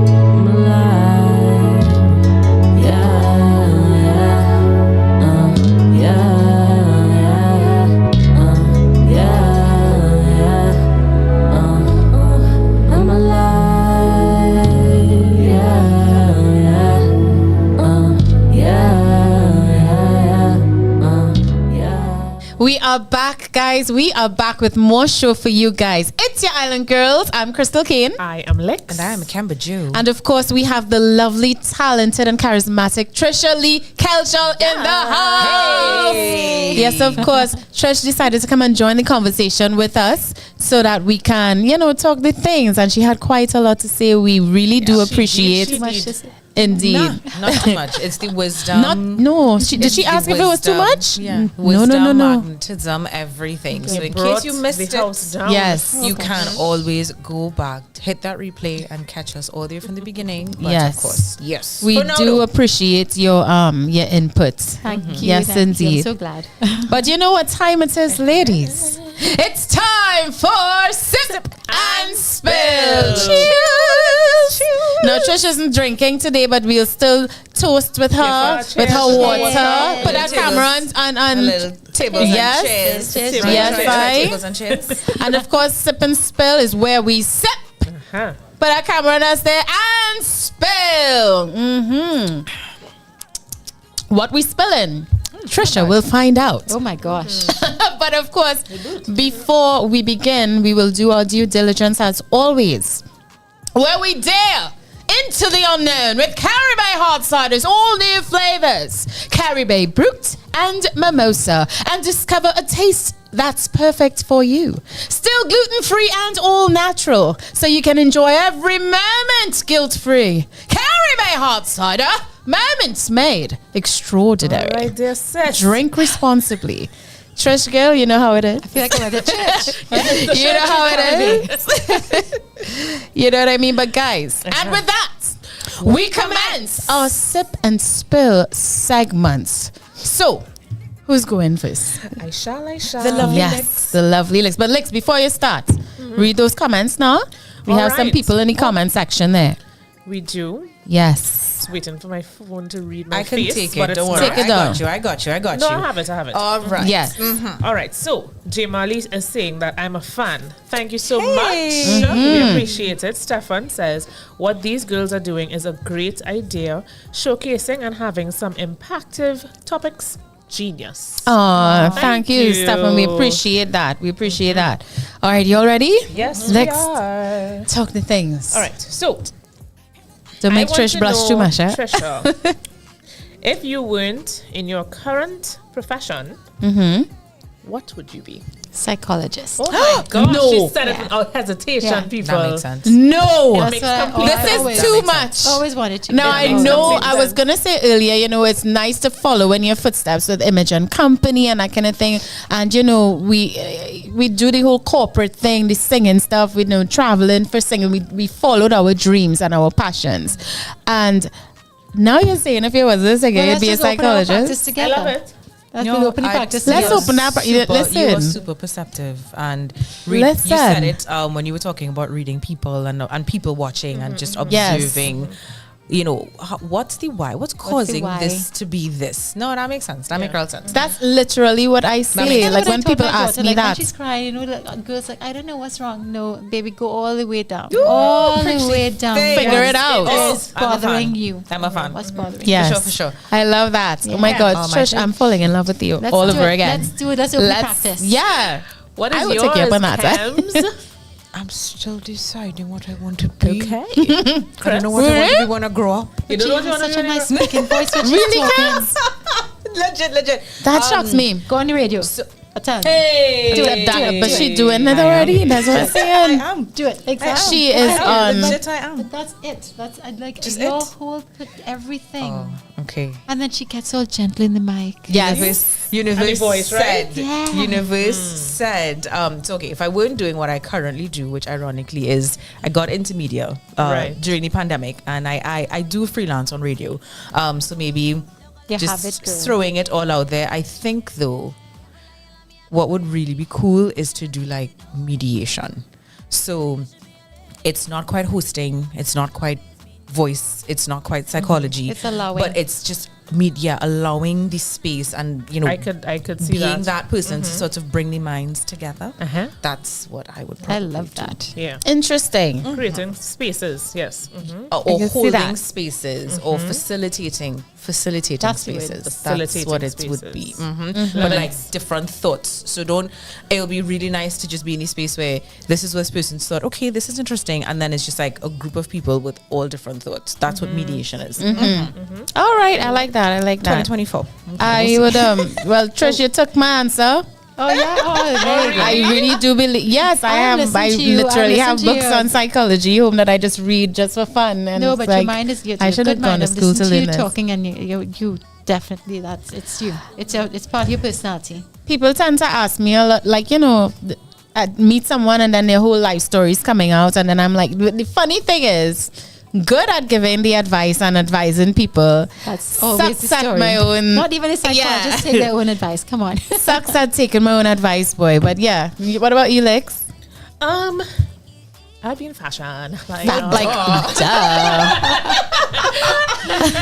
I'm alive. We are back, guys. We are back with more show for you guys. It's your Island Girls. I'm Crystal Kane. I am Lex. And I am Kemba Jew. And of course, we have the lovely, talented, and charismatic Trisha Lee Kelchel in the house. Hey. Yes, of course. Trish decided to come and join the conversation with us so that we can, talk the things. And she had quite a lot to say. We really do appreciate. She did. Indeed. Not too much. It's the wisdom. Did she ask if it was too much? Yeah. No. Magnetism, everything. So in case you missed it, yes, you can always go back, hit that replay, and catch us all there from the beginning. But yes, of course, yes. We do appreciate your input. Thank you. Yes, thank indeed. You. I'm so glad. But you know what time it is, ladies? It's time for Sip and Spill. Cheers. Now, Trish isn't drinking today, but we'll still toast with her, with her water. Put our camera on a little tables and chairs. Tables and chairs. And of course, Sip and Spill is where we sip. Put our camera on us there and spill. What we spilling? Trisha will find out. Oh my gosh. But of course, before we begin, we will do our due diligence as always, where we dare into the unknown with Caribbean hard ciders, all new flavors, Caribbean Brut and Mimosa, and discover a taste that's perfect for you. Still gluten-free and all natural, so you can enjoy every moment guilt-free. Caribbean hard cider, moments made extraordinary. All right, dear sis. Drink responsibly. Trish girl, you know how it is. I feel like I'm at the church. You know how it is. You know what I mean? But guys, and with that, we commence our Sip and Spill segments. So, who's going first? I shall. The lovely Lex. The lovely Lex. But Lex, before you start, read those comments now. We have some people in the comment section there. We do. Yes. Just waiting for my phone to read my I can face. take but it. it's Don't worry. Take it down. I got you. No, I have it. All right. Yes. All right. So, J. Marley is saying that I'm a fan. Thank you so much. We appreciate it. Stefan says, what these girls are doing is a great idea, showcasing and having some impactful topics. Genius. Oh, thank you, Stefan. We appreciate that. All right, you all ready? Yes, Lex, we are. talk the things. All right. So, Don't make I want Trish to blush know, too much, eh? Trisha, if you weren't in your current profession, what would you be? Psychologist. Oh my gosh, No. she said it without hesitation, people. That makes sense. No, Makes complete this sense. is too much. Always wanted to. Now, I makes know complete I was sense. going to say earlier, it's nice to follow in your footsteps with Imogen Company and that kind of thing. And, we do the whole corporate thing, the singing stuff, traveling for singing. We followed our dreams and our passions. And now you're saying if you was this again, you'd be a psychologist. I love it. We'll open the practice Let's together. open up. Listen. You are super perceptive, and you said it when you were talking about reading people and people watching and just observing. What's the why? What's causing this to be this? No, that makes sense. That makes real sense. That's literally what I say. Like when people ask me when that. she's crying, girls like, I don't know what's wrong. No, baby, go all the way down. All the way down. Figure it out. What's bothering you? I'm a fan. What's bothering you? Yes. For sure. I love that. Oh my God, Trish, I'm falling in love with you Let's all do over it. again. Let's do it. Let's open practice. Yeah. What is I would yours, take you up on that. Kems? I'm still deciding what I want to be. Okay. I don't know what I want to be when I grow up. You don't know what you want Such to a be? nice speaking voice when she's Really, talking. Cass? Legit. That shocks me. Go on the radio. Tell me. Hey, Do it. But she doing it already. That's what I'm saying. I am. Do it. Exactly. She is on. Legit, I am. But that's it. That's like Just your it? whole everything. Oh, okay. And then she gets all gentle in the mic. Universe voice, right? said. Yeah. Universe said. It's okay. If I weren't doing what I currently do, which ironically is, I got into media Right. during the pandemic, and I do freelance on radio. So maybe You have just it, girl. throwing it all out there. I think though, what would really be cool is to do like mediation. So it's not quite hosting, it's not quite voice, it's not quite psychology. It's allowing. But it's just media allowing the space and, you know, I could see being that. that person to sort of bring the minds together. Uh-huh. That's what I would I probably love do. that. Yeah. Interesting. Creating spaces, yes. Or can see holding that. spaces or facilitating That's the word, spaces. That's facilitating what it would be. spaces. But like different thoughts. So it'll be really nice to just be in a space where this is what this person's thought, okay, this is interesting. And then it's just like a group of people with all different thoughts. That's what mediation is. All right, I like that. 2024. I would well, Trish, you took my answer. Oh yeah. Oh, very good. I really do believe. Yes, I am. listen I to you. literally I have listen to books you. on psychology home that I just read just for fun. And No, it's but like, your mind is good. I should have gone to school to you learn this. talking, and you definitely it's you. It's part of your personality. People tend to ask me a lot, like, you know, I meet someone and then their whole life story is coming out, and then I'm like, the funny thing is, good at giving the advice and advising people. That's always the Sucks at story. my own. Not even a psychologist take their own advice. Come on. Sucks at taking my own advice, boy. But yeah, what about you, Lex? I'd be in fashion. Like, Duh.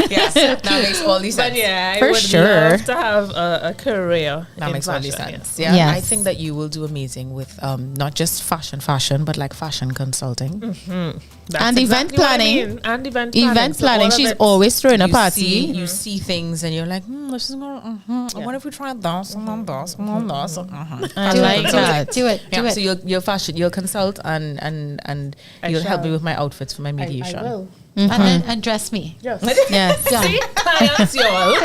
Yes, that makes all these sense. but yeah, I For would sure. love to have a career. That in makes all fashion, these yes. sense. Yeah, Yes. I think that you will do amazing with not just fashion, but like fashion consulting. That's And event exactly what I planning. mean. And event planning. Event So planning. all of She's it- always throwing a You party. you see things and you're like, this is going. What if we try this and then this and then this? I Do like it. that. Do it. Yeah, Do so it. you'll fashion, you'll consult and I you'll help me shall. with my outfits for my mediation. I will. And dress me. Yes. Yes. Done. Clients, y'all.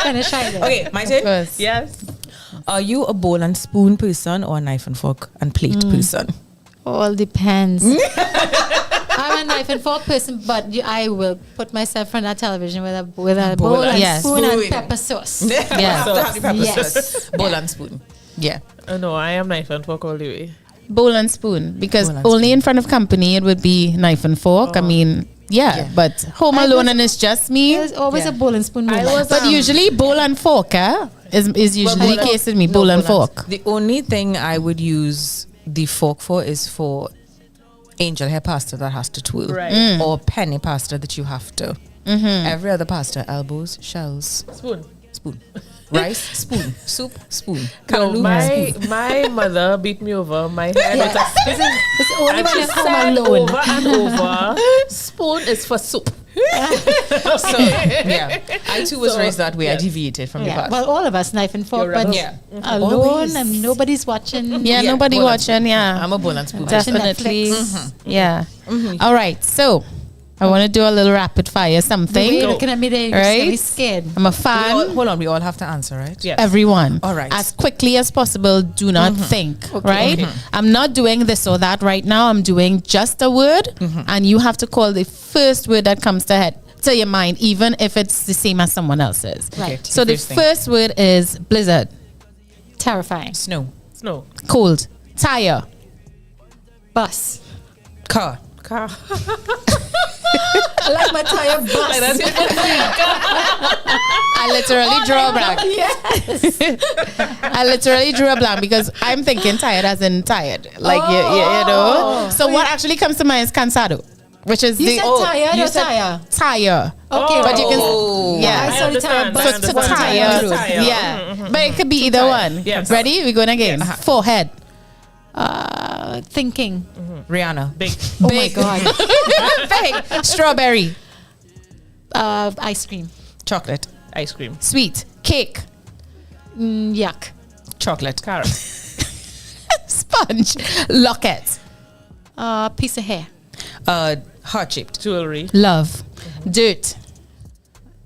Finish right there. Okay, my turn. First. Yes. Are you a bowl and spoon person or a knife and fork and plate person? All depends. I'm a knife and fork person, but I will put myself in front of television with a bowl and Yes. spoon and Spoon. pepper sauce. Yeah. Have the pepper Yes. sauce. Bowl and spoon. Yeah. No, I am knife and fork all the way. Bowl and spoon, because Bowl and only spoon. in front of company it would be knife and fork. I mean, yeah. But home I alone was- and it's just me. There's always Yeah. a bowl and spoon moment. was- But usually bowl and fork is usually the case with me. Bowl and fork. The only thing I would use the fork for is for angel hair pasta that has to twirl. Right. Or penny pasta that you have to. Every other pasta, elbows, shells, Spoon. spoon. Rice, spoon. Soup, spoon. No, Callaloo, my mother beat me over my head with a stick. It's only And when she you're home said alone. over and over, spoon is for soup. So, yeah. I too was So, raised that way. I yes. deviated from the Yeah. past. Well, all of us knife and fork, You're but right. Yeah. alone Always. and nobody's watching. Yeah, nobody bowl and watching. Yeah. I'm a bowl and spoon. Watching Definitely. Netflix. Yeah. All right. So I want to do a little rapid fire The something. way you're looking at me there, you're Right? really scared. I'm a We fan. all, hold on, we all have to answer, right? Yes. Everyone. All right. As quickly as possible. Do not think. Right? I'm not doing this or that right now. I'm doing just a word, and you have to call the first word that comes to your mind, even if it's the same as someone else's. Right. So the First thing. first word is blizzard, Terrifying. Snow. Snow. cold, tire, Bus. Car. Car. I like my tire bus. I literally drew a blank. I literally drew a blank because I'm thinking tired as in tired. Like, you know. So what actually comes to mind is cansado, which is You the said tired you or said tire? tire. Okay, But you can, I yeah. saw the tire understand, bus. I So to understand. tire, Tire. yeah. But it could be either one. Yes. Ready? We're going again. Forehead. Thinking. Rihanna. Big. Oh my God. Big. Strawberry. Ice cream. Chocolate. Ice cream. Sweet. Cake. Yuck. Chocolate. Carrot. Sponge. Locket. Piece of hair. Heart-shaped. Jewelry. Love. Dirt.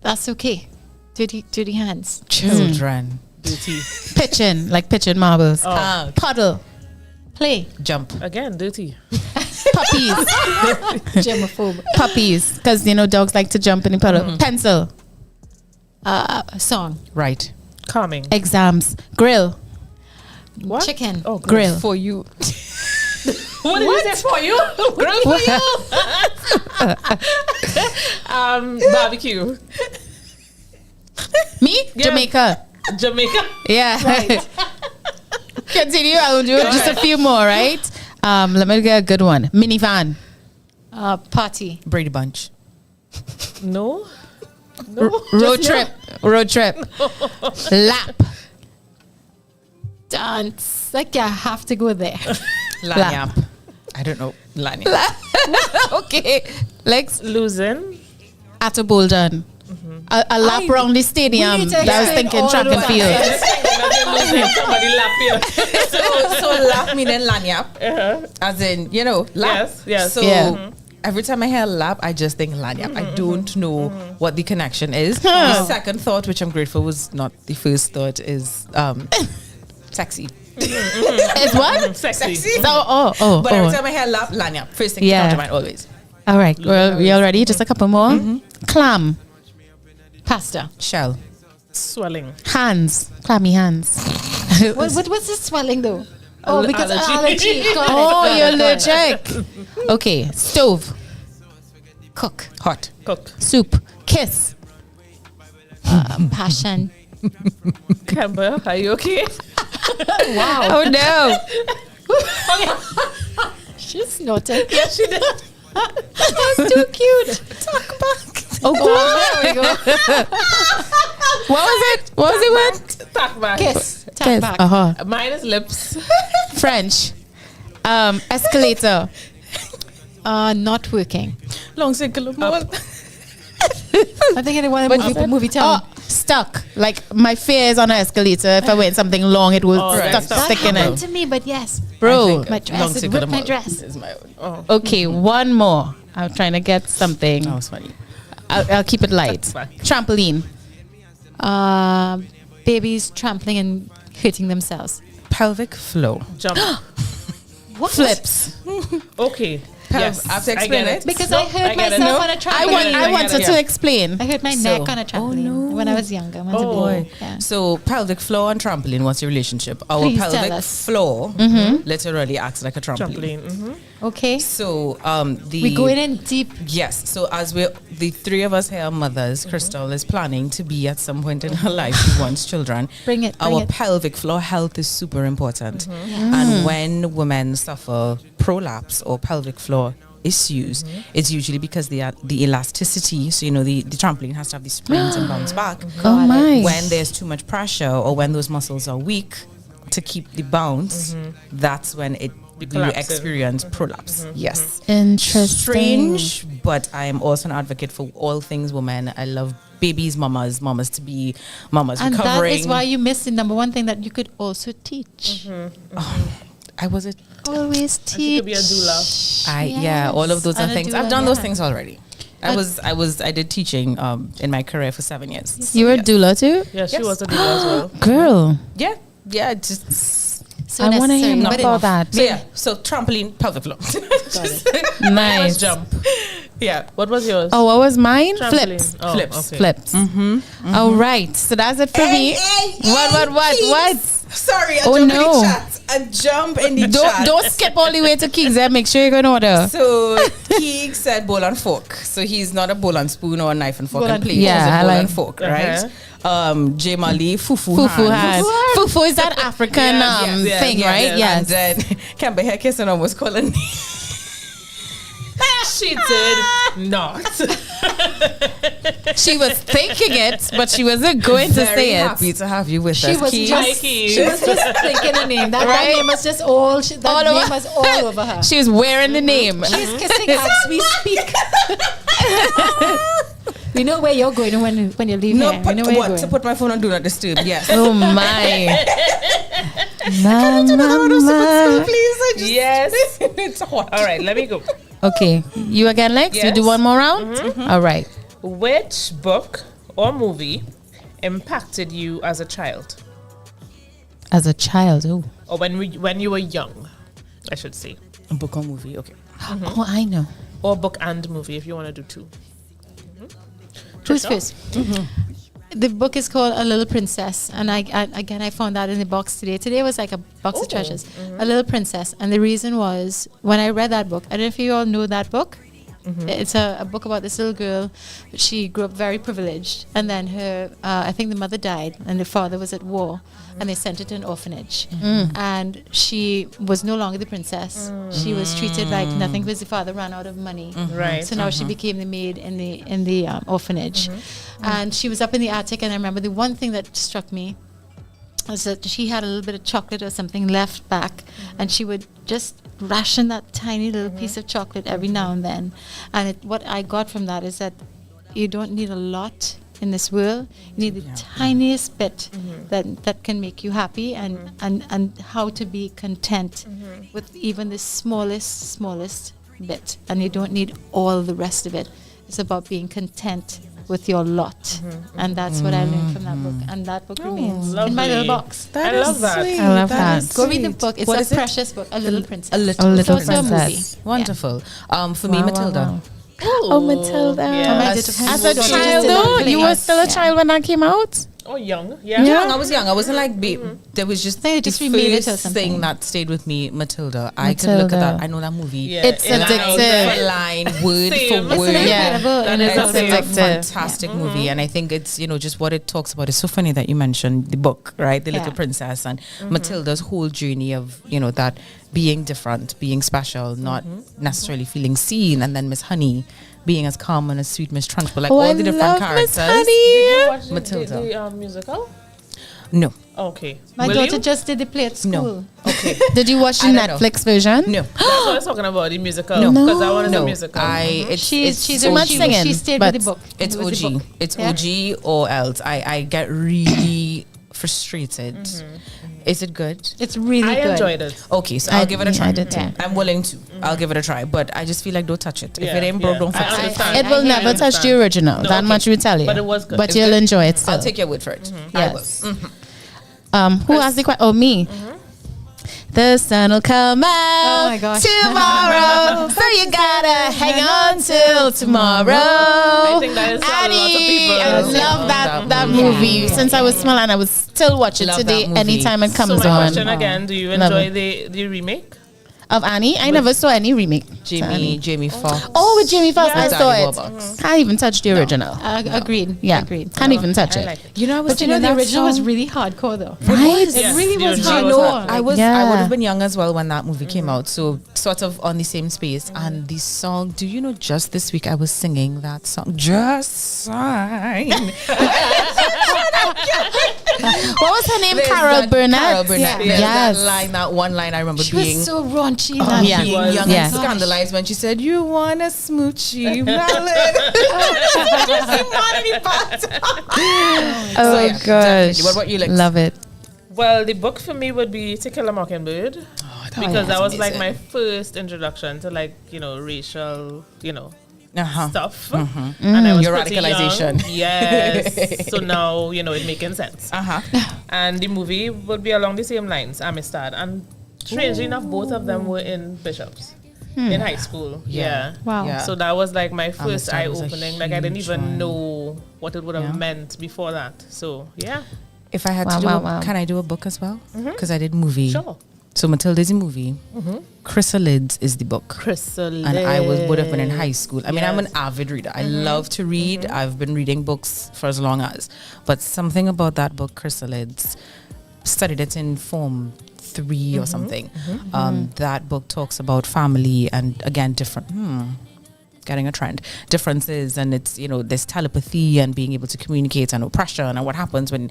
That's okay. Dirty hands. Children. Dirty. Pitching, like pitching marbles. Oh. Puddle. Play. Jump. Again, dirty. Puppies. Germaphobe. Puppies. Because, dogs like to jump in the puddle. Pencil. Song. Right. Calming. Exams. Grill. What? Chicken. Oh, Grill. For you. What did you say for you? Grill for you. Barbecue. Me? Yeah. Jamaica. Jamaica. Yeah. Continue. I'll do just a few more, right? Let me get a good one. Minivan. Party. Brady Bunch. No. Road trip. Road trip. Lap. Dance. Like, I have to go there. Lanyap. I don't know. Lanyap. Okay. Legs. Losing. At a bowl done. A lap around the stadium. we need to I was explain thinking all track of and that. field. Somebody lap you. So lap meaning lanyap. As in, lap. Yes. So Yeah. every time I hear lap, I just think lanyap. I don't know what the connection is. The second thought, which I'm grateful was not the first thought, is sexy. It's what? Sexy. Oh. But every time I hear lap, lanyap. First thing comes to mind always. All right. Well, we all ready? Just a couple more. Clam. Pasta. Shell. Swelling. Hands. Clammy hands. What's the swelling though? Oh, because allergy. Got it, Oh, got you're it, got it. allergic. Okay. Stove. Cook. Hot. Cook. Soup. Kiss. Passion. Camber, are you okay? Wow. Oh no. She's snorting. Yes, she did. That's too cute. Talk back. Oh, There we go. what was it? What was it? What? Talk back. Kiss. Tap Kiss. back. Mine is lips. French. Escalator. Not working. Long circle of mall. I think I want to movie town. Oh, stuck. Like my fear is on an escalator. If I wait something long, it will stick in happened it. to me, but yes. Bro. My dress. It ripped my dress. Is my own. Okay, one more. I'm trying to get something. That was funny. I'll keep it light. Trampoline. Babies trampling and hurting themselves. Pelvic floor. Jump. What? Flips. Okay. Yes, I have to explain get it. Because I hurt myself on a trampoline. I wanted to explain. I hurt my neck on a trampoline when I was younger. When I was a baby. Yeah. So pelvic floor and trampoline, what's your relationship? Our Please tell pelvic us. floor literally acts like a trampoline. Okay. So We're going in deep. Yes. So as the three of us here are mothers, Crystal is planning to be at some point in her life, she wants children. Bring it. Our pelvic floor health is super important. And when women suffer prolapse or pelvic floor issues, it's usually because the elasticity, so the trampoline has to have the springs and bounce back. Oh my. When there's too much pressure or when those muscles are weak to keep the bounce, that's when you experience prolapse. Yes. Interesting. Strange, but I am also an advocate for all things women. I love babies, mamas to be mamas, And recovering. that is why you missed the number one thing that you could also teach. I was it. Always She teach. could be a doula. All of those are And a things. doula, I've done those yeah. things already. I did teaching in my career for 7 years. You were a doula too? Yeah, she was a doula as well. Girl. Yeah, just So I want to hear necessary, more but about that. so yeah. So trampoline, pelvic floor. Nice. Jump. Yeah. What was yours? Oh, what was mine? Trampoline. Flips. Oh, Flips. okay. Flips. All right. So that's it for me. What? Sorry, I Oh, jump no. in the chat. I jump in the chat. Don't skip all the way to Kings. Make sure you're going to order. So Keeg said bowl and fork. So he's not a bowl and spoon or a knife and fork Bowl and and plate. Yeah, he's a I bowl like- and fork, right? J Mali, fufu Fufu hand. hand. Fufu is that African thing, right? Yes. And then Kemba hair kissing almost calling. She did not. She was thinking it, but she wasn't going to Very say it. happy to have you with She us, was Keeg. just thinking a name. That name was just all. That All name over- was all over her. She was wearing the name. She's kissing as we speak. We know where you're going when you leave No, here. We know where you're to going. put my phone on do not disturb? Yes. Oh my. Please, Yes. it's hot. All right, let me go. Okay, you again, Lex? You Yes. do one more round? All right. Which book or movie impacted you as a child? As a child, oh. Or when you were young, I should say. A book or movie, okay. Oh, I know. Or book and movie if you want to do two. Who's Trisha? first? The book is called A Little Princess, and I found that in the box today. Today was like a box of treasures. A Little Princess, and the reason was when I read that book. I don't know if you all know that book. It's a book about this little girl. She grew up very privileged, and then her, I think the mother died, and the father was at war, and they sent her to an orphanage. And she was no longer the princess. She was treated like nothing because the father ran out of money. Right. So now she became the maid in the orphanage, and she was up in the attic. And I remember the one thing that struck me was that she had a little bit of chocolate or something left back, and she would just ration that tiny little piece of chocolate every now and then. And what I got from that is that you don't need a lot in this world. You need the tiniest bit that can make you happy, and how to be content with even the smallest bit. And you don't need all the rest of it. It's about being content with your lot, and that's what I learned from that book, and that book remains in my little box. I love that. Sweet. I love that. Go read the book. It's What a is it? precious book. A Little Princess. A Little It's also a Princess. movie. Wonderful. For me, Matilda. Oh, Matilda. Yeah. As a child, though, you were still a child when that came out? Oh, young. Yeah. Young, I was young. I wasn't like there was just They the just remade it or first something. thing that stayed with me, Matilda. I could look at that. Matilda. I know that movie. Yeah. It's In and out. addictive. For line, word Same. for word. Yeah. That is It's the a same. fantastic movie, and I think it's just what it talks about. It's so funny that you mentioned the book, right? The Little Yeah. Princess and Matilda's whole journey of that being different, being special, not necessarily feeling seen, and then Miss Honey being as calm and as sweet, Miss Trunchbull, like Oh, all I the different love Miss characters. Did you watch Matilda. the musical? No, Okay. My Will daughter you? just did the play at school. No. Okay. Did you watch the I don't know. Netflix version? no, That's what I was talking about, the musical. No. Because I wanted no. the musical. She's too much singing, She stayed but with the book. It's It was the OG. book. It's Yeah. OG or else. I get really frustrated. Is it good? It's really I good. enjoyed it. Okay, so I'll give it a try. I did too. Yeah. I'm willing to. I'll give it a try, but I just feel like don't touch it. If Yeah, it ain't broke, yeah. don't I fix it. understand. It will I never touch the understand. original. No, that okay. much we tell you. But it was good. But It's you'll good. enjoy it still. I'll take your word for it. I will. Yes. Who asked the question? Oh, me. The sun will come out my gosh. tomorrow, so you gotta hang on till tomorrow. I think that is a lot of Annie, people. I love that movie. Since I was small, and I would still watch it Love today that movie. anytime it comes So my on. question again, do you Love enjoy it. the remake? Of Annie, I never saw any remake. to Annie. Jamie Foxx. Oh, with Jamie Foxx, Yeah. I With saw Daddy it. Warbucks. Can't even touch the original. Agreed. Yeah, Agreed. can't even touch I it. like it. You know, I was But you know, singing the that original was song. really hardcore, though. Right? Yes, It really the was original You was know, hard. I would Yeah. have been young as well when that movie came out, so sort of on the same space. And the song, do you know? Just this week, I was singing that song. Just sign. What was her name? There's Carol that- Burnett. Carol Burnett. Yeah. There's Yes. that line, that one line I remember She being was so raunchy. Oh, that yeah. being was. young Yeah. and scandalized when she said, "You want a smoochie, Malin?" Oh So, yeah, gosh. definitely. What about you, Lex? Love it. Well, the book for me would be To Kill a Mockingbird. Because yeah, that was that's like amazing. my first introduction to racial, Uh-huh. stuff. And I was Your pretty radicalization. young. Yes. So now, it making sense. Uh-huh. And the movie would be along the same lines, Amistad. And strangely enough, both of them were in Bishops in high school. Yeah. Wow. Yeah. So that was like my first Amistad was a eye-opening. Like I didn't huge even one. know what it would have Yeah. meant before that. So yeah, If I had Wow, to do, wow. can I do a book as well? Because I did movie. sure. So Matilda's a movie. Chrysalids is the book. Chrysalis. And I would have been in high school. I mean, I'm an Yes. avid reader. I love to read. I've been reading books for as long as. But something about that book, Chrysalids, studied it in Form 3 or something. That book talks about family and, again, different... getting a trend. Differences, and it's, this telepathy and being able to communicate and oppression and what happens when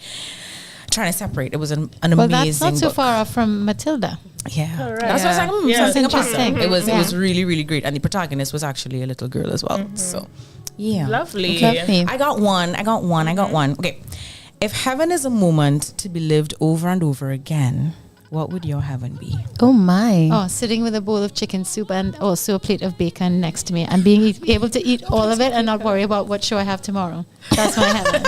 trying to separate. It was an Well, amazing that's not so book. far off from Matilda. Yeah. Correct. That's what I was like, Yeah. something That's about it. interesting. It was Yeah. really, really great. And the protagonist was actually a little girl as well. So, yeah. Lovely. Lovely. I got one. Okay. If heaven is a moment to be lived over and over again, what would your heaven be? Oh my. Oh, sitting with a bowl of chicken soup and also a plate of bacon next to me and being able to eat all of it and not worry about what show I have tomorrow. That's my heaven.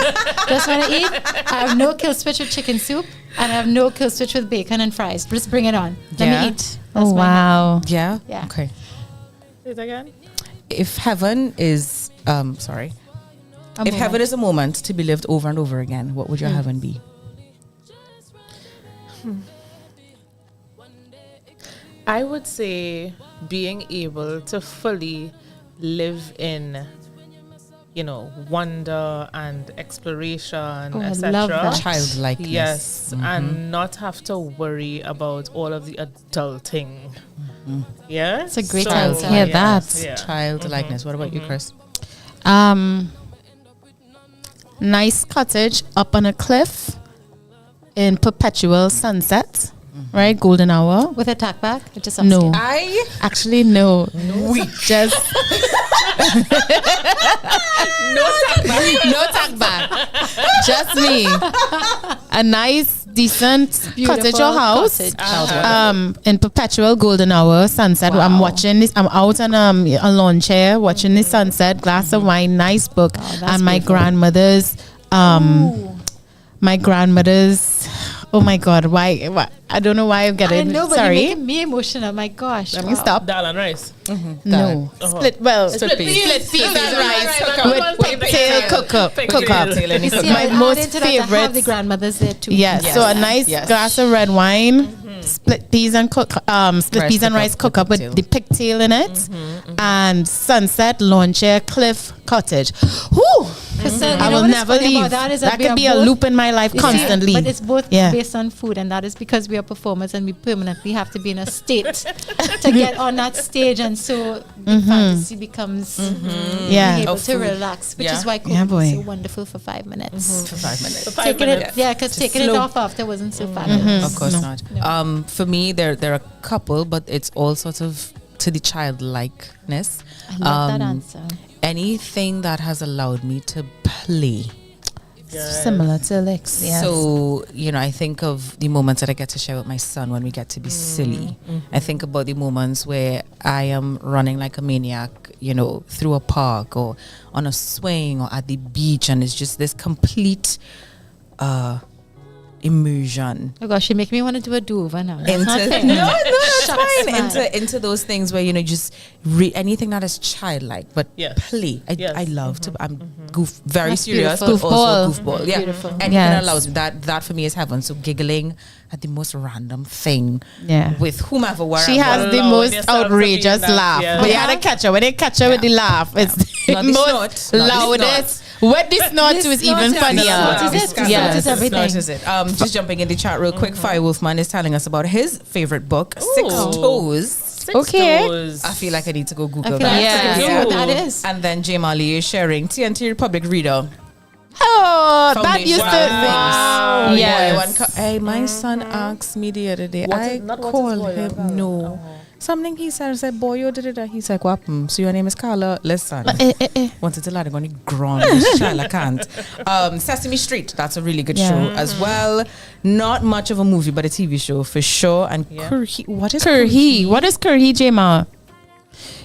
Just want to eat. I have no kill switch with chicken soup and I have no kill switch with bacon and fries. Just bring it on. Let me eat. That's my wow. Yeah? Yeah. Okay. Say it again. If heaven is, if heaven is a moment to be lived over and over again, what would your heaven be? I would say being able to fully live in, wonder and exploration, I etc. love that. Childlikeness. Yes, and not have to worry about all of the adulting. Yeah, It's a great So, answer. Yeah, yes, that. yeah. Childlikeness. What about you, Chris? Nice cottage up on a cliff in perpetual sunset, right? Golden hour. With a tack back? It just No. I Actually, no. We just no tag back. Just me. A nice, decent cottage or house. In perpetual golden hour sunset. Wow. I'm watching this. I'm out on a lawn chair watching the sunset. Glass of wine, nice book, and my grandmother's. My grandmother's. Oh my God! Why? I don't know why I'm I getting. know, but Sorry. you're making me emotional. My gosh. Let me stop. Dal and rice. No. Split peas and rice with pigtail cook up. You see, My I most added to that, I have the favorite. grandmothers there too. Yes. So a nice glass of red wine, split peas and rice cook up with the pigtail in it, and sunset lawn chair cliff cottage. Whew. I will never leave. That could be a loop in my life constantly. But it's both based on food, and that is because we are performers and we permanently have to be in a state to get on that stage, and so the fantasy becomes being able to relax, which is why cooking is so wonderful for 5 minutes. For 5 minutes. Because taking it off after wasn't so fabulous. Of course not. No. For me, there are a couple, but it's all sort of to the childlikeness. I love that answer. Anything that has allowed me to play. Similar to Lex. Yes. So, I think of the moments that I get to share with my son when we get to be silly. I think about the moments where I am running like a maniac, through a park or on a swing or at the beach, and it's just this complete immersion. Oh gosh, you make me want to do a do-over now. That's not fair. No, that's Shucks, fine. man. Into those things where just anything that is childlike, but play. I love to. I'm very That's serious, beautiful. but also goofball. Yeah, Beautiful. anything that allows me. That for me is heaven. So giggling at the most random thing. Yeah. With whomever. Wherever. She has the Allowing most yourself to be outrageous that, laugh. yeah. But you had to catch her. When they catch her with the laugh, it's the Not the most snort. Not the loudest. What the snort to is even funnier. Snort is it. Yes. Snort is everything. Snort is it. Just jumping in the chat real quick. Fire Wolfman is telling us about his favorite book, Six Toes. Okay. I feel like I need to go Google I feel that. like Yeah. I know what that is. And then J Mali is sharing TNT Republic Reader. Oh, that Foundation. used to. Wow. Yes. Hey, my son asked me the other day. I call him no. Something he said, I said, boy, you did it. He's like, what? So your name is Carla? Listen. Wanted to let it go on the ground. Child, I can't. Sesame Street. That's a really good show as well. Not much of a movie, but a TV show for sure. And Curhi. What is Curhi? What is Curhi, Jema?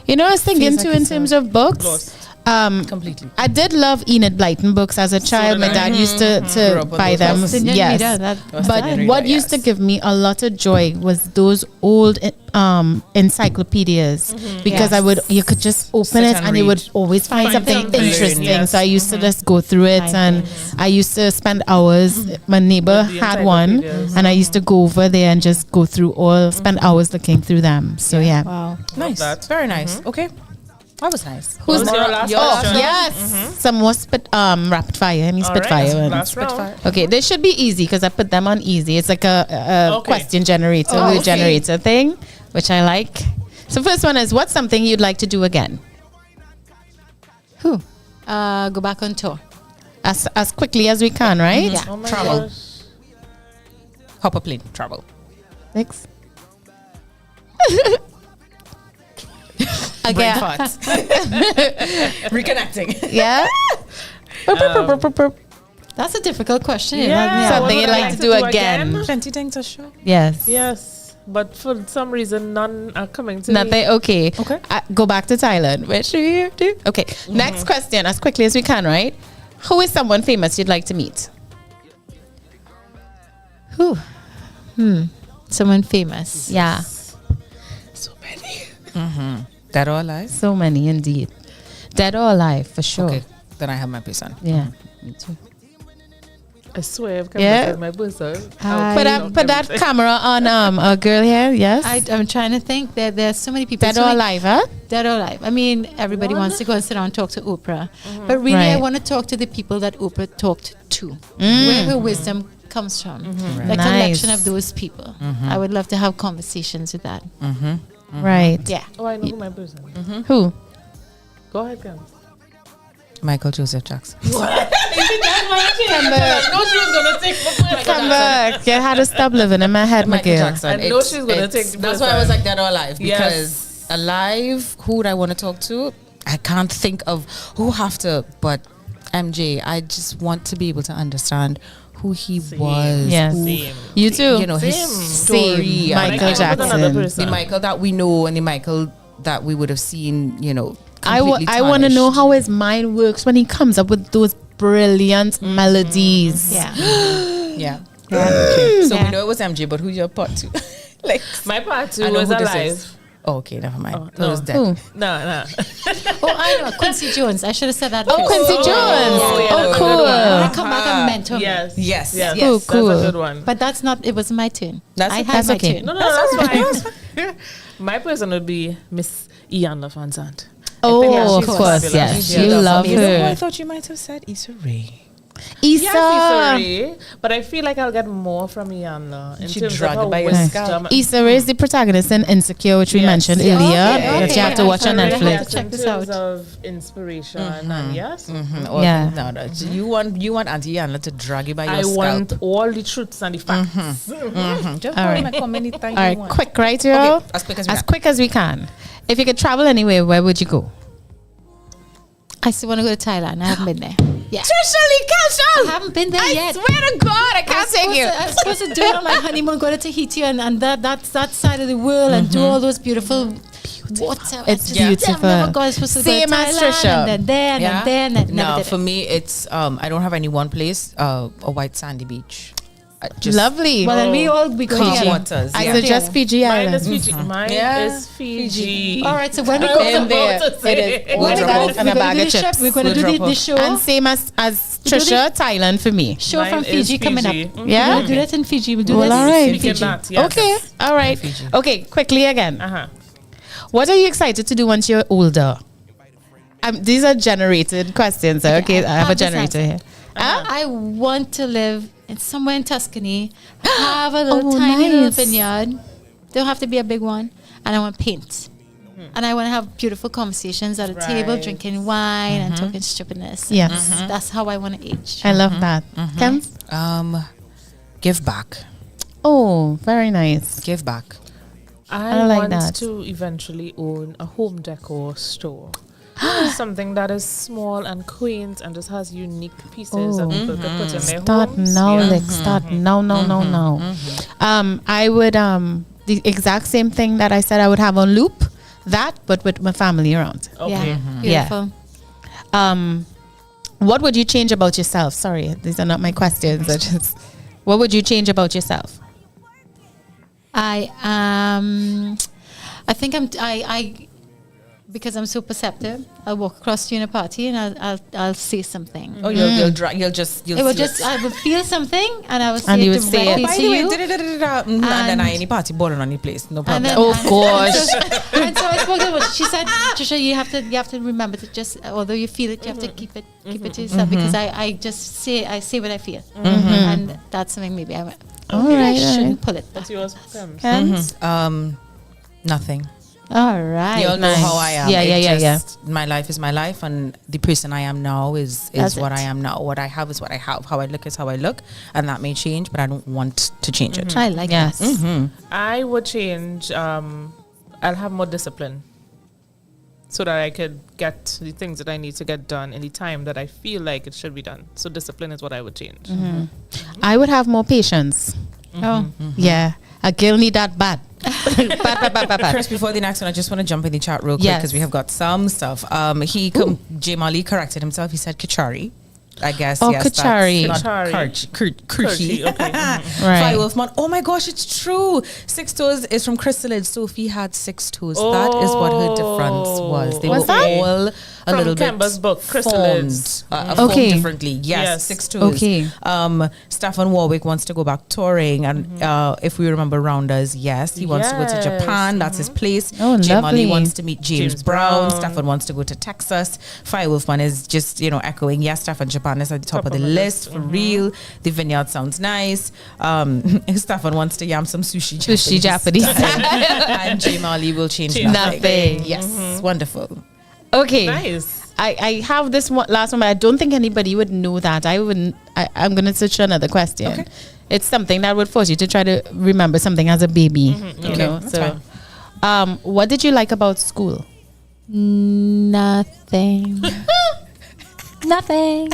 I was thinking too in terms of books. Lost. Completely. I did love Enid Blyton books as a child. My dad used to buy them. Yes. But what used to give me a lot of joy was those old encyclopedias, because you could just open it and you would always find something interesting. So I used to just go through it, and I used to spend hours. My neighbor had one, and I used to go over there and just go through spend hours looking through them. So Wow. Nice. Very nice. Okay. That was nice. Who's your last question? Yes. Some more rapid fire. Spitfire ones. Last round. Okay, they should be easy because I put them on easy. It's like a question generator, word generator thing, which I like. So first one is, what's something you'd like to do again? Go back on tour. As quickly as we can, right? Yeah. Oh my Travel. gosh. Hop a plane. Travel. Next. Brain Again. farts. Reconnecting. Yeah. That's a difficult question. Yeah. Something What you'd would I like to do again. Plenty things to show. Yes. Yes, but for some reason, none are coming to Nothing. me. Okay. Okay. Go back to Thailand. Where should you do? Okay. Next question, as quickly as we can, right? Who is someone famous you'd like to meet? Who? Someone famous. Yeah. So many. Dead or alive? So many indeed. Dead or alive, for sure. Okay. Then I have my person. Yeah. Me too. I swear, I've come Yeah. back my bosom. Put that camera on a girl here. Yes. I'm trying to think. There's so many people. Dead so or many- alive, huh? Dead or alive. I mean, everybody wants to go and sit down and talk to Oprah. But really, I Right. want to talk to the people that Oprah talked to, where her wisdom comes from. The collection Nice. of those people. I would love to have conversations with that. Right. Yeah. Oh, I know who my bosom. Who? Go ahead, guys. Michael Joseph Jackson. Come back. No, she was gonna take Come back. You had to stop living in my head, Michael Miguel. Jackson. I know she's gonna take the That's person. why I was like dead or alive. Yes. Because alive, who would I want to talk to? I can't think of who have to, but MJ, I just want to be able to understand who he was. Yes. who, Same. You too. You know, his Same. story. Same. and Michael I came with another Jackson. person. The Michael that we know and the Michael that we would have seen, you know, I completely want to know tarnished. how his mind works when he comes up with those brilliant melodies. Yeah. Yeah. Okay. So Yeah. we know it was MJ, but who's your part two? Like, My part two I know was who this alive. is. Oh, okay, never mind. Oh, That no. was dead. Who? No. Oh, I know. Quincy Jones. I should have said that. Oh, first. Quincy Jones. yeah, Oh, that's a cool. good one. I come back and mentor me. Yes. Yes. Yes. Cool, That's cool. a good one. But that's not. It wasn't my turn. That's I okay. had That's my okay. turn. No, that's fine. My person would be Miss Iyanla Van Zandt. Oh, of she's course, fabulous. yes. Yeah, You that's love You know who I her. thought you might have said? Issa Rae. Issa. Yes, Issa, but I feel like I'll get more from Iyanla in She terms drag of it her by your wisdom. scalp. Issa Rae is the protagonist in Insecure, which we Yes. mentioned Yeah. earlier, Okay, that you have to okay. watch on I have to Netflix. check in this terms out. of inspiration, and yes, Yeah. No. You want Auntie Anna to drag you by your I scalp. want all the truths and the facts. Just All right. come anytime All you right, want. quick, right, y'all? Okay, as quick as we As can. quick as we can. If you could travel anywhere, where would you go? I still want to go to Thailand. I haven't been there. Yeah. Trisha I haven't been there I yet. swear to God, I can't take you. I was supposed to do it on my honeymoon, go to Tahiti and that side of the world and do all those beautiful water. It's I just beautiful. never got supposed to Same go to as Thailand Trisha. and then there and Yeah? then there and never No, did for it. me, it's I don't have any one place. A white sandy beach. Just Lovely. Well, then we go calm together. waters. I Yeah. suggest Fiji Mine Island. is Fiji. Mine Yeah. is Fiji. All right, so when we I go was In there, about to say. it is. when we drop go, off we're and a gonna bag do of the chips. We're going to We'll do drop the off. show. And same as Trisha, Thailand for me. Show Mine from is Fiji coming up. Fiji. We're Yeah? going to do that in Fiji. We'll do Well, that all right. in Speaking Fiji. that, yes. Okay, all right. Fiji. Okay, quickly again. Uh-huh. What are you excited to do once you're older? These are generated questions. Okay, I have a this generator answer. here. Huh? I want to live in somewhere in Tuscany, have a little Oh, tiny little nice. vineyard. Don't have to be a big one. And I want to paint. And I want to have beautiful conversations at a table, Right. drinking wine and talking stupidness. Yes. That's how I want to age. I love that. Kim? Give back. Oh, very nice. Give back. I like want that. to eventually own a home decor store. Something that is small and quaint and just has unique pieces that people can put in their Start homes. now, Yeah. like start now. I would the exact same thing that I said I would have on loop, that but with my family around. Okay. Yeah. Beautiful. What would you change about yourself? Sorry, these are not my questions. What would you change about yourself? I think I because I'm so perceptive, I'll walk across to a party and I'll say something. Oh, you'll just It would just I would feel something and I would say And you it would say directly it. by to the way, you. and then I any party balling on your place. No problem. then- Oh gosh. And so I spoke to her. She said, Trisha, you have to remember to just, although you feel it, you have to keep it to yourself because I say what I feel, and that's something maybe I right, shouldn't pull it. What's yours, Pam? Ken? Nothing. All right. You all know how I am. Yeah, It's yeah. just my life is my life, and the person I am now is That's what it. I am now. What I have is what I have. How I look is how I look, and that may change, but I don't want to change it. I like Yes. that. I would change. I'll have more discipline. so that I could get the things that I need to get done in the time that I feel like it should be done. So discipline is what I would change. I would have more patience. Yeah, a girl need that bad. Bad. Chris, before the next one, I just want to jump in the chat real quick Yes. because we have got some stuff. J. Mali corrected himself. He said Kachari. I guess. Oh, yes, Kachari. that's not Kachari. Kirchi. Okay. Fly Wolfman. Oh my gosh, it's true. 6 toes is from Crystalid. Sophie had 6 toes. That is what her difference was. They Was were that? all a From little Kemba's bit book, formed, Crystalids. formed Okay. differently. Yes, 6 toes. Okay. Stefan Warwick wants to go back touring, and if we remember Rounders, yes, he wants to go to Yes. Japan. That's his place. Oh, Jay Mali lovely. wants to meet James Brown. Brown. Stefan wants to go to Texas. Fire Wolfman is just echoing. Yes, Stefan Japan is at the top of the list for real. The vineyard sounds nice. Stefan wants to yam some sushi. Sushi Japanese. And Jay Mali will change nothing. Nothing. Yes, wonderful. Okay. Nice. I have this one, last one, but I don't think anybody would know that. I'm going to switch to another question. Okay. It's something that would force you to try to remember something as a baby. You know, that's so what did you like about school? Nothing. Nothing.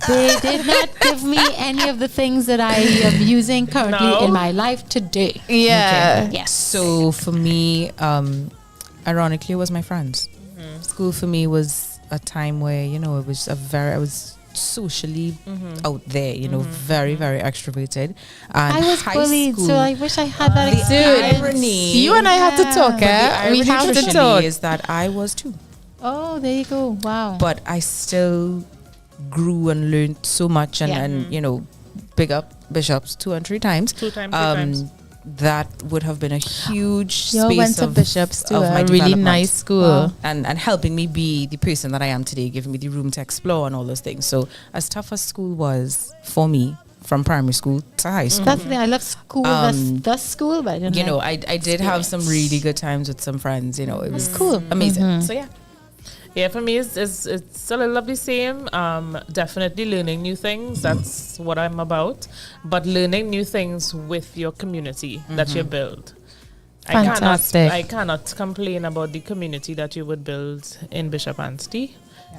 They did not give me any of the things that I am using currently in my life today. Yeah. Yes. So for me, ironically, it was my friends. School for me was a time where it was I was socially out there, very, very extroverted. And I was high bullied, school, so I wish I had that the experience. irony, You and I have to talk, the eh? We irony have to traditionally talk. is that I was too, Oh, there you go. Wow. but I still grew and learned so much, and big up Bishops 2 and 3 times. 2 times, 3 times. That would have been a huge You all space went to of Bishops too, of my a really development. nice school. and helping me be the person that I am today, giving me the room to explore and all those things. So as tough as school was for me, from primary school to high school, That's the thing. I love school. That's school, but I don't know. I did have some really good times with some friends. It was cool. amazing. So Yeah, for me, it's a little of the same. Definitely learning new things. That's what I'm about. But learning new things with your community that you build. Fantastic. I cannot complain about the community that you would build in Bishop Anstey.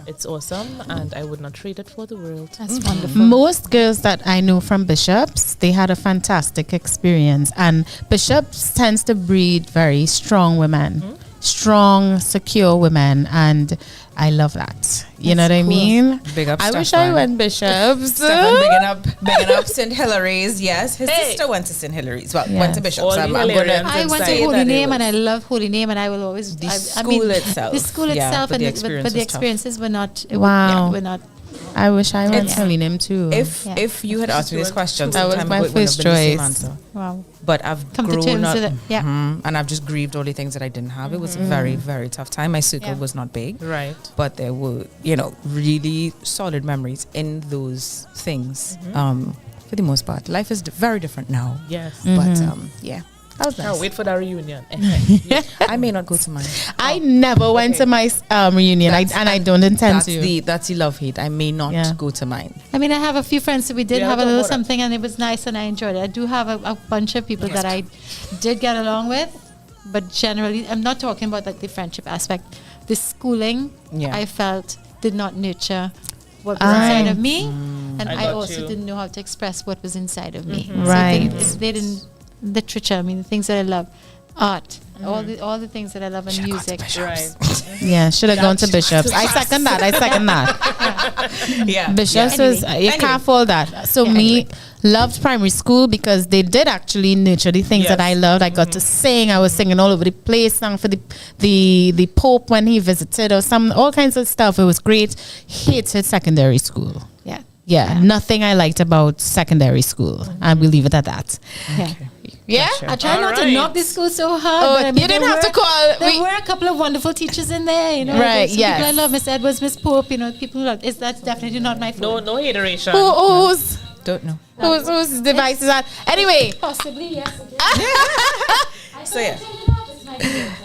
It's awesome, and I would not trade it for the world. That's wonderful. Most girls that I know from Bishops, they had a fantastic experience. And Bishops tends to breed very strong women. Strong, secure women, and I love that. You know what I mean? Big up I wish Stefan. I went Bishops. Stefan, bigging up St. Hilary's. Yes, his sister went to St. Hilary's. Well, went to Bishops. All I'm the gonna Hilarians I went to inside. Holy Name, and I love Holy Name, and I will always. The I school mean, itself. the school Yeah, itself, but and the but experience the was tough. experiences were not. Wow. were not. I wish I went to Helium too. If you had asked me this question, That was sometime my ago, it wouldn't first have been the same choice. answer. Wow. But I've Come to grown terms up, with it. Yeah. and I've just grieved all the things that I didn't have. It was a very, very tough time. My circle was not big, Right. but there were, really solid memories in those things. For the most part, life is very different now. Yes. But yeah, that was I'll nice. wait for that reunion. I may not go to mine. I never went to my reunion, and I don't intend to. That's the love hate. I may not Yeah. go to mine. I mean, I have a few friends, so we did Yeah, have a don't little bother. something, and it was nice, and I enjoyed it. I do have a bunch of people that I did get along with, but generally, I'm not talking about like the friendship aspect. The schooling, Yeah. I felt did not nurture what was inside of me, and I I got also you. didn't know how to express what was inside of me. So Right. they didn't literature. I mean, the things that I love, art, all the things that I love, and music. Right. Yeah, should have gone to Bishops. I second that. Yeah. Bishops Yeah. was you can't fault that. So me loved primary school because they did actually nurture the things that I loved. I got to sing. I was singing all over the place, sang for the Pope when he visited, or all kinds of stuff. It was great. Hated secondary school. Yeah, nothing I liked about secondary school. I will leave it at that. Yeah. I try not to knock this school so hard. Oh, but I mean, you didn't there have to were- call. There were a couple of wonderful teachers in there, Right, There's some yes. people I love, Miss Edwards, Miss Pope, people who love. That's definitely not my fault. No hateration. Who's Don't know. whose device is that? Anyway, Possibly, yes. So yeah.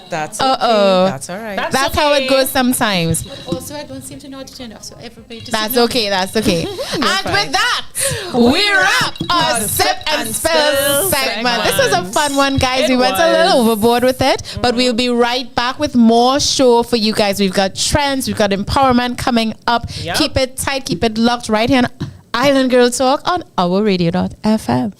That's Uh-oh. okay. That's all right. That's how it goes sometimes. Also, I don't seem to know how to turn off, so everybody just That's okay. That's okay. And with that, we wrap our sip and spill segment. This was a fun one, guys. We went a little overboard with it, but we'll be right back with more show for you guys. We've got trends, we've got empowerment coming up. Yep. Keep it tight, keep it locked right here on Island Girl Talk on OurRadio.fm.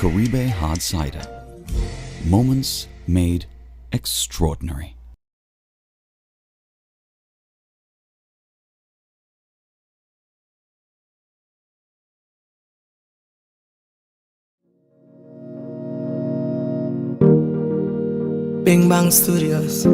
Caribe Hard Cider. Moments made extraordinary. Bing Bang Studios.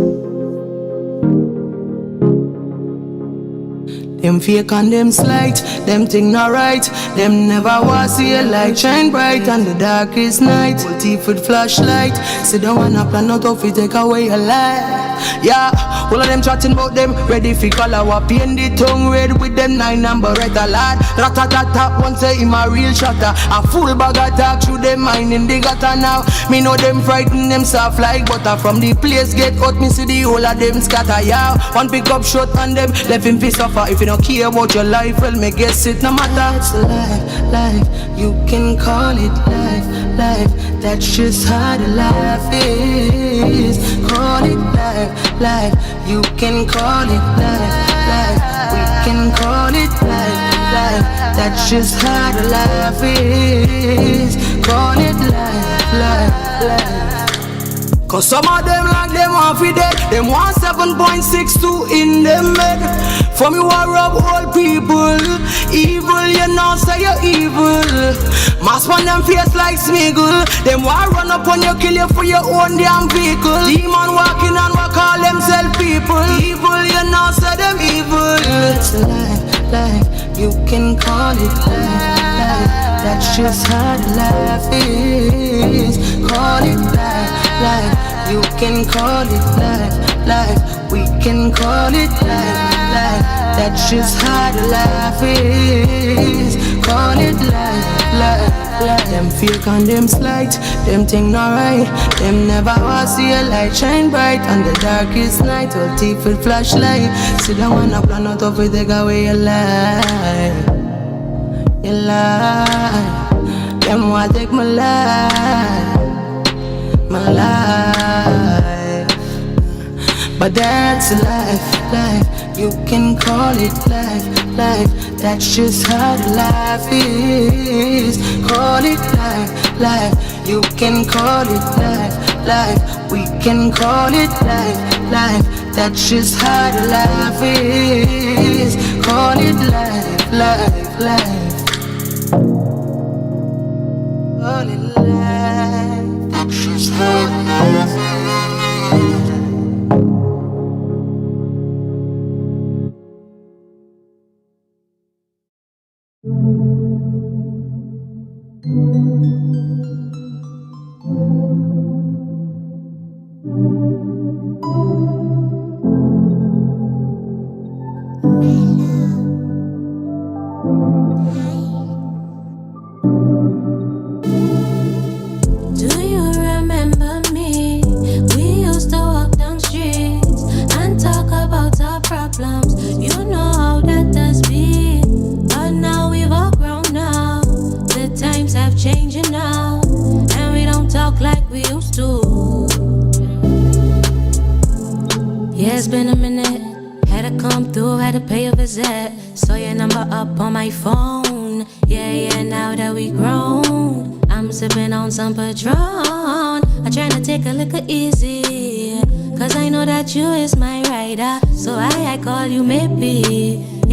Them fake and them slight, them thing not right. Them never was see a light shine bright on the darkest night. Full teeth with flashlight. Sit down and a plan out of it, take away your life. Yeah, all of them chatting about them, ready for color. What paint the tongue red with them 9 number red a lot. Rat-a-tat-tat, one say him a real shotter. A full bag of talk through them mind in the gutter now. Me know them frighten them soft like butter. From the place get out, me see the whole of them scatter. Yeah, one pick up shot on them, left him fi suffer. If you don't care about your life, well me guess it no matter. It's life, you can call it life. That's just how the life is. Call it life, you can call it life. We can call it life. That's just how the life is. Call it life. Cause some of them like them want fi dead. Them want 7.62 in them head. For me want rob all people. Evil, you know say you're evil. Mask on them face like Smiggle. Them want run up on you, kill you for your own damn vehicle. Demon walking and walk call themselves people. Evil, you know say them evil. It's a life, you can call it life. That's just how the life is. Call it life, you can call it life. We can call it life. That's just how the life is. Call it life. Them fake and them slight, them thing not right. Them never was see a light shine bright on the darkest night. All teeth with flashlight. Sit down and a plan out of it, take away your life. Your life. Them want take my life. My life. But that's life. You can call it life. That's just how the life is. Call it life. You can call it life. We can call it life. That's just how the life is. Call it life. Call it life. That's just how the life is.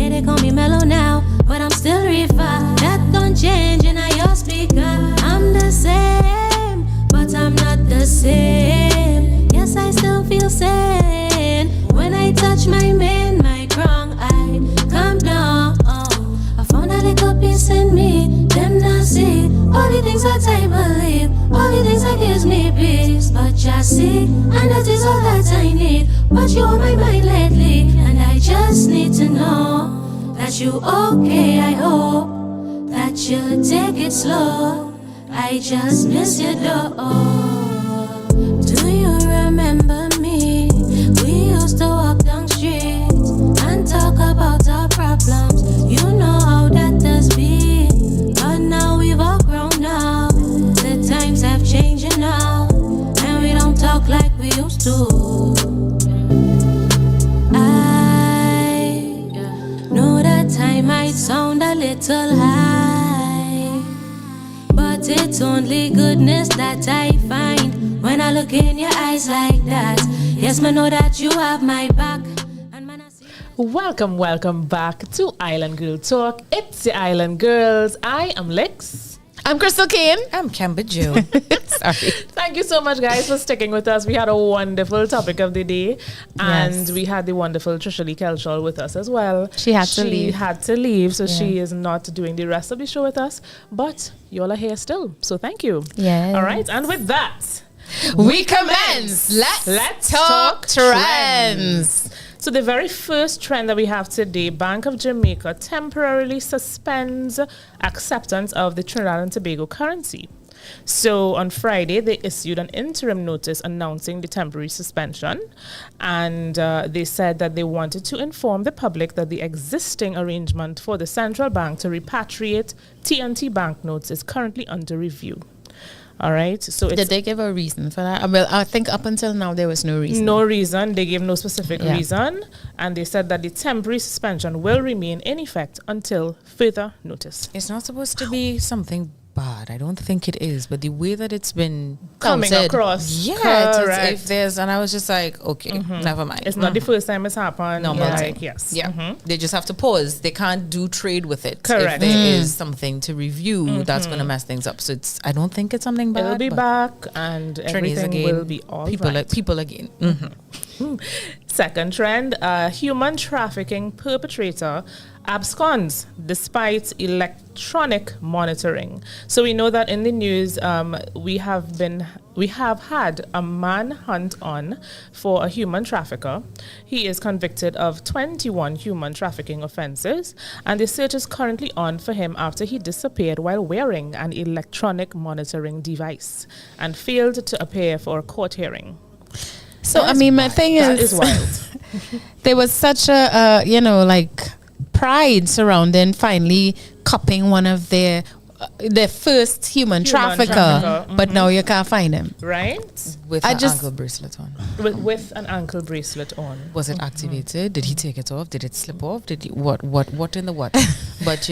Yeah, they call me mellow now, but I'm still refined. That don't change in your speaker. I'm the same, but I'm not the same. Yes, I still feel sane. When I touch my main, my wrong, I calm down. I found a little peace in me, them not see. All the things that I believe, all the things that gives me peace. But just see, and that is all that I need. But you're on my mind lately, and I just need to know that you okay. I hope that you'll take it slow. I just miss you though. Do you remember me? We used to walk down streets and talk about our problems. You know how that does be. But now we've all grown up. The times have changed now, and we don't talk like we used to. I know that time might sound a little high, but it's only goodness that I find when I look in your eyes like that. Yes, man, know that you have my back. Welcome back to Island Girl Talk. It's the Island Girls. I am Lex. I'm Crystal Kane. I'm Kemba Joe. Sorry. Thank you so much, guys, for sticking with us. We had a wonderful topic of the day, and we had the wonderful Trisha Lee Kelshall with us as well. She had to leave, so she is not doing the rest of the show with us, but y'all are here still, so thank you. Yeah. All right, and with that, we commence. Let's talk trends. So the very first trend that we have today, Bank of Jamaica temporarily suspends acceptance of the Trinidad and Tobago currency. So on Friday, they issued an interim notice announcing the temporary suspension. And they said that they wanted to inform the public that the existing arrangement for the central bank to repatriate TNT banknotes is currently under review. All right. So did they give a reason for that? Well, I think up until now there was no reason. No reason. They gave no specific reason, and they said that the temporary suspension will remain in effect until further notice. It's not supposed to be something bad. I don't think it is, but the way that it's been coming counted, across, correct. If there's, and I was just like, okay, never mind. It's not the first time it's happened. No, they just have to pause. They can't do trade with it. Correct. If there is something to review, that's going to mess things up. So I don't think it's something bad. It'll be back, and everything again, will be all people again. Second trend: human trafficking perpetrator absconds despite electronic monitoring. So we know that in the news, we have had a manhunt on for a human trafficker. He is convicted of 21 human trafficking offenses, and the search is currently on for him after he disappeared while wearing an electronic monitoring device and failed to appear for a court hearing. So I mean, my thing is wild. There was such a pride surrounding finally cupping one of their first human trafficker, but now you can't find him. Right? With an ankle bracelet on. With an ankle bracelet on. Was it activated? Did he take it off? Did it slip off? Did he, what in the what? But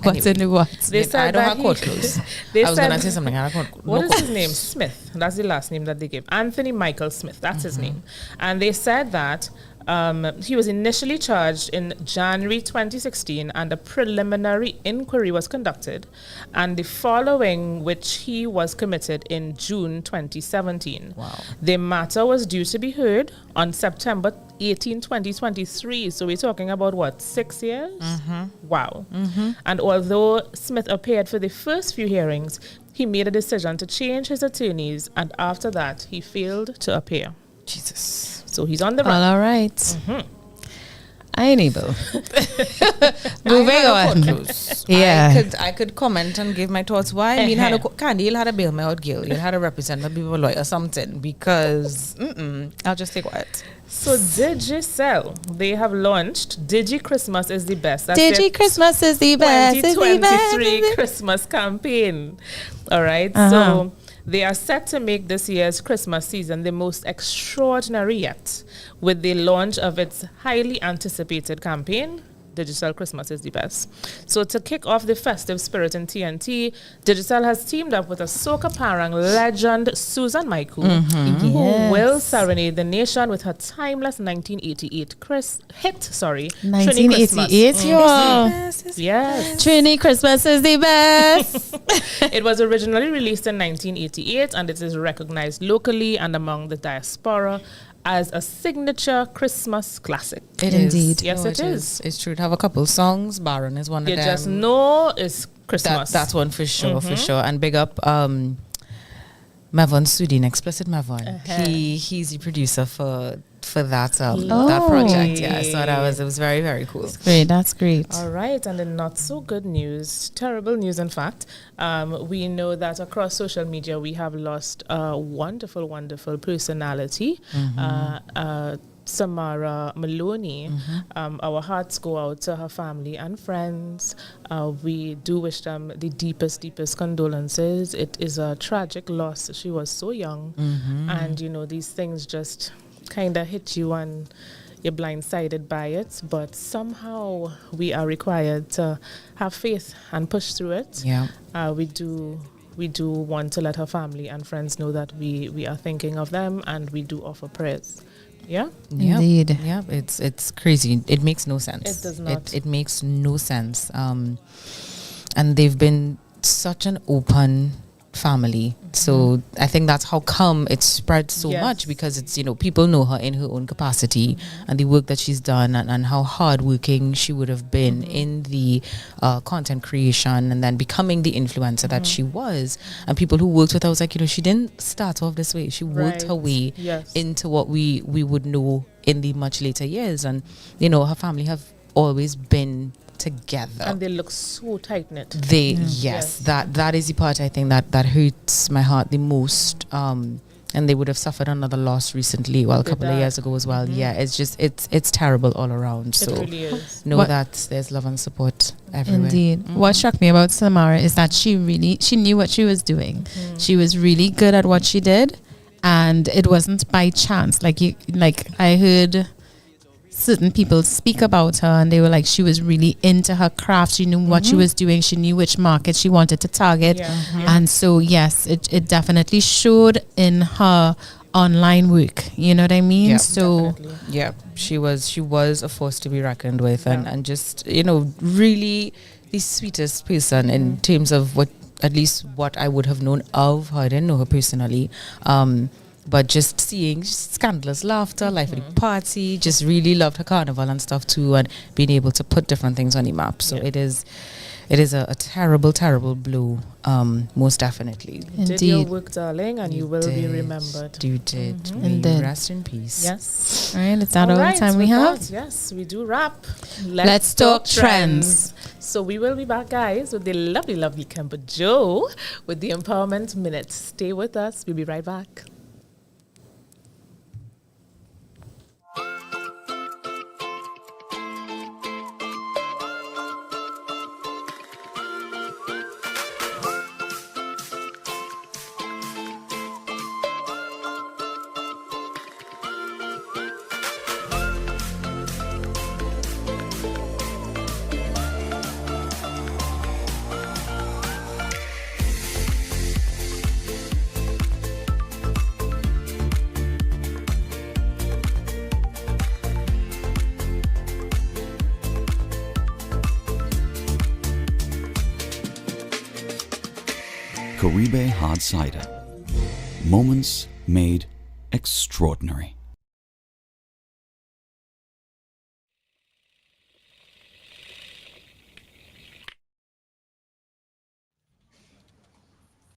what's in the what? They said I don't have court clothes. I was going to say something. What is his name? Smith. That's the last name that they gave. Anthony Michael Smith. That's his name. And they said that he was initially charged in January 2016, and a preliminary inquiry was conducted, and the following which he was committed in June 2017. Wow. The matter was due to be heard on September 18, 2023. So we're talking about 6 years? Wow. And although Smith appeared for the first few hearings, he made a decision to change his attorneys, and after that, he failed to appear. Jesus. So he's on the run. All right. I ain't able. Moving on. Yeah. I could comment and give my thoughts. Why? I mean, you'll have to bail me out, girl. You'll have to represent my people lawyer or something, because I'll just stay quiet. So Digicel, they have launched Digi Christmas is the best. That's Digi Christmas is the best. 2023 Christmas campaign. All right. So they are set to make this year's Christmas season the most extraordinary yet, with the launch of its highly anticipated campaign, Digital Christmas is the best. So to kick off the festive spirit in TNT, Digital has teamed up with a soca parang legend, Susan Maiku, who will serenade the nation with her timeless 1988 hit, Trini Christmas. 1988, y'all. Yes. Trini Christmas is the best. It was originally released in 1988 and it is recognized locally and among the diaspora as a signature Christmas classic. It Indeed. is. Yes, No, it is. It's true. To have a couple songs. Baron is one You of them. just know it's Christmas. That's one for sure, for sure. And big up Mavon Sudin, Explicit Mavon. He's the producer for that that project. Yeah, so it was very, very cool. Great, that's great. All right, and in not so good news, terrible news in fact, we know that across social media we have lost a wonderful, wonderful personality, Samara Maloney. Our hearts go out to her family and friends. We do wish them the deepest, deepest condolences. It is a tragic loss. She was so young, and these things just kind of hit you and you're blindsided by it, but somehow we are required to have faith and push through it. Yeah. We do want to let her family and friends know that we are thinking of them and we do offer prayers. Yeah? Indeed. Yeah, it's crazy. It makes no sense. It does not. It makes no sense. And they've been such an open family. So I think that's how come it spread so much, because it's, people know her in her own capacity and the work that she's done and how hardworking she would have been in the content creation and then becoming the influencer that she was. And people who worked with her was like, she didn't start off this way. She worked her way into what we would know in the much later years. And, her family have always been together, and they look so tight knit. That is the part I think that hurts my heart the most. And they would have suffered another loss recently, a couple of years ago as well. Yeah, it's just it's terrible all around. So it really is. Know that there's love and support everywhere. Indeed. What struck me about Samara is that she knew what she was doing. She was really good at what she did, and it wasn't by chance. Like I heard certain people speak about her and they were like, she was really into her craft. She knew what she was doing. She knew which market she wanted to target. And so yes, it definitely showed in her online work. You know what I mean? So definitely. Yeah, she was a force to be reckoned with, and just really the sweetest person in terms of what I would have known of her. I didn't know her personally. But just seeing scandalous laughter, life at the party, just really loved her carnival and stuff too, and being able to put different things on the map. So it is a terrible, terrible blow, most definitely. You did your work, darling, and you will be remembered. You did. Rest in peace. Yes. All right, it's that all the time we have. Yes, we do wrap. Let's talk trends. So we will be back, guys, with the lovely, lovely Kemper Joe with the Empowerment Minute. Stay with us. We'll be right back. Caribe Hard Cider. Moments made extraordinary.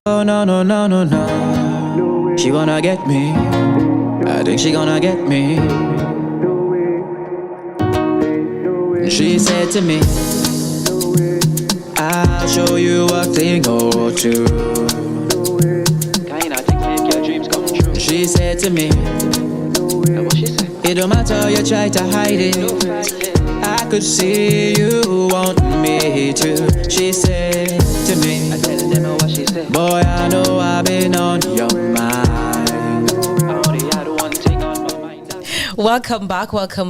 Oh no no no no no. She wanna get me. I think she gonna get me. She said to me, I'll show you a thing or two. Kinda think make your dreams come true. She said to me, what she said? It don't matter you try to hide it. I could see you want me to. She said to me, I tell them what she said. Boy, I know I've been on your mind. I only had one thing on my mind. Welcome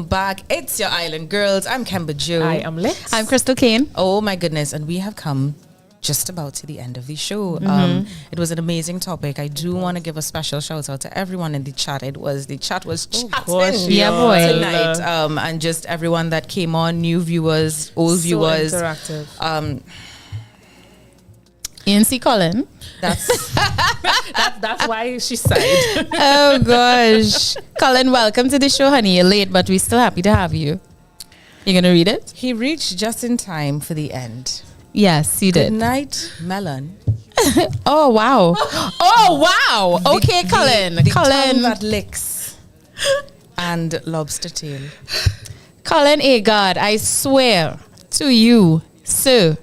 back. It's your Island Girls. I'm Kemba Joe. I am Lex. I'm Crystal Kane. Oh my goodness, and we have come just about to the end of the show. It was an amazing topic. I do want to give a special shout out to everyone in the chat. The chat was chatting Yeah, boy. tonight. And just everyone that came on, new viewers, old viewers. Interactive. ANC Colin. That's why she sighed. Oh gosh. Colin, welcome to the show, honey. You're late, but we're still happy to have you. You're gonna read it? He reached just in time for the end. Yes, you Good did. night, Melon. Oh wow. Oh wow. Okay, Colin. The Colin. tongue that licks and lobster tail. Colin A. God, I swear to you, sir.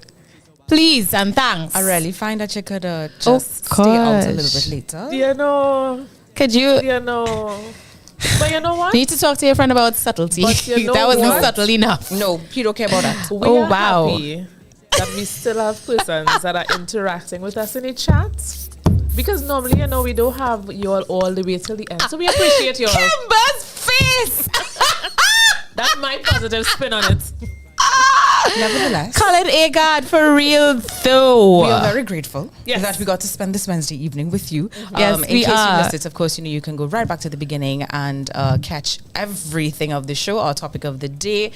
Please and thanks. I really find that you could just stay out a little bit later. You know. Could you? You know. But you know what? Need to talk to your friend about subtlety. But you know that wasn't what? subtle enough. No, he don't care about that. We Oh, are wow. happy that we still have persons that are interacting with us in the chat. Because normally, you know, we don't have you all the way till the end. So we appreciate you all. Kimber's face. That's my positive spin on it. Nevertheless, Colin A. God, for real though. we are very grateful Yes. that we got to spend this Wednesday evening with you. Yes, in we case are. you missed it, of course, you know, you can go right back to the beginning and catch everything of the show, our topic of the day.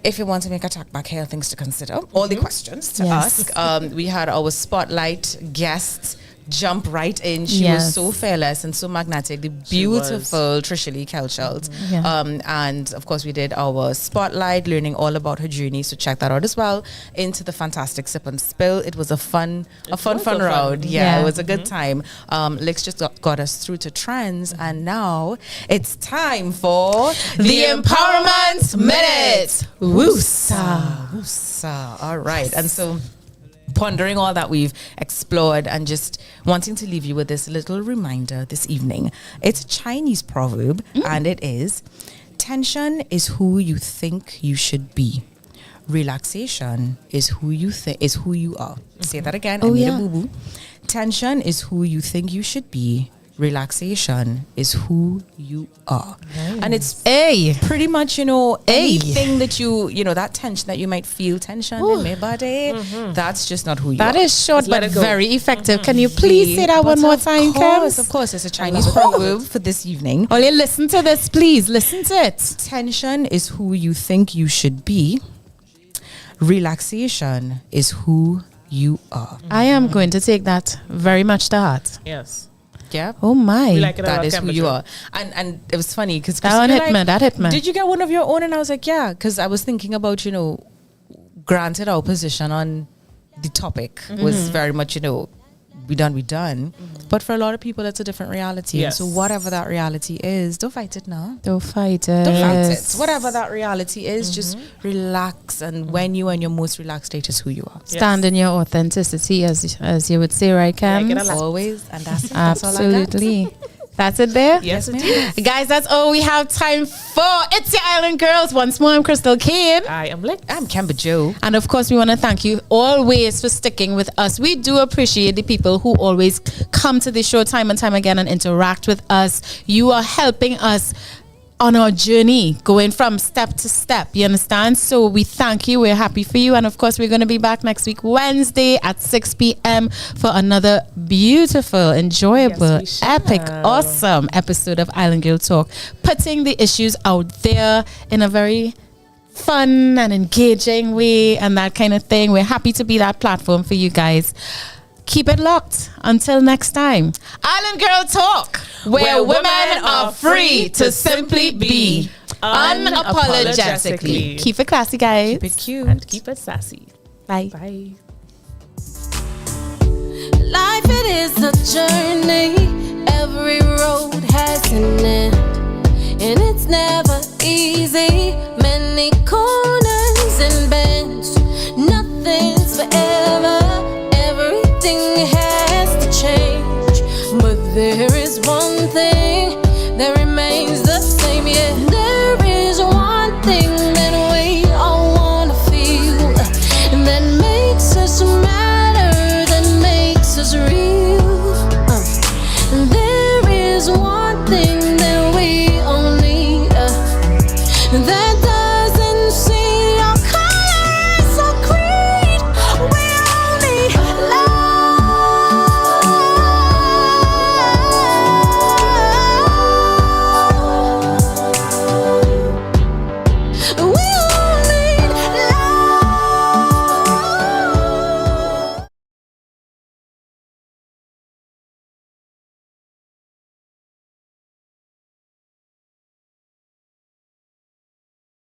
If you want to make a talk back here, things to consider, all the questions to Yes. ask. We had our spotlight guest jump right in. She Yes. was so fearless and so magnetic. The beautiful Trisha Lee Kelchelt. Yeah. And of course, we did our spotlight, learning all about her journey. So check that out as well. Into the fantastic sip and spill. It was a fun round. Yeah, Yeah. it was a good time. Lex just got us through to trends, and now it's time for The Empowerment Minute. Woosa. Woosa. All right, and so, pondering all that we've explored and just wanting to leave you with this little reminder this evening. It's a Chinese proverb, and it is, tension is who you think you should be. Relaxation is who you are. Say that again. I made a boo-boo. Tension is who you think you should be. Relaxation is who you are. And it's pretty much, you know, anything that you know, that tension that you might feel tension in my body, that's just not who you are. That is short Just let but it go. very effective. Can you please say that one more time, Kems? Of course, it's a Chinese proverb for this evening. Ollie, listen to this, please. Listen to it. Tension is who you think you should be. Relaxation is who you are. I am going to take that very much to heart. Yes. Yeah. Oh my. We like it That about is who you temperature. are. And it was funny because That hit me. did you get one of your own? And I was like, yeah, because I was thinking about, you know, granted our position on the topic was very much, you know, we done. But for a lot of people, it's a different reality. Yes. And so whatever that reality is, don't fight it now. Don't fight it. Don't fight it. Whatever that reality is, just relax. And when you are in your most relaxed state is who you are. Stand in your authenticity, as you would say, right, Cam? Like it a lot. Always. And that's it. That's all I got. Absolutely. That's it there? Yes, it is. Guys, that's all we have time for. It's your Island Girls. Once more, I'm Crystal Kane. I am Lex. I'm Kemba Joe. And of course, we want to thank you always for sticking with us. We do appreciate the people who always come to the show time and time again and interact with us. You are helping us on our journey, going from step to step. You understand? So we thank you. We're happy for you. And of course, we're going to be back next week, Wednesday at 6 p.m. for another beautiful, enjoyable, Yes, we epic, shall. awesome episode of Island Girl Talk, putting the issues out there in a very fun and engaging way and that kind of thing. We're happy to be that platform for you guys. Keep it locked. Until next time. Island Girl Talk, where women are free to simply be unapologetically. Keep it classy, guys. Keep it cute. And keep it sassy. Bye. Bye. Life, it is a journey. Every road has an end, and it's never easy. Many corners and bends. Nothing's forever.